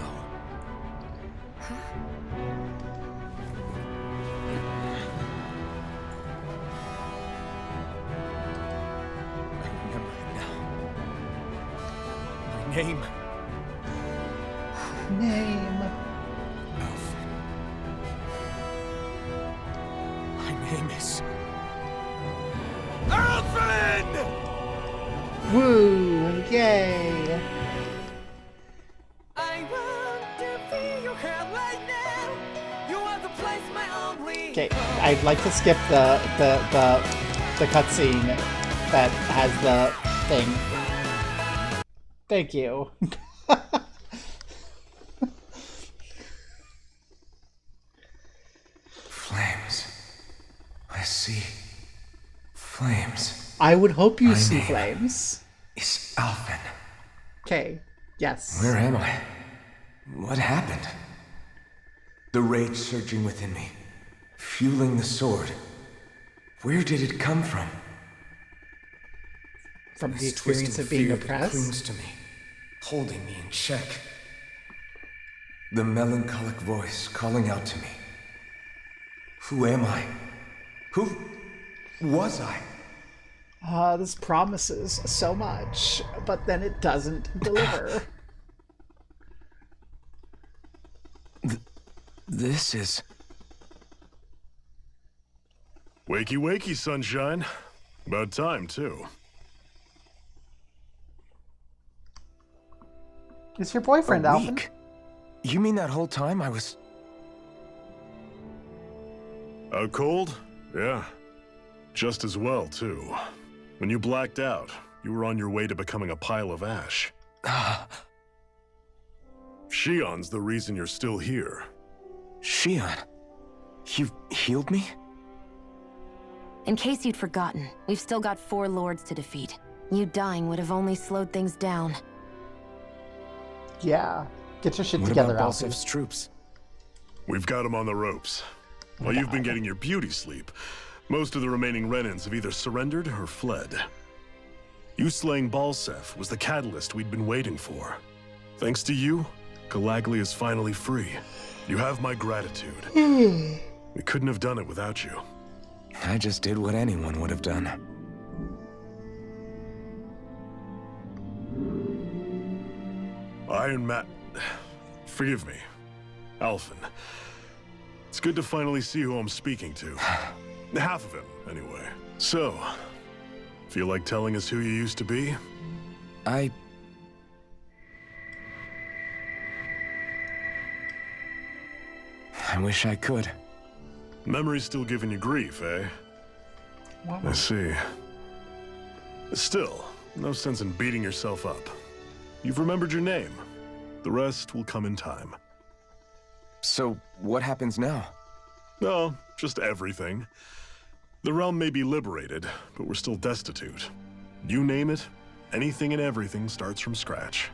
I remember it now. My name. Alfred. My name is... Alfred! Woo! Yay! Okay, I'd like to skip the cutscene that has the thing. Thank you. Flames. I see. Flames. I would hope you My see name flames. is Alvin. Okay, yes. Where am I? What happened? The rage surging within me, fueling the sword. Where did it come from? From the This experience twisting of being fear that oppressed? clings to me, holding me in check. The melancholic voice calling out to me. Who am I? Who was I? This promises so much, but then it doesn't deliver. This is... Wakey, wakey, sunshine. About time, too. It's your boyfriend, Alvin. You mean that whole time I was... Out cold? Yeah. Just as well, too. When you blacked out, you were on your way to becoming a pile of ash. Shion's the reason you're still here. Shion? You healed me? In case you'd forgotten, we've still got 4 lords to defeat. You dying would have only slowed things down. Yeah. Get your shit What together, about Alvin. Balsev's troops? We've got them on the ropes. While you've been getting your beauty sleep, most of the remaining Renans have either surrendered or fled. You slaying Balsev was the catalyst we'd been waiting for. Thanks to you, Galagly is finally free. You have my gratitude. We couldn't have done it without you. I just did what anyone would have done. Iron Man... Forgive me. Alphen. It's good to finally see who I'm speaking to. Half of him, anyway. So, feel like telling us who you used to be? I wish I could. Memory's still giving you grief, eh? I see. Still, no sense in beating yourself up. You've remembered your name. The rest will come in time. So, what happens now? No, just everything. The realm may be liberated, but we're still destitute. You name it, anything and everything starts from scratch.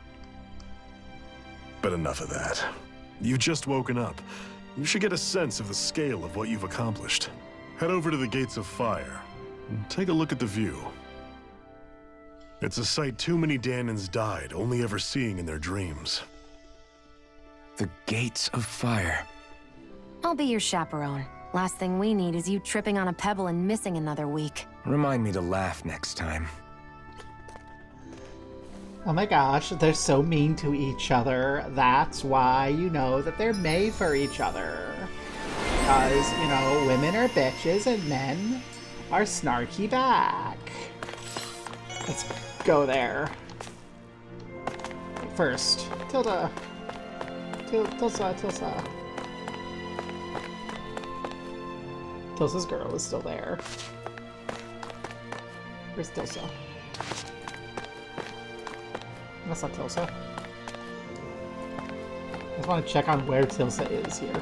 But enough of that. You've just woken up. You should get a sense of the scale of what you've accomplished. Head over to the Gates of Fire and take a look at the view. It's a sight too many Danans died only ever seeing in their dreams. The Gates of Fire. I'll be your chaperone. Last thing we need is you tripping on a pebble and missing another week. Remind me to laugh next time. Oh my gosh, they're so mean to each other. That's why you know that they're made for each other. Because, you know, women are bitches and men are snarky back. Let's go there. First, Tilda. Tilsa. Tilsa's girl is still there. Where's Tilsa? That's not Tilsa. I just want to check on where Tilsa is here.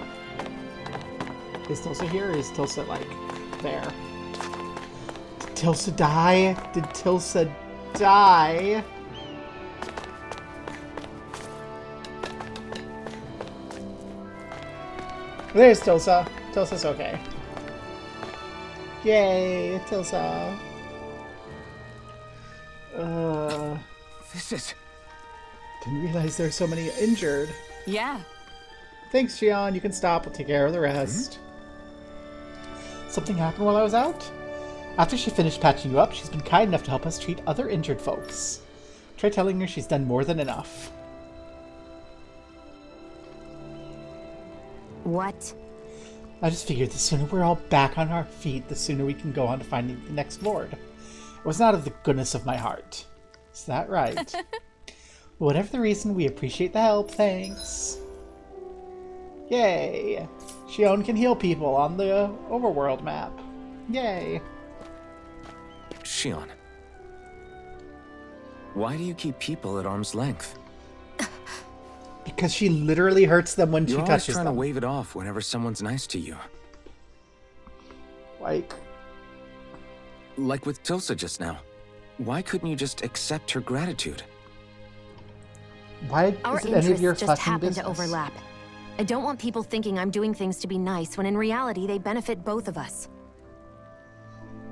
Is Tilsa here or is Tilsa, like, there? Did Tilsa die? Did Tilsa die? There's Tilsa. Tilsa's okay. Yay, Tilsa. This is... Didn't realize there's so many injured. Yeah. Thanks, Shion. You can stop. We'll take care of the rest. Something happened while I was out? After she finished patching you up, she's been kind enough to help us treat other injured folks. Try telling her she's done more than enough. What? I just figured the sooner we're all back on our feet, the sooner we can go on to finding the next lord. It was not of the goodness of my heart. Is that right? Whatever the reason, we appreciate the help, thanks. Yay! Shion can heal people on the overworld map. Yay! Shion. Why do you keep people at arm's length? Because she literally hurts them when she You're always touches trying them. to wave it off whenever someone's nice to you. Like with Tilsa just now. Why couldn't you just accept her gratitude? Why Our is it any of your interests just fucking happen business? to overlap. I don't want people thinking I'm doing things to be nice when in reality they benefit both of us.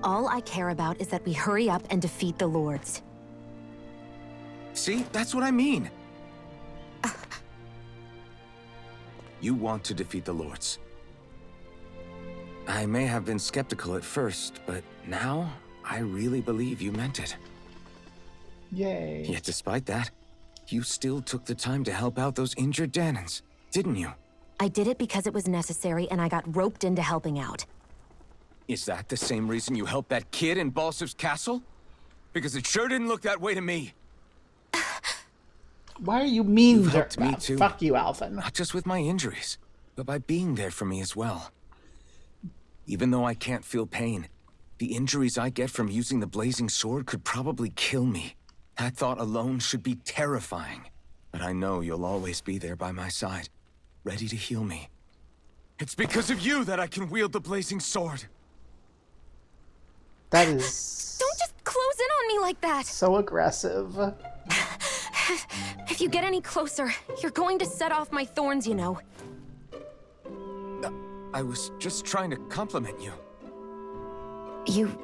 All I care about is that we hurry up and defeat the lords. See? That's what I mean. You want to defeat the lords. I may have been skeptical at first, but now I really believe you meant it. Yay. Yet despite that, you still took the time to help out those injured Danans, didn't you? I did it because it was necessary and I got roped into helping out. Is that the same reason you helped that kid in Balsev's castle? Because it sure didn't look that way to me. Why are you mean You've to helped me too. Fuck you, Alvin. Not just with my injuries, but by being there for me as well. Even though I can't feel pain, the injuries I get from using the blazing sword could probably kill me. That thought alone should be terrifying. But I know you'll always be there by my side, ready to heal me. It's because of you that I can wield the blazing sword. That is... Don't just close in on me like that! so aggressive. If you get any closer, you're going to set off my thorns, you know. I was just trying to compliment you. You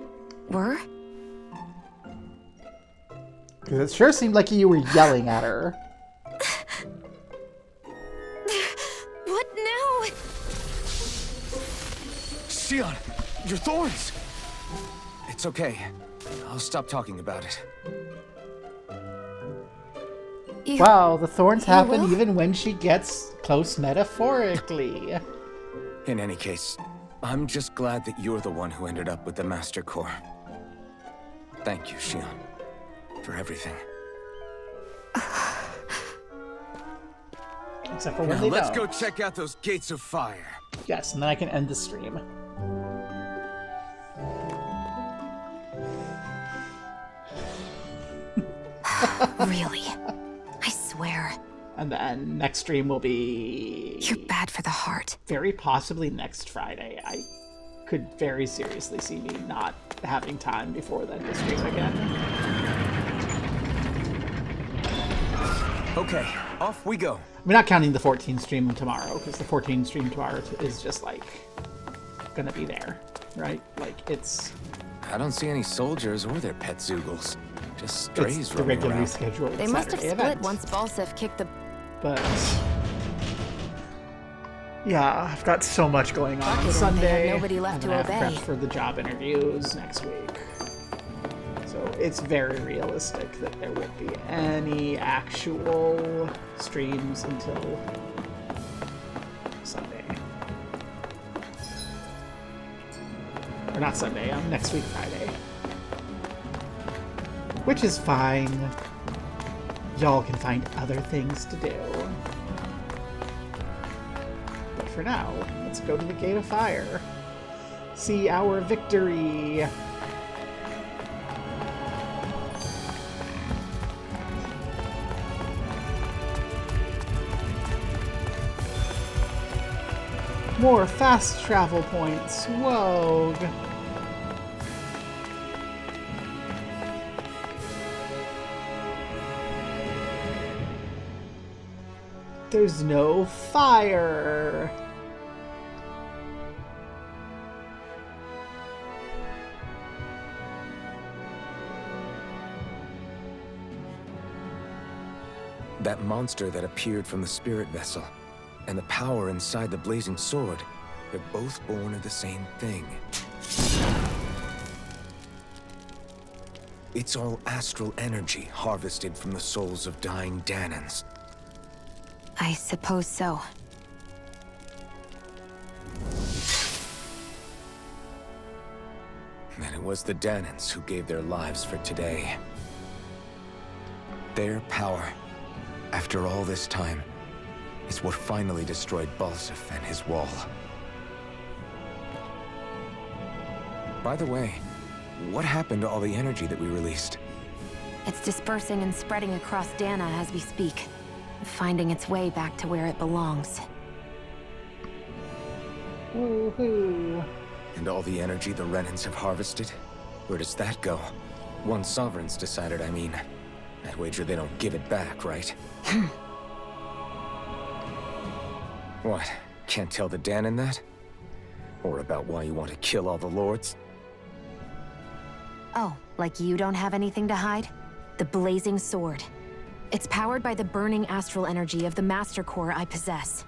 were? Because it sure seemed like you were yelling at her. What now? Shion, your thorns! It's okay. I'll stop talking about it. Wow, the thorns happen will? even when she gets close metaphorically. In any case, I'm just glad that you're the one who ended up with the Master Core. Thank you, Shion, for everything. Except for when Now they let's don't. go check out those gates of fire. Yes, and then I can end the stream. Really? I swear. And then next stream will be... You're bad for the heart. very possibly next Friday. I could very seriously see me not having time before then to stream again. Okay, off we go. I'm not counting the 14 stream tomorrow, because the 14 stream tomorrow is just, like, gonna be there, right? Like, it's... I don't see any soldiers or their pet Zoogles. Just strays It's the roaming regularly around. scheduled They must have Saturday split event. once Balsev kicked the... But... yeah, I've got so much going on Lucky on that they Sunday. had nobody left and to then I have obey. prep for the job interviews next week. So it's very realistic that there won't be any actual streams until Sunday. Or not Sunday, next week Friday. Which is fine. Y'all can find other things to do. But for now, let's go to the Gate of Fire. See our victory! More fast travel points. Whoa! There's no fire. That monster that appeared from the spirit vessel, and the power inside the blazing sword, they're both born of the same thing. It's all astral energy harvested from the souls of dying Danans. I suppose so. And it was the Danans who gave their lives for today. Their power, after all this time, is what finally destroyed Balsif and his wall. By the way, what happened to all the energy that we released? It's dispersing and spreading across Dana as we speak, finding its way back to where it belongs. Woohoo! And all the energy the Renans have harvested? Where does that go? Once Sovereign's decided, I mean. I'd wager they don't give it back, right? What? Can't tell the Danan that? Or about why you want to kill all the lords? Oh, like you don't have anything to hide? The blazing sword. It's powered by the burning astral energy of the Master Core I possess.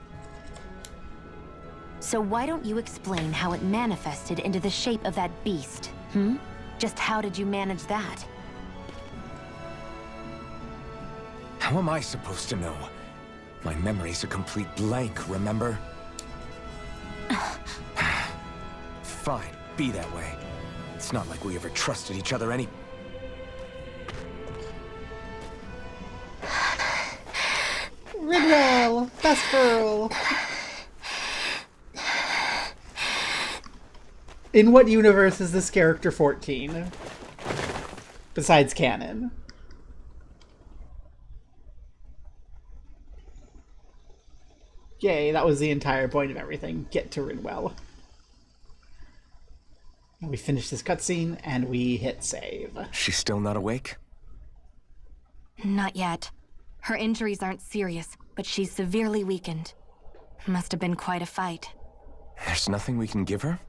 So why don't you explain how it manifested into the shape of that beast, hmm? Just how did you manage that? How am I supposed to know? My memory's a complete blank, remember? Fine, be that way. It's not like we ever trusted each other any... Ridwell! Best girl! In what universe is this character 14? Besides canon. Yay, that was the entire point of everything. Get to Ridwell. And we finish this cutscene, and we hit save. She's still not awake? Not yet. Her injuries aren't serious, but she's severely weakened. Must have been quite a fight. There's nothing we can give her?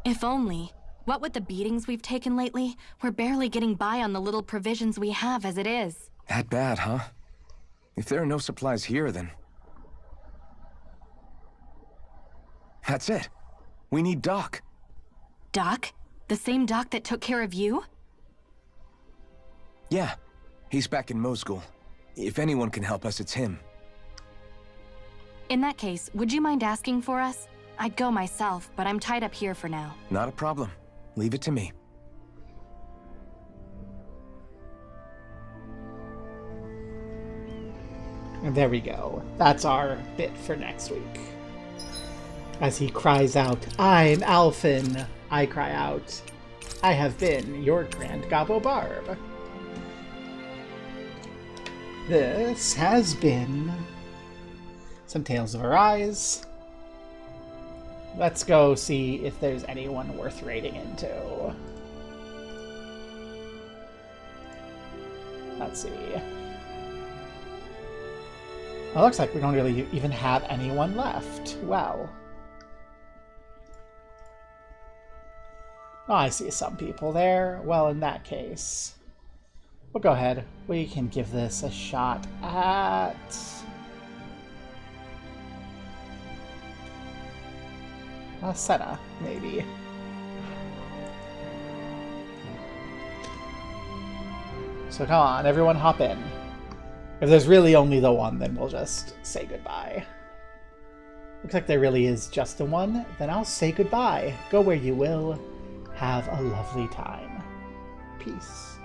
If only. What with the beatings we've taken lately, we're barely getting by on the little provisions we have as it is. That bad, huh? If there are no supplies here, then... That's it. We need Doc. Doc? The same Doc that took care of you? Yeah. He's back in Mosgul. If anyone can help us, it's him. In that case, would you mind asking for us? I'd go myself, but I'm tied up here for now. Not a problem. Leave it to me. And there we go. That's our bit for next week. As he cries out, "I'm Alphen!" I cry out, "I have been your Grand Gobbo Barb." This has been some Tales of Arise. Let's go see if there's anyone worth raiding into. Let's see. Well, it looks like we don't really even have anyone left. Well. Oh, I see some people there. Well, in that case, we'll go ahead. We can give this a shot at... Senna, maybe. So come on, everyone hop in. If there's really only the one, then we'll just say goodbye. Looks like there really is just the one. Then I'll say goodbye. Go where you will. Have a lovely time. Peace.